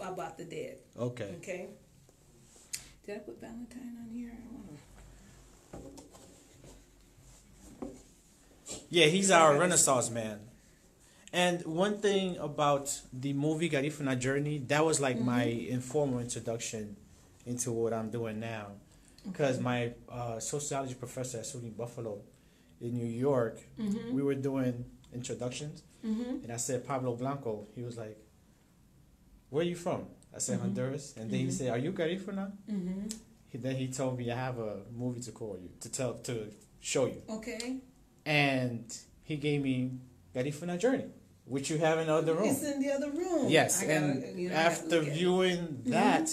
B: About the dead.
A: Okay.
B: Okay. Did I put Valentine on here? I want to.
A: Yeah, he's our Renaissance man. And one thing about the movie Garifuna Journey, that was like my informal introduction into what I'm doing now. Because my sociology professor at SUNY Buffalo in New York, we were doing introductions. And I said, Pablo Blanco. He was like, where are you from? I said, Honduras. And then he said, are you Garifuna? Then he told me, I have a movie to call you, to show you.
B: Okay.
A: And he gave me Garifuna Journey, which you have in the other room.
B: It's in the other room.
A: Yes, after viewing that,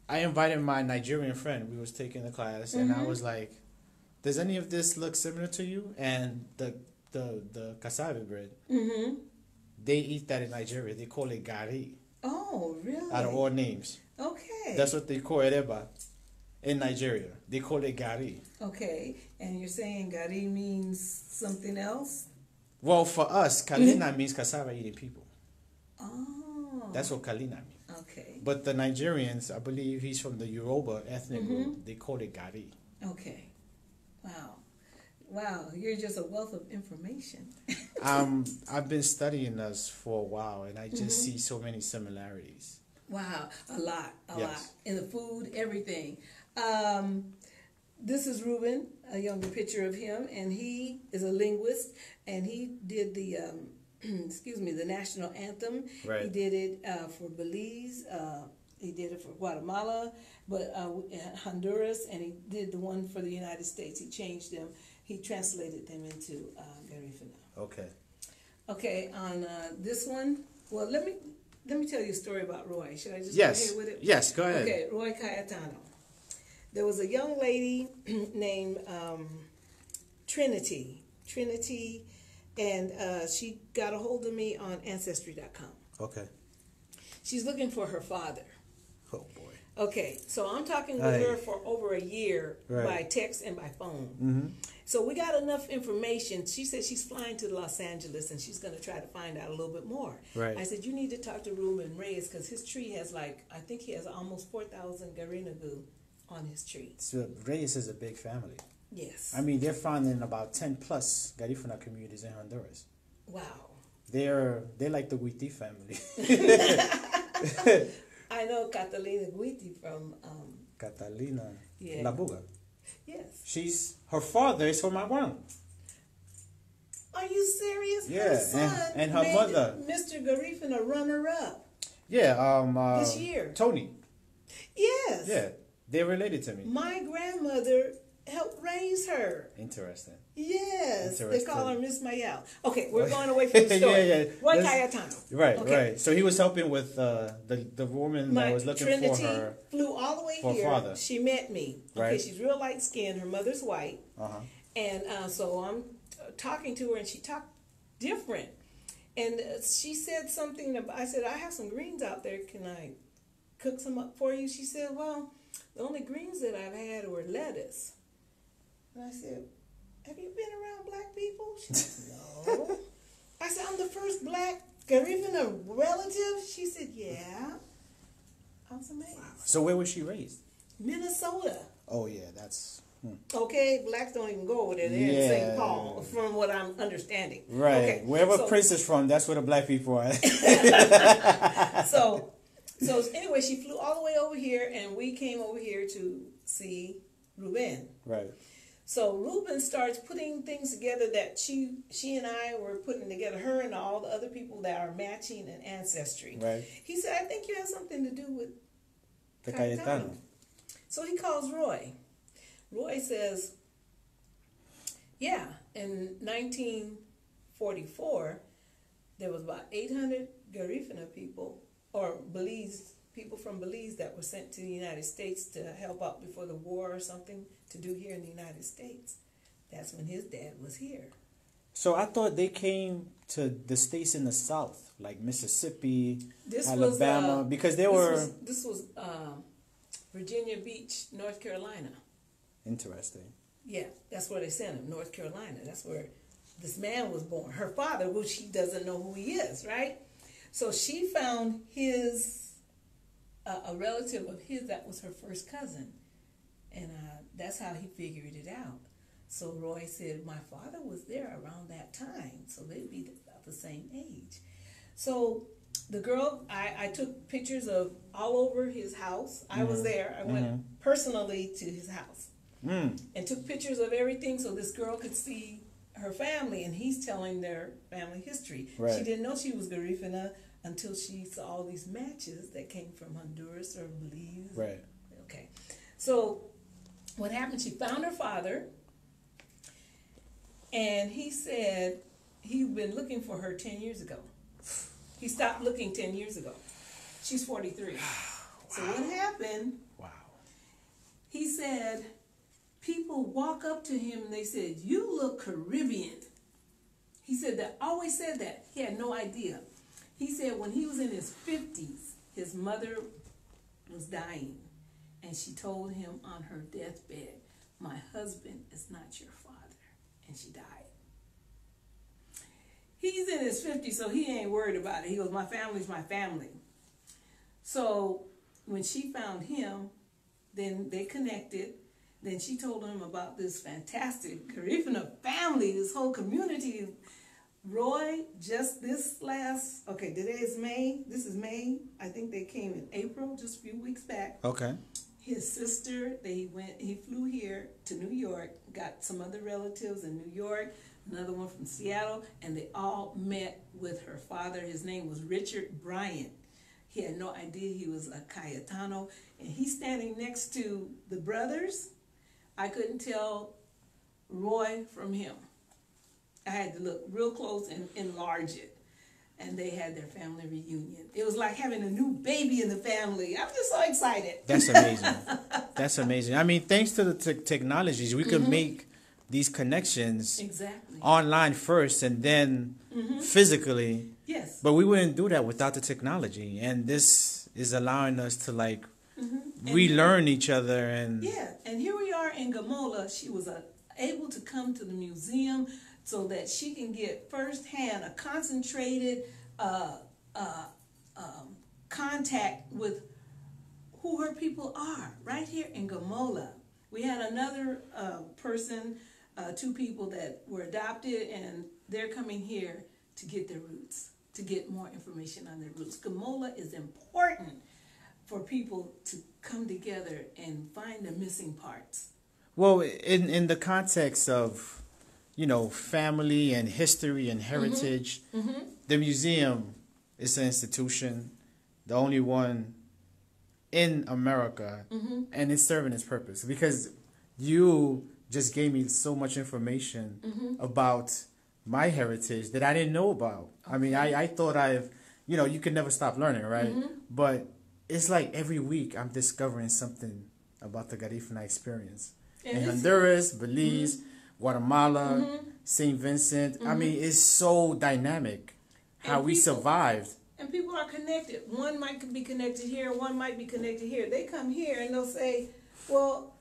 A: I invited my Nigerian friend. We was taking the class, and I was like, does any of this look similar to you? And the cassava bread, they eat that in Nigeria. They call it gari.
B: Oh, really?
A: Out of all names.
B: Okay.
A: That's what they call ereba in Nigeria. They call it gari.
B: Okay, and you're saying gari means something else?
A: Well, for us, kalina means cassava eating people.
B: Oh.
A: That's what kalina means.
B: Okay.
A: But the Nigerians, I believe he's from the Yoruba ethnic group, they call it gari.
B: Okay. Wow, you're just a wealth of information.
A: I've been studying us for a while, and I just see so many similarities.
B: Wow, a lot. In the food, everything. This is Ruben, a younger picture of him, and he is a linguist, and he did the, the national anthem.
A: Right.
B: He did it for Belize, He did it for Guatemala, but Honduras, and he did the one for the United States. He changed them. He translated them into Garifuna.
A: Okay.
B: Okay, on this one, well, let me tell you a story about Roy. Should I just
A: Yes.
B: go ahead with it?
A: Yes, go ahead.
B: Okay, Roy Cayetano. There was a young lady named Trinity, and she got a hold of me on Ancestry.com.
A: Okay.
B: She's looking for her father.
A: Oh, boy.
B: Okay, so I'm talking with her for over a year by text and by phone.
A: Mm-hmm.
B: So we got enough information. She said she's flying to Los Angeles and she's going to try to find out a little bit more.
A: Right.
B: I said, you need to talk to Ruben Reyes because his tree has I think he has almost 4,000 Garinagu on his tree.
A: So Reyes is a big family.
B: Yes.
A: I mean, they're found in about 10 plus Garifuna communities in Honduras.
B: Wow.
A: They're like the Witi family.
B: I know Catalina Guiti from
A: Catalina
B: yeah.
A: Labuga.
B: Yes.
A: Her father is from Aguan.
B: Are you serious?
A: Yeah,
B: Her son
A: and her
B: made
A: mother.
B: Mr. Garifuna runner-up.
A: Yeah,
B: this year.
A: Tony.
B: Yes.
A: Yeah, they're related to me.
B: My grandmother helped raise her.
A: Interesting.
B: Yes.
A: Interesting.
B: They call her Miss Mayel. Okay, we're going away from the story.
A: yeah.
B: Roy Cayetano.
A: Right,
B: okay.
A: right. So he was helping with the woman that was looking
B: Trinity
A: for her.
B: Flew all the way
A: for
B: here.
A: Father.
B: She met me. Okay,
A: right.
B: She's real light skinned. Her mother's white.
A: Uh-huh.
B: And so I'm talking to her, and she talked different. And she said something about, I said, I have some greens out there. Can I cook some up for you? She said, well, the only greens that I've had were lettuce. And I said, have you been around black people? She said, no. I said, I'm the first black Garifuna relative? She said, yeah. I was amazed. Wow.
A: So where was she raised?
B: Minnesota.
A: Oh, yeah, that's...
B: Okay, blacks don't even go over there. They're in St. Paul, from what I'm understanding.
A: Right.
B: Okay,
A: Wherever Prince is from, that's where the black people are.
B: So anyway, she flew all the way over here, and we came over here to see Ruben.
A: Right.
B: So Ruben starts putting things together that she and I were putting together, her and all the other people that are matching in ancestry.
A: Right.
B: He said, I think you have something to do with
A: the Cayetano.
B: So he calls Roy. Roy says, yeah, in 1944, there was about 800 Garifuna people, or Belize, people from Belize that were sent to the United States to help out before the war or something to do here in the United States. That's when his dad was here.
A: So I thought they came to the states in the South, like Mississippi, Alabama, because they were...
B: This was Virginia Beach, North Carolina.
A: Interesting.
B: Yeah, that's where they sent him, North Carolina. That's where this man was born. Her father, which she doesn't know who he is, right? So she found a relative of his that was her first cousin. And that's how he figured it out. So Roy said, my father was there around that time, so they'd be about the same age. So the girl, I took pictures of all over his house. I was there. I went personally to his house and took pictures of everything so this girl could see her family, and he's telling their family history.
A: Right.
B: She didn't know she was Garifuna until she saw all these matches that came from Honduras or Belize.
A: Right.
B: Okay. So what happened, she found her father, and he said he'd been looking for her 10 years ago. He stopped looking 10 years ago. She's 43. Wow. So what happened, he said, people walk up to him and they said, you look Caribbean. He said that, always said that. He had no idea. He said when he was in his 50s, his mother was dying. And she told him on her deathbed, my husband is not your father. And she died. He's in his 50s, so he ain't worried about it. He goes, my family's my family. So when she found him, then they connected. Then she told him about this fantastic Garifuna family, this whole community. Roy, just this today is May. This is May. I think they came in April, just a few weeks back.
A: Okay.
B: His sister, he flew here to New York, got some other relatives in New York, another one from Seattle, and they all met with her father. His name was Richard Bryant. He had no idea he was a Cayetano. And he's standing next to the brothers. I couldn't tell Roy from him. I had to look real close and enlarge it. And they had their family reunion. It was like having a new baby in the family. I'm just so excited.
A: That's amazing. That's amazing. I mean, thanks to the technologies, we could make these connections
B: Exactly.
A: online first and then physically.
B: Yes.
A: But we wouldn't do that without the technology. And this is allowing us to like relearn each other. And
B: yeah, and here we are in Gamola. She was able to come to the museum so that she can get firsthand a concentrated contact with who her people are right here in Gamola. We had another person, two people that were adopted, and they're coming here to get their roots, to get more information on their roots. Gamola is important for people to come together and find the missing parts.
A: well, in the context of, you know, family and history and heritage, the museum is an institution, the only one in America, and it's serving its purpose because you just gave me so much information about my heritage that I didn't know about. I mean, I thought you know, you can never stop learning, right? But it's like every week I'm discovering something about the Garifuna experience. In Honduras, Belize, Guatemala, St. Vincent. I mean, it's so dynamic how we survived.
B: And people are connected. One might be connected here, one might be connected here. They come here and they'll say, well,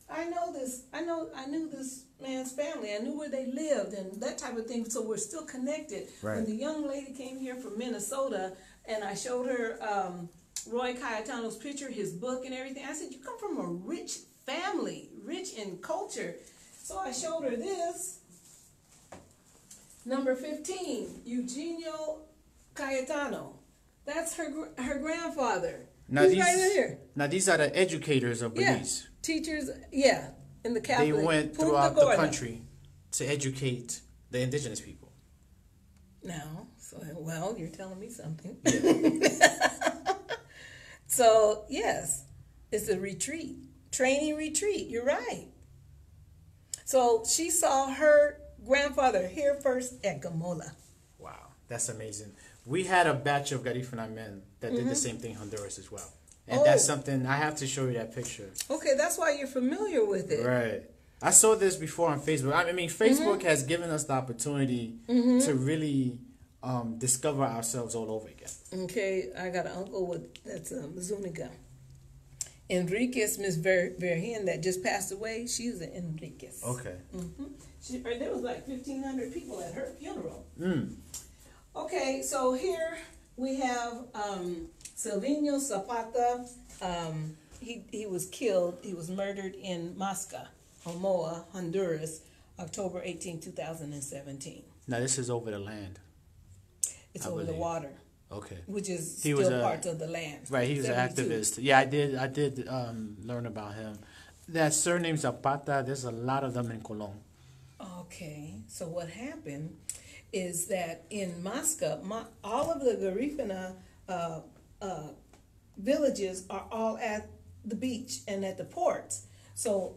B: I knew this man's family. I knew where they lived and that type of thing. So we're still connected.
A: Right.
B: When the young lady came here from Minnesota and I showed her Roy Cayetano's picture, his book and everything, I said, you come from a rich family, rich in culture. So I showed her this. Number 15, Eugenio Cayetano. That's her grandfather.
A: Now
B: He's
A: these,
B: right here.
A: now these are the educators of
B: Yeah,
A: Belize.
B: teachers, yeah, in the Catholic.
A: They went
B: Punta
A: throughout the
B: Gorda.
A: country to educate the indigenous people.
B: Now, so, well, you're telling me something.
A: Yeah.
B: So, yes, it's a retreat, training retreat. You're right. So she saw her grandfather here first at Gamola.
A: Wow, that's amazing. We had a batch of Garifuna men that did the same thing in Honduras as well. And that's something, I have to show you that picture.
B: Okay, that's why you're familiar with it.
A: Right. I saw this before on Facebook. I mean, Facebook has given us the opportunity to really discover ourselves all over again.
B: Okay, I got an uncle that's Zuniga. Enriquez, Miss Verheyen, that just passed away, she's an Enriquez.
A: Okay.
B: There was like 1,500 people at her funeral. Okay, so here we have Silvino Zapata. He was killed, he was murdered in Masca, Omoa, Honduras, October 18, 2017.
A: Now, this is over the land.
B: It's
A: I
B: over the
A: believe.
B: water,
A: Okay.
B: which is
A: He was
B: still
A: a-
B: part of the land.
A: Right, he was an
B: 72.
A: activist. Yeah, I did learn about him. That surname Zapata, there's a lot of them in Colón.
B: Okay, so what happened is that in Masca, all of the Garifuna villages are all at the beach and at the ports. So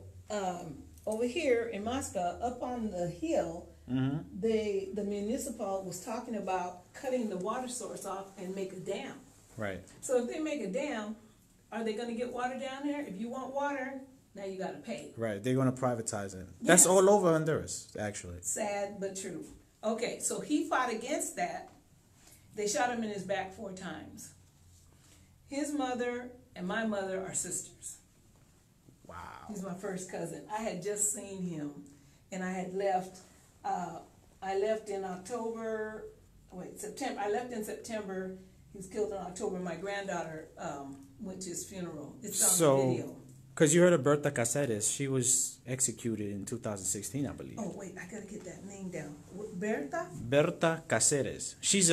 B: over here in Masca, up on the hill, the municipal was talking about cutting the water source off and make a dam.
A: Right.
B: So if they make a dam, are they going to get water down there? If you want water, now you got to pay.
A: Right, they're going to privatize it. That's
B: Yes.
A: all over Honduras, actually.
B: Sad but true. Okay, so he fought against that. They shot him in his back 4 times. His mother and my mother are sisters.
A: Wow.
B: He's my first cousin. I had just seen him, and I had left. I left in September. I left in September. He was killed in October. My granddaughter went to his funeral. It's on the video.
A: Because you heard of Berta Cáceres, she was executed in 2016, I believe.
B: Oh, wait, I got to get that name down. Berta?
A: Berta Cáceres. She's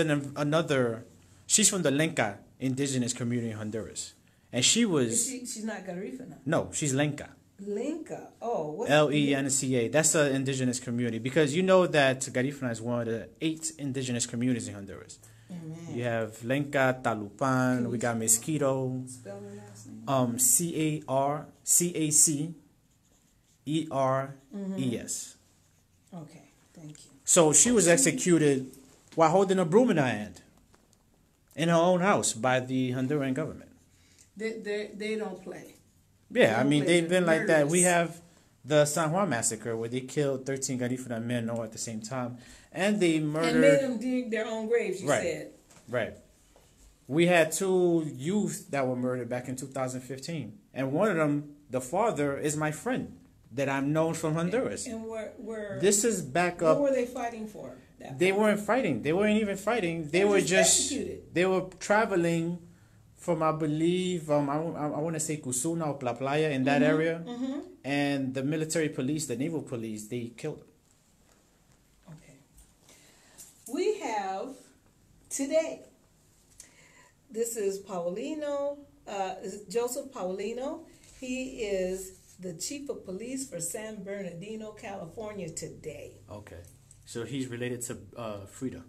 A: she's from the Lenca indigenous community in Honduras. And she was...
B: She's not Garifuna.
A: No, she's Lenca.
B: Lenca. Oh, what?
A: Lenca. That's an indigenous community. Because you know that Garifuna is one of the 8 indigenous communities in Honduras.
B: Amen.
A: You have Lenca, Talupan. We got Mosquito.
B: Spell her last name.
A: Careres.
B: Okay, thank you.
A: So she was executed while holding a broom in her hand in her own house by the Honduran government.
B: They don't play.
A: Yeah, I mean, they've been like that.
B: Murderous.
A: We have the San Juan massacre where they killed 13 Garifuna men all at the same time. And they murdered...
B: And made them dig their own graves, you said.
A: Right. We had 2 youth that were murdered back in 2015. And one of them, the father, is my friend that I'm known from Honduras.
B: And
A: this is back up...
B: What were they fighting for?
A: They weren't fighting. They weren't even fighting. They were just
B: executed.
A: They were traveling from, I believe, I want to say Cusuna or La Playa in that area. And the military police, the naval police, they killed them.
B: Okay. We have today, this is Paulino, Joseph Paulino. He is the chief of police for San Bernardino, California today.
A: Okay. So he's related to Frida.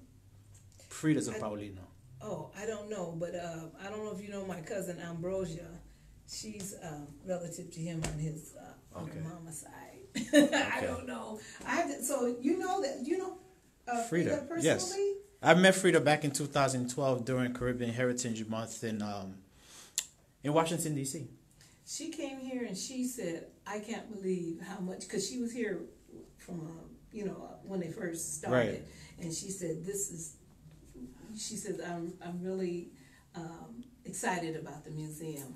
A: Frida's a Paulino.
B: Oh, I don't know, but I don't know if you know my cousin Ambrosia. She's relative to him on his on her mama's side. I don't know. So you know Frida personally?
A: Yes. I met Frida back in 2012 during Caribbean Heritage Month in Washington, D.C.
B: She came here and she said, I can't believe how much, because she was here from, when they first started.
A: Right.
B: And she said, I'm really excited about the museum.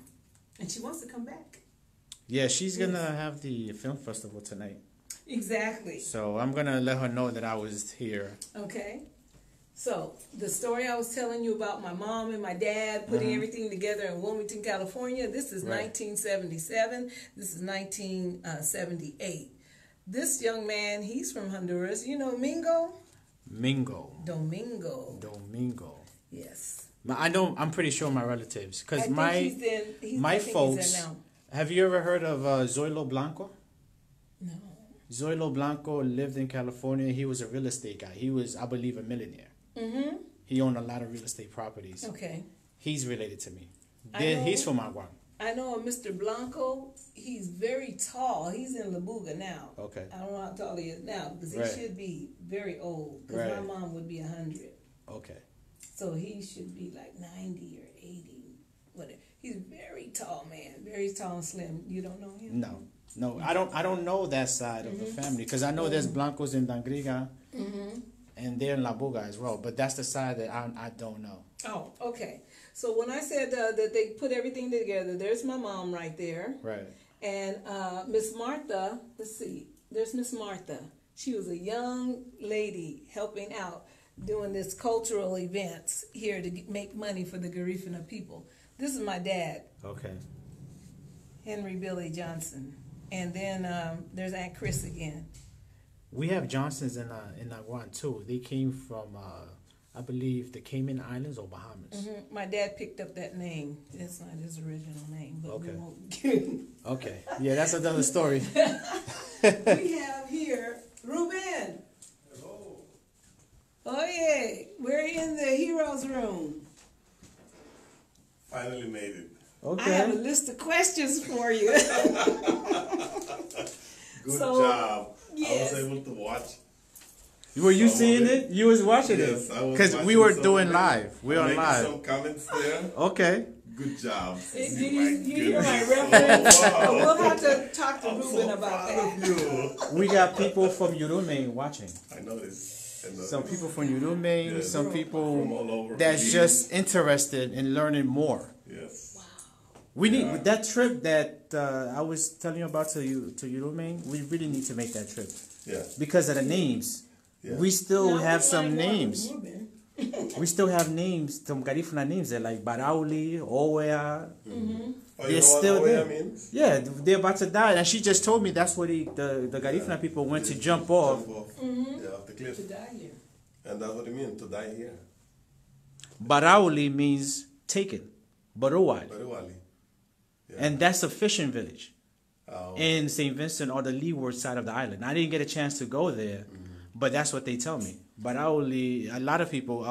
B: And she wants to come back.
A: Yeah, she's going to have the film festival tonight.
B: Exactly.
A: So I'm going to let her know that I was here.
B: Okay. So the story I was telling you about my mom and my dad putting everything together in Wilmington, California, this is 1977. This is 1978. This young man, he's from Honduras. You know Domingo. Yes.
A: I'm pretty sure my relatives, because my folks.
B: He's there now.
A: Have you ever heard of Zoilo Blanco?
B: No.
A: Zoilo Blanco lived in California. He was a real estate guy. He was, I believe, a millionaire. He owned a lot of real estate properties.
B: Okay.
A: He's related to me. He's from Aguan.
B: I know a Mr. Blanco. He's very tall. He's in La Buga now.
A: Okay.
B: I don't know how tall he is now, because he should be very old. Because my mom would be 100.
A: Okay.
B: So he should be like 90 or 80, whatever. He's a very tall man, very tall and slim. You don't know him?
A: No. I don't know that side of the family, because I know there's Blancos in Dangriga, and they're in La Buga as well. But that's the side that I don't know.
B: Oh, okay. So when I said that they put everything together, there's my mom right there.
A: Right.
B: And Miss Martha, let's see, there's Miss Martha. She was a young lady helping out, doing this cultural events here to make money for the Garifuna people. This is my dad.
A: Okay.
B: Henry Billy Johnson. And then there's Aunt Chris again.
A: We have Johnsons in Aguan too. They came from, I believe, the Cayman Islands or Bahamas.
B: My dad picked up that name. It's not his original name, but we won't.
A: Okay. Yeah, that's another story.
B: We have here Ruben.
C: Hello.
B: Oh yeah, we're in the heroes room.
C: Finally made it.
A: Okay.
B: I have a list of questions for you.
C: Good job.
B: Yes.
C: I was able to watch.
A: Were you seeing it? You was watching it?
C: Yes, I was.
A: Because we were doing live. We're on live.
C: Some comments there.
A: Okay.
C: Good job.
B: Do you hear my reference? We'll have to talk to Ruben about that.
A: We got people from Urume watching.
C: I noticed.
A: Some people from Urume, some people
C: from all over
A: that's just interested in learning more.
C: Yes.
B: Wow.
A: We need that trip that I was telling you about to Urume. We really need to make that trip.
C: Yeah.
A: Because of the names. Yeah. We still have some names. We still have names, some Garifuna names. They're like Barauli, Owea. They're still there. Means? Yeah, they're about to die. And she just told me that's where the Garifuna people went to jump off.
C: Yeah, off the cliff.
B: To die here.
C: And that's what it means, to die here.
A: Barauli means taken. Baruwali.
C: Yeah.
A: And that's a fishing village in St. Vincent or the leeward side of the island. I didn't get a chance to go there, but that's what they tell me. Barauli, a lot of people.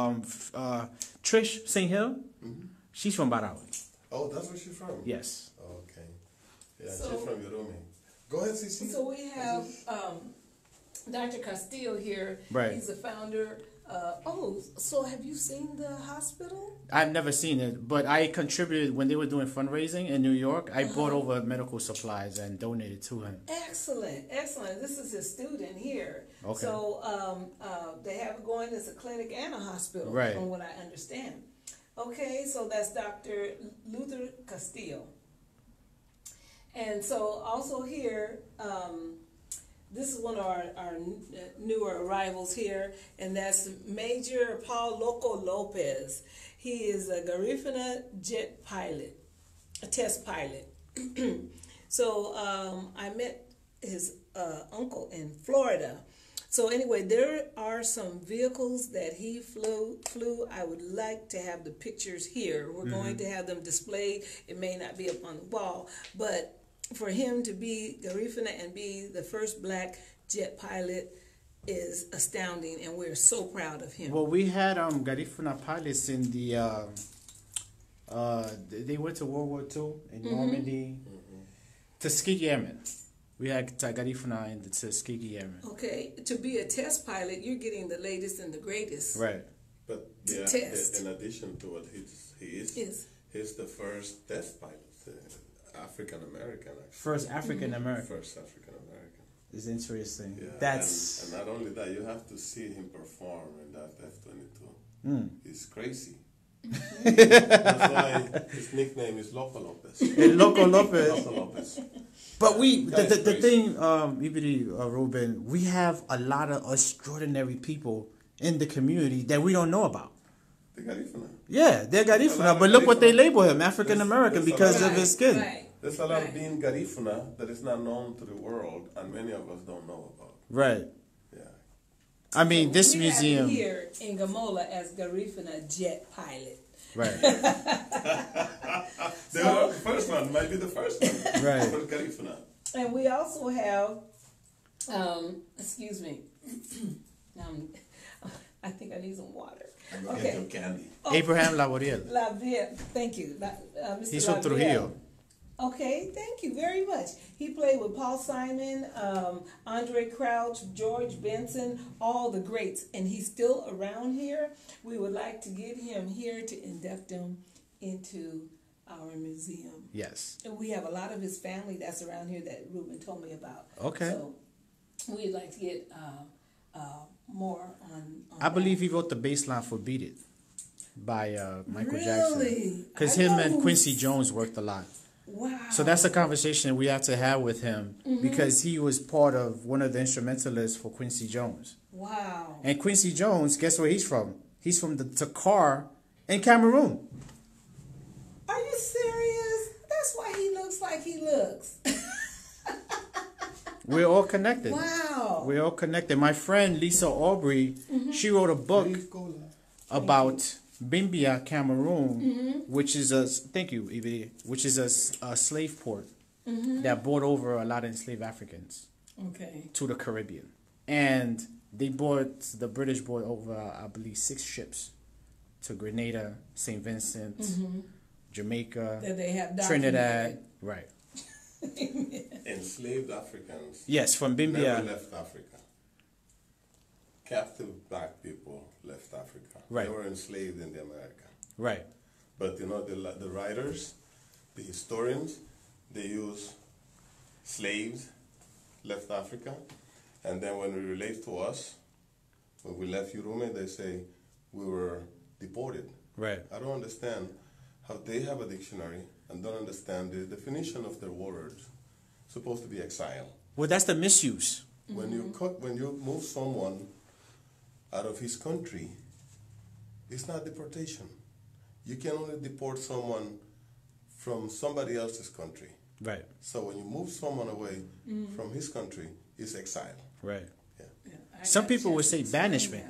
A: Trish St. Hill, she's from Barauli.
C: Oh, that's where she's from?
A: Yes.
C: Okay. Yeah,
B: So-
C: she's from Yorome. Go ahead, Cici.
B: So we have Dr. Castillo here.
A: Right.
B: He's the founder. So have you seen the hospital?
A: I've never seen it, but I contributed when they were doing fundraising in New York. I brought over medical supplies and donated to him.
B: Excellent, excellent. This is his student here.
A: Okay.
B: So they have it going as a clinic and a hospital,
A: Right.
B: from what I understand. Okay, so that's Dr. Luther Castillo. And so also here, this is one of our newer arrivals here, and that's Major Paul Loco Lopez. He is a Garifuna jet pilot, a test pilot. So I met his uncle in Florida. So anyway, there are some vehicles that he flew. I would like to have the pictures here. We're going to have them displayed. It may not be up on the wall, but for him to be Garifuna and be the first black jet pilot is astounding, and we're so proud of him.
A: Well, we had Garifuna pilots in the. They went to World War II in Normandy, Tuskegee Airmen. We had Garifuna in the Tuskegee Airmen.
B: Okay, to be a test pilot, you're getting the latest and the greatest.
A: Right.
C: But
B: To
C: yeah,
B: test.
C: in addition to what he is,
B: Yes.
C: he's the first test pilot, African American actually.
A: First African American.
C: First African American.
A: It's interesting.
C: Yeah,
A: That's.
C: and not only that, you have to see him perform in that F-22. He's crazy. That's why his nickname is Loco Lopez.
A: Loco Lopez.
C: Loco Lopez.
A: But
C: Guy's
A: the
C: crazy.
A: thing, Ibidi, Ruben, we have a lot of extraordinary people in the community that we don't know about.
C: The Garifuna.
A: Yeah, they're
C: A lot
A: Garifuna,
C: of
A: but look what they
C: Garifuna.
A: label him, African American,
C: There's a
A: because
C: lot.
A: of his skin.
B: Right.
C: There's a lot
B: Right.
C: of being Garifuna that is not known to the world, and many of us don't know about.
A: Right.
C: Yeah.
A: I mean, this
B: we
A: museum.
B: have it here in Gamola as Garifuna jet pilot.
A: Right.
C: The first one might be the first one.
A: Right.
C: For Garifuna.
B: And we also have, excuse me, I think I need some water.
C: I'm gonna
B: Okay.
C: get your candy.
A: Abraham Laboriel.
B: Lavier, thank you. Mr.
A: He's from
B: Lavier.
A: Trujillo.
B: Okay, thank you very much. He played with Paul Simon, Andre Crouch, George Benson, all the greats, and he's still around here. We would like to get him here to induct him into our museum.
A: Yes.
B: And we have a lot of his family that's around here that Ruben told me about.
A: Okay.
B: So we'd like to get more on
A: I believe he wrote the bass line for Beat It by Michael Jackson.
B: Really?
A: Because
B: I
A: him
B: know
A: and
B: who's-
A: Quincy Jones worked a lot.
B: Wow.
A: So that's a conversation we have to have with him because he was part of one of the instrumentalists for Quincy Jones.
B: Wow.
A: And Quincy Jones, guess where he's from? He's from the Takar in Cameroon.
B: Are you serious? That's why he looks like he looks.
A: We're all connected.
B: Wow.
A: We're all connected. My friend Lisa Aubrey, she wrote a book about Bimbia, Cameroon, which is a thank you, Ibi, which is a slave port that brought over a lot of enslaved Africans
B: Okay.
A: to the Caribbean, and the British brought over, I believe, 6 ships to Grenada, St. Vincent, Jamaica,
B: That they have
A: Trinidad, right?
C: Enslaved Africans
A: Yes, from
C: never
A: Bimbia,
C: left Africa. Captive black people left Africa.
A: Right.
C: They were enslaved in the America.
A: right?
C: But you know, the writers, the historians, they use slaves left Africa, and then when it relates to us, when we left Urume, they say we were deported.
A: Right.
C: I don't understand how they have a dictionary and don't understand the definition of their words. It's supposed to be exile.
A: Well, that's the misuse.
C: When you move someone out of his country, it's not deportation. You can only deport someone from somebody else's country.
A: Right.
C: So when you move someone away from his country, it's exile.
A: Right.
C: Yeah.
A: Some people would say banishment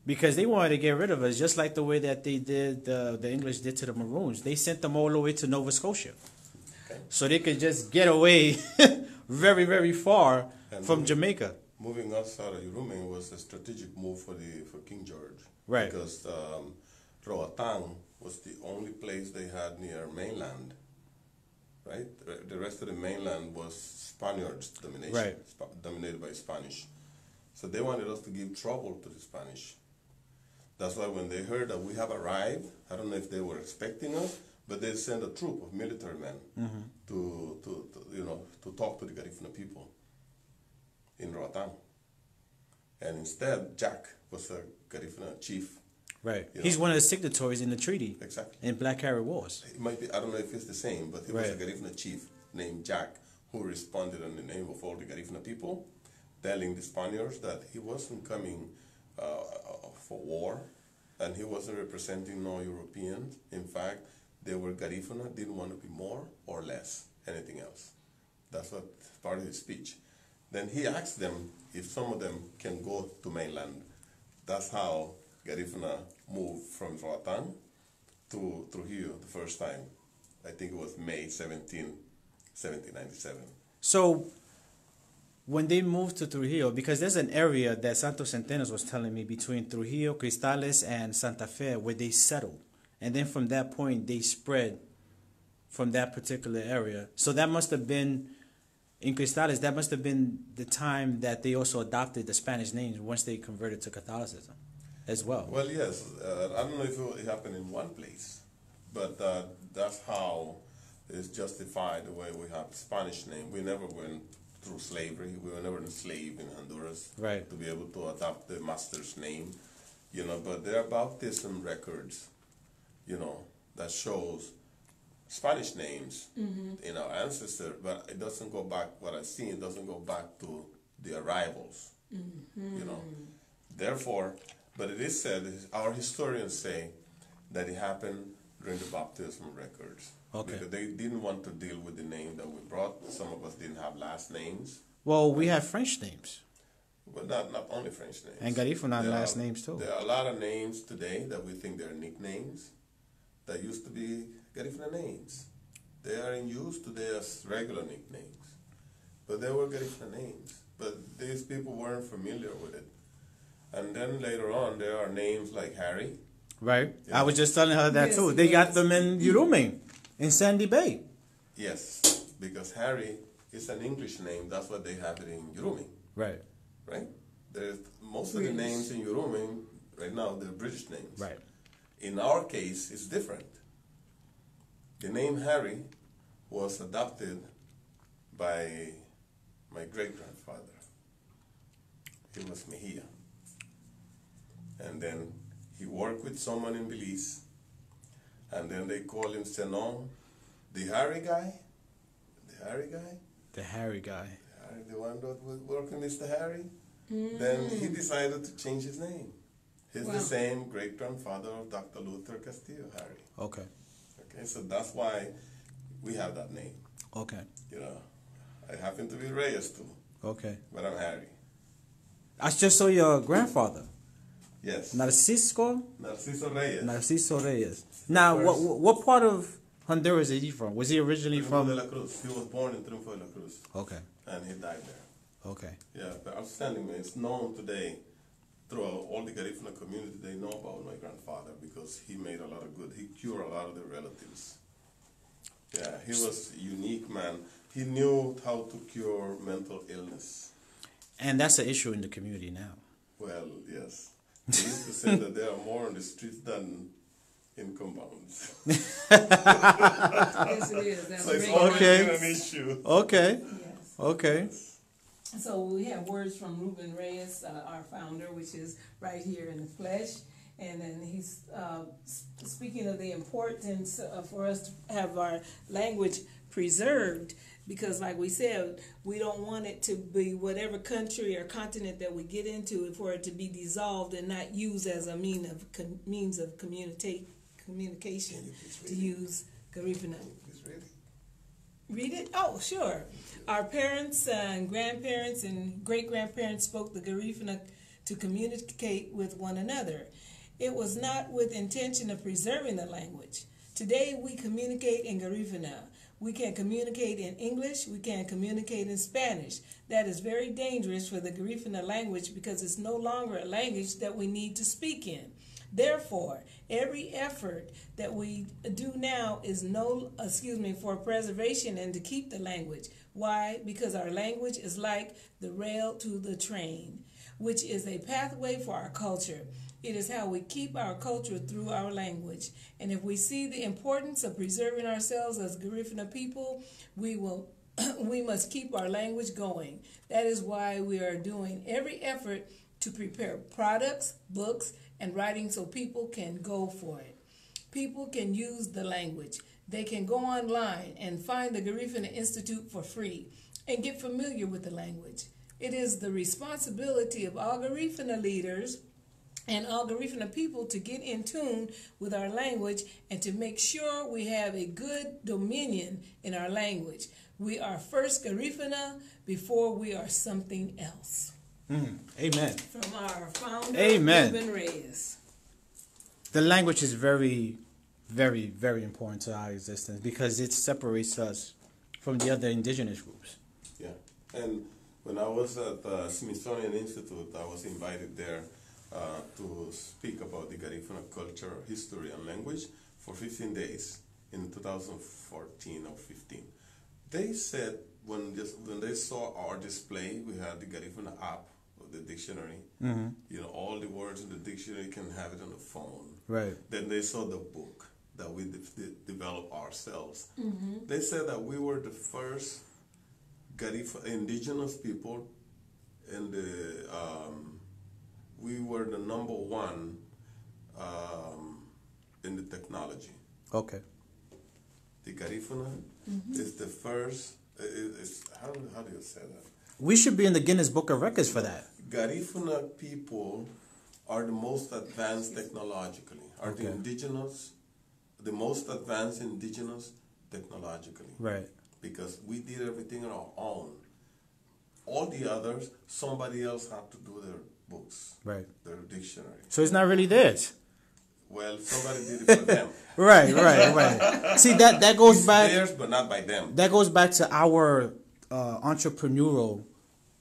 A: because they wanted to get rid of us, just like the way that they did the English did to the Maroons. They sent them all the way to Nova Scotia,
C: Okay.
A: so they could just get away very, very far
C: And
A: from
C: move-
A: Jamaica.
C: moving us out of Yurume was a strategic move for King George.
A: Right.
C: Because Roatán was the only place they had near mainland. Right? The rest of the mainland was Spaniards' domination.
A: Right.
C: Dominated by Spanish. So they wanted us to give trouble to the Spanish. That's why when they heard that we have arrived, I don't know if they were expecting us, but they sent a troop of military men to talk to the Garifuna people in Roatán. And instead, Jack was a Garifuna chief.
A: Right.
C: You
A: He's
C: know.
A: one of the signatories in the treaty.
C: Exactly.
A: In Black Carrot Wars.
C: It might be, I don't know if it's the same, but he was a
A: Right.
C: Garifuna chief named Jack who responded in the name of all the Garifuna people, telling the Spaniards that he wasn't coming for war and he wasn't representing no Europeans. In fact, they were Garifuna, didn't want to be more or less, anything else. That's what part of his speech. Then he asked them if some of them can go to mainland. That's how Garifuna moved from Roatán to Trujillo the first time. I think it was May 17, 1797.
A: So when they moved to Trujillo, because there's an area that Santos Centenas was telling me between Trujillo, Cristales, and Santa Fe where they settled. And then from that point, they spread from that particular area. So that must have been, in Cristales, that must have been the time that they also adopted the Spanish names once they converted to Catholicism as well.
C: Well, yes. I don't know if it happened in one place, but that's how it's justified the way we have Spanish name. We never went through slavery. We were never enslaved in Honduras.
A: Right.
C: To be able to adopt the master's name, but there are baptism records, that shows Spanish names in our ancestors, but it doesn't go back, what I've seen, it doesn't go back to the arrivals, Therefore, but it is said, our historians say that it happened during the baptism records.
A: Okay.
C: Because they didn't want to deal with the name that we brought. Some of us didn't have last names.
A: Well, we have French names.
C: But not only French names.
A: And Garifuna
C: There
A: last
C: are-
A: names too.
C: There are a lot of names today that we think they're nicknames that used to be Garifuna names. They are in use today as regular nicknames. But they were Garifuna names. But these people weren't familiar with it. And then later on, there are names like Harry.
A: Right.
C: Yeah.
A: I was just telling her that
B: Yes,
A: too. They got
B: yes.
A: them in Yurume, in Sandy Bay.
C: Yes, because Harry is an English name. That's what they have it in Yurume,
A: Right.
C: right? There's most of the
B: British.
C: names in Yurume right now, they're British names.
A: Right.
C: In our case, it's different. The name Harry was adopted by my great-grandfather. He was Mejia. And then he worked with someone in Belize, and then they called him Senon, the Harry guy. The Harry guy?
A: The Harry guy.
C: Harry, the one that was working, Mr. Harry. Then he decided to change his name. He's
B: Wow.
C: the same great-grandfather of Dr. Luther Castillo, Harry.
A: Okay.
C: Okay, so that's why we have that name.
A: Okay.
C: I happen to be Reyes too,
A: Okay.
C: but I'm Harry.
A: I just saw your grandfather,
C: Yes.
A: Narciso
C: Narciso Reyes.
A: Narciso Reyes. Now,
C: First-
A: what part of Honduras is he from? Was he originally
C: Triunfo de
A: from?
C: la Cruz. He was born in Triunfo de la Cruz,
A: Okay.
C: and he died there.
A: Okay.
C: Yeah, but outstanding man. It's known today throughout all the Garifuna community. They know about my grandfather because he made a lot of good. He cured a lot of their relatives. Yeah, he was a unique man. He knew how to cure mental illness.
A: And that's an issue in the community now.
C: Well, yes. They used to say that there are more on the streets than in compounds.
B: Yes, it is. That's
C: So it's
B: great.
C: always
A: Okay.
C: been an issue.
A: Okay.
B: Yes.
A: Okay.
B: So we have words from Ruben Reyes, our founder, which is right here in the flesh. And then he's speaking of the importance for us to have our language preserved, because like we said, we don't want it to be whatever country or continent that we get into for it to be dissolved and not used as a means of communication
C: Can you please
B: to
C: read it?
B: use Garifuna.
C: Please read it.
B: Read it? Oh, sure. Our parents and grandparents and great-grandparents spoke the Garifuna to communicate with one another. It was not with intention of preserving the language. Today we communicate in Garifuna. We can't communicate in English. We can't communicate in Spanish. That is very dangerous for the Garifuna language because it's no longer a language that we need to speak in. Therefore, every effort that we do now is for preservation and to keep the language. Why? Because our language is like the rail to the train, which is a pathway for our culture. It is how we keep our culture through our language. And if we see the importance of preserving ourselves as Garifuna people, we must keep our language going. That is why we are doing every effort to prepare products, books, and writing so people can go for it. People can use the language. They can go online and find the Garifuna Institute for free and get familiar with the language. It is the responsibility of all Garifuna leaders and all Garifuna people to get in tune with our language and to make sure we have a good dominion in our language. We are first Garifuna before we are something else.
A: Amen.
B: From our founder,
A: Amen.
B: Ruben Reyes.
A: The language is very, very, very important to our existence because it separates us from the other indigenous groups.
C: Yeah, and when I was at the Smithsonian Institute, I was invited there to speak about the Garifuna culture, history, and language for 15 days in 2014 or 15. They said when they saw our display, we had the Garifuna app, the dictionary. You know, all the words in the dictionary, can have it on the phone.
A: Right.
C: Then they saw the book that we developed ourselves. They said that we were the first indigenous people in the we were the number one in the technology.
A: Okay.
C: The Garifuna is the first. How do you say that?
A: We should be in the Guinness Book of Records for that.
C: Garifuna people are the most advanced technologically. Are the indigenous, the most advanced indigenous technologically.
A: Right.
C: Because we did everything on our own. All the others, somebody else had to do their books,
A: Right.
C: their dictionary.
A: So it's not really theirs.
C: Well, somebody did it for them.
A: Right. See, that goes
C: It's
A: back.
C: theirs, but not by them.
A: That goes back to our entrepreneurial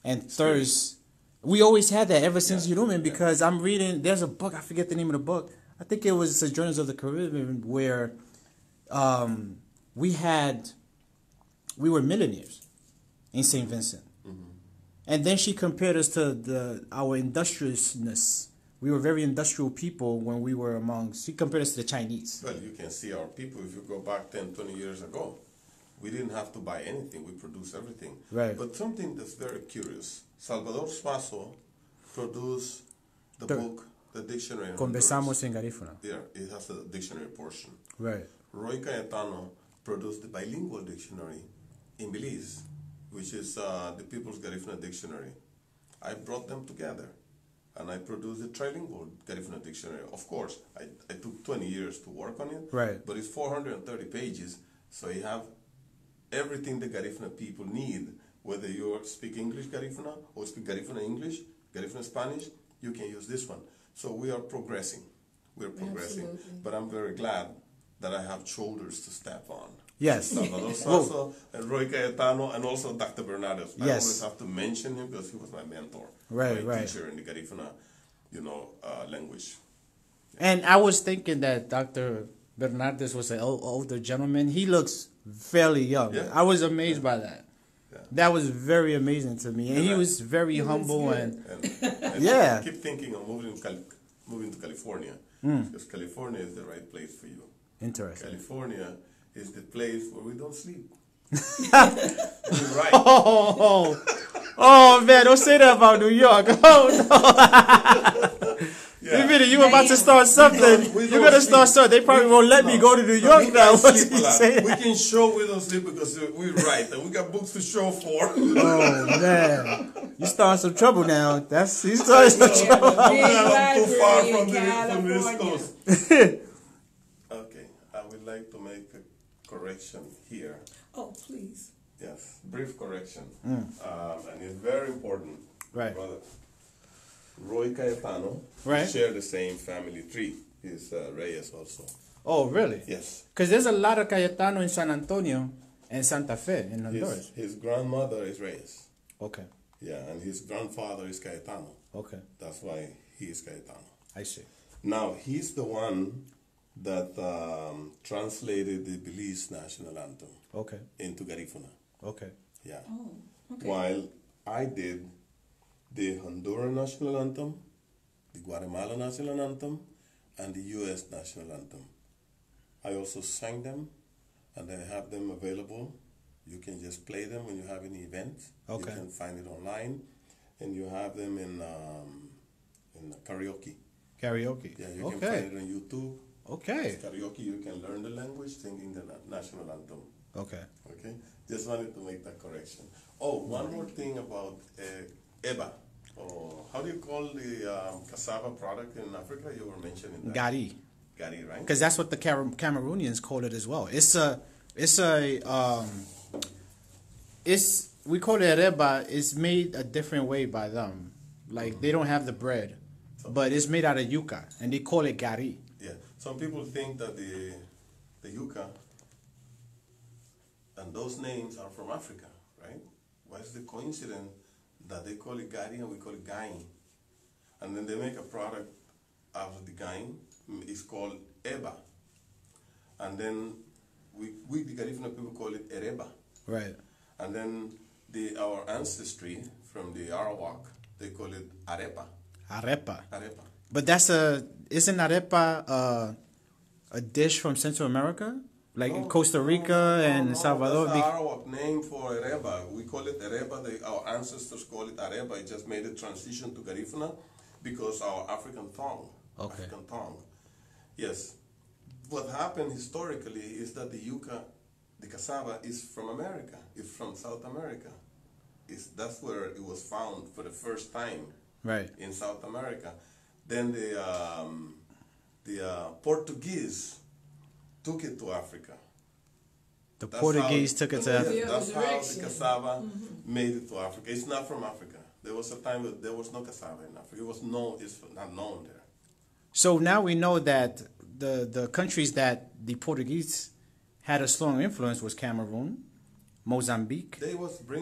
A: and thirst. We always had that ever since human because I'm reading. There's a book. I forget the name of the book. I think it was the Journals of the Caribbean where we were millionaires in St. Vincent. And then she compared us to our industriousness. We were very industrial people when we were she compared us to the Chinese.
C: Well, you can see our people, if you go back 10, 20 years ago, we didn't have to buy anything. We produced everything.
A: Right.
C: But something that's very curious, Salvador Suazo produced the book, the dictionary.
A: Conversamos en Garifuna.
C: Yeah, it has a dictionary portion.
A: Right.
C: Roy Cayetano produced the bilingual dictionary in Belize, which is the People's Garifuna Dictionary. I brought them together, and I produced the trilingual Garifuna Dictionary. Of course, I took 20 years to work on it,
A: Right.
C: but it's 430 pages, so you have everything the Garifuna people need, whether you speak English Garifuna or speak Garifuna English, Garifuna Spanish, you can use this one. So we are progressing. We're progressing.
B: Absolutely.
C: But I'm very glad that I have shoulders to step on.
A: Yes.
C: Salvador Suazo and Roy Cayetano and also Dr. Bernardes. I
A: Yes.
C: always have to mention him because he was my mentor.
A: Right,
C: my
A: right.
C: teacher in the Garifuna, language.
A: And I was thinking that Dr. Bernardes was an older gentleman. He looks fairly young.
C: Yeah.
A: I was amazed by that.
C: Yeah.
A: That was very amazing to me. And he was very humble and
C: And
A: Yeah.
C: I keep thinking of moving to California because California is the right place for you.
A: interesting.
C: California is the place where we don't sleep. You're right.
A: Oh man, don't say that about New York. Oh no.
C: Yeah.
A: You were about to start something.
C: We
A: You're
C: don't
A: gonna start
C: sleep.
A: something. They probably won't let me go to New York
C: we
A: now.
C: can't
A: What's
C: sleep a
A: he
C: lot.
A: saying?
C: We can show we don't sleep because we write and we got books to show for.
A: Oh man, you starting some trouble now. He's starting some trouble.
C: I'm too far
B: Library
C: from
B: in
C: the East
B: California.
C: Coast. Okay, I would like to make a correction here.
B: Oh, please.
C: Yes, brief correction. And it's very important.
A: Right.
C: Brother Roy Cayetano
A: Right.
C: share the same family tree. He's Reyes also.
A: Oh really?
C: Yes.
A: Because there's a lot of Cayetano in San Antonio, in Santa Fe, in Honduras.
C: His grandmother is Reyes.
A: Okay.
C: Yeah, and his grandfather is Cayetano.
A: Okay.
C: That's why he is Cayetano.
A: I see.
C: Now, he's the one that translated the Belize national anthem
A: Okay.
C: into Garifuna.
A: Okay.
C: Yeah.
B: Oh, okay.
C: While I did the Honduran national anthem, the Guatemala national anthem, and the U.S. national anthem. I also sang them, and I have them available. You can just play them when you have any event.
A: Okay.
C: You can find it online, and you have them in karaoke.
A: Karaoke.
C: Yeah, you
A: okay.
C: can find it on YouTube.
A: Okay.
C: Karaoke, you can learn the language singing the national anthem.
A: Okay.
C: Okay, just wanted to make that correction. Oh, one more thing about EBA. Oh, how do you call the cassava product in Africa? You were mentioning that.
A: Gari.
C: Gari, right?
A: Because that's what the Cameroonians call it as well. We call it reba. It's made a different way by them. Like they don't have the bread, but it's made out of yuca, and they call it gari.
C: Yeah. Some people think that the yuca and those names are from Africa, right? Why is the coincidence that they call it gari and we call it gain? And then they make a product out of the gain. It's called eba. And then we the Garifuna people call it ereba.
A: Right.
C: And then our ancestry from the Arawak, they call it arepa.
A: Arepa.
C: Arepa.
A: But isn't arepa a dish from Central America? Like in Costa Rica and Salvador?
C: That's the Arawak name for ereba. We call it ereba. Our ancestors call it areba. It just made a transition to Garifuna because our African tongue.
A: Okay.
C: African tongue. Yes. What happened historically is that the yuca, the cassava, is from America. It's from South America. That's where it was found for the first time.
A: Right.
C: In South America. Then the Portuguese took it to Africa.
A: Portuguese took it to Africa.
C: That's how the cassava made it to Africa. It's not from Africa. There was a time that there was no cassava in Africa. It's not known there.
A: So now we know that the countries that the Portuguese had a strong influence was Cameroon, Mozambique,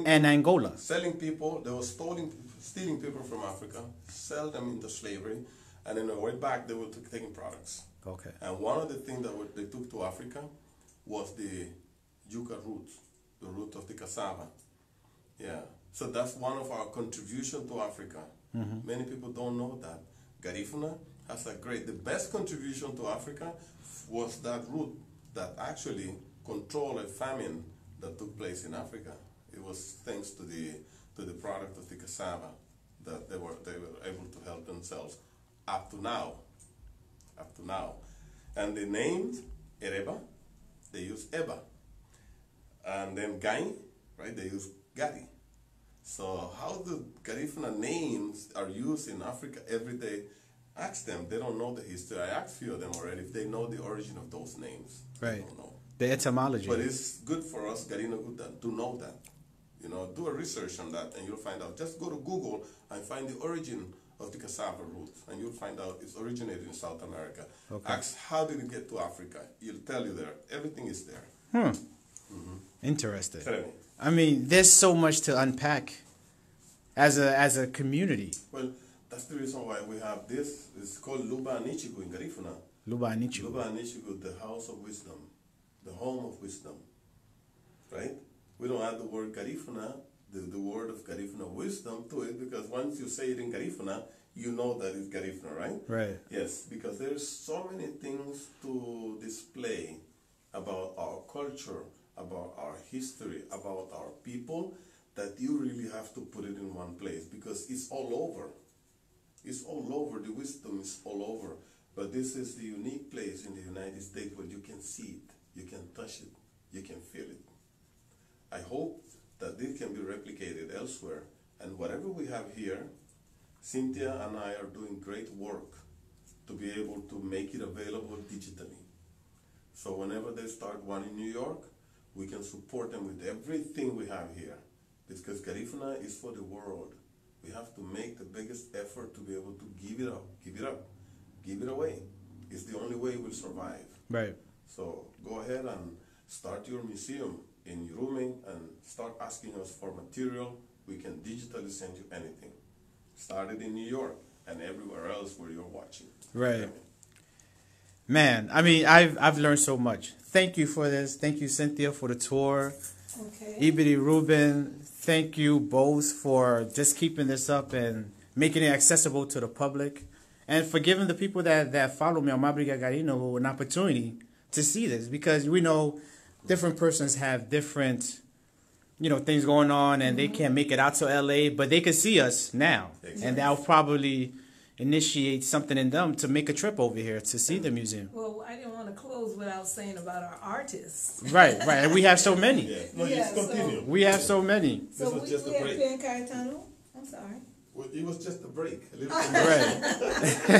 A: and Angola.
C: Selling people, they were stealing people from Africa, sell them into slavery, and then on the way back they were taking products.
A: Okay.
C: And one of the things that they took to Africa was the yuca root, the root of the cassava. Yeah. So that's one of our contribution to Africa. Many people don't know that. Garifuna has the best contribution to Africa was that root that actually controlled a famine that took place in Africa. It was thanks to the product of the cassava that they were able to help themselves up to now. And the names ereba, they use eba. And then gai, right, they use gari. So how the Garifuna names are used in Africa every day, ask them. They don't know the history. I asked a few of them already if they know the origin of those names.
A: Right.
C: They don't know.
A: The etymology.
C: But it's good for us, Garinagu, to know that. You know, do a research on that and you'll find out. Just go to Google and find the origin of the cassava root and you'll find out it's originated in South America. Okay. Ask how did it get to Africa? It'll tell you there. Everything is there.
A: Interesting.
C: Tell me.
A: I mean, there's so much to unpack as a community.
C: Well, that's the reason why we have this. It's called Luba Anichigu in Garifuna.
A: Luba Anichigu.
C: Luba Anichigu, the house of wisdom, the home of wisdom. Right? We don't add the word Garifuna, the word of Garifuna wisdom to it, because once you say it in Garifuna, you know that it's Garifuna, right?
A: Right.
C: Yes, because there's so many things to display about our culture, about our history, about our people, that you really have to put it in one place because it's all over. It's all over. The wisdom is all over. But this is the unique place in the United States where you can see it, you can touch it, you can feel it. I hope that this can be replicated elsewhere. And whatever we have here, Cynthia and I are doing great work to be able to make it available digitally. So whenever they start one in New York, we can support them with everything we have here. Because Garifuna is for the world. We have to make the biggest effort to be able to give it away. It's the only way we'll survive.
A: Right.
C: So go ahead and start your museum. in your rooming and start asking us for material. We can digitally send you anything. Started in New York and everywhere else where you're watching.
A: Right. Man, I mean, I've learned so much. Thank you for this. Thank you, Cynthia, for the tour.
B: Okay.
A: Ibidi, Ruben, thank you both for just keeping this up and making it accessible to the public. And for giving the people that follow me on Maburiga Garinagu an opportunity to see this. Because we know different persons have different, things going on and they can't make it out to LA, but they can see us now.
C: Exactly.
A: And that'll probably initiate something in them to make a trip over here to see the museum.
B: Well, I didn't want to close without saying about our artists.
A: Right. And we have so many.
C: Yeah. No,
B: Yeah,
C: just continue.
A: We have so many.
B: So
C: This was just a
B: we have
C: break.
B: Pen Cayetano. I'm sorry.
C: Well, it was just a break. A little
A: Right.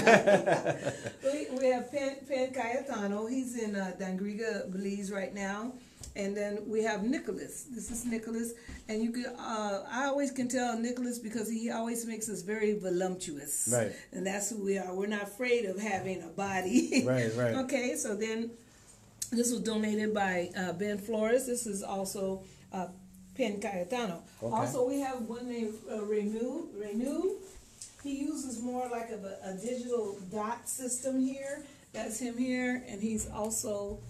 B: We have Pen Cayetano. He's in Dangriga, Belize right now. And then we have Nicholas. This is Nicholas. And you could, I always can tell Nicholas because he always makes us very voluptuous.
A: Right.
B: And that's who we are. We're not afraid of having a body.
A: Right.
B: Okay, so then this was donated by Ben Flores. This is also Pen Cayetano.
A: Okay.
B: Also, we have one named Renew. He uses more like a digital dot system here. That's him here. And he's also,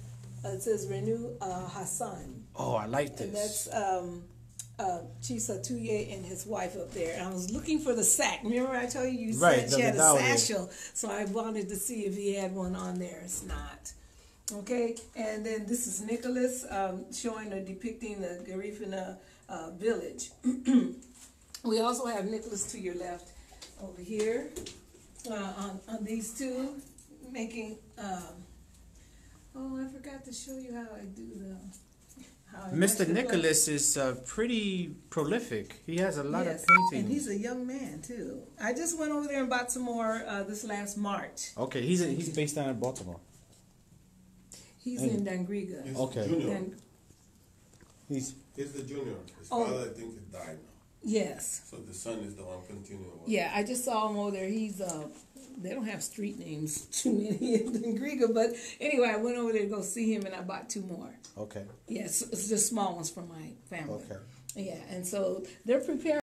B: it says Renew Hassan.
A: Oh, I like
B: And
A: this.
B: that's Chisa Tuye and his wife up there. And I was looking for the sack. Remember I told you
A: Right,
B: said she had a
A: the
B: satchel. So I wanted to see if he had one on there. It's not. Okay, and then this is Nicholas showing or depicting the Garifuna village. We also have Nicholas to your left over here on these two making. I forgot to show you how I do
A: Mr. Nicholas is pretty prolific. He has a lot of
B: Yes,
A: paintings.
B: and he's a young man too. I just went over there and bought some more this last March.
A: Okay, he's based down in Baltimore.
B: He's in Dangriga.
C: He's
A: Okay.
C: junior.
B: Dan-
A: He's
C: He's the junior. His
B: Oh.
C: father, I think, has died now.
B: Yes.
C: So the son is the one continuing.
B: Yeah, I just saw him over there. He's they don't have street names too many in Griga, but anyway, I went over there to go see him and I bought 2 more.
A: okay.
B: Yes, it's just small ones for my family.
A: Okay.
B: Yeah, and so they're preparing.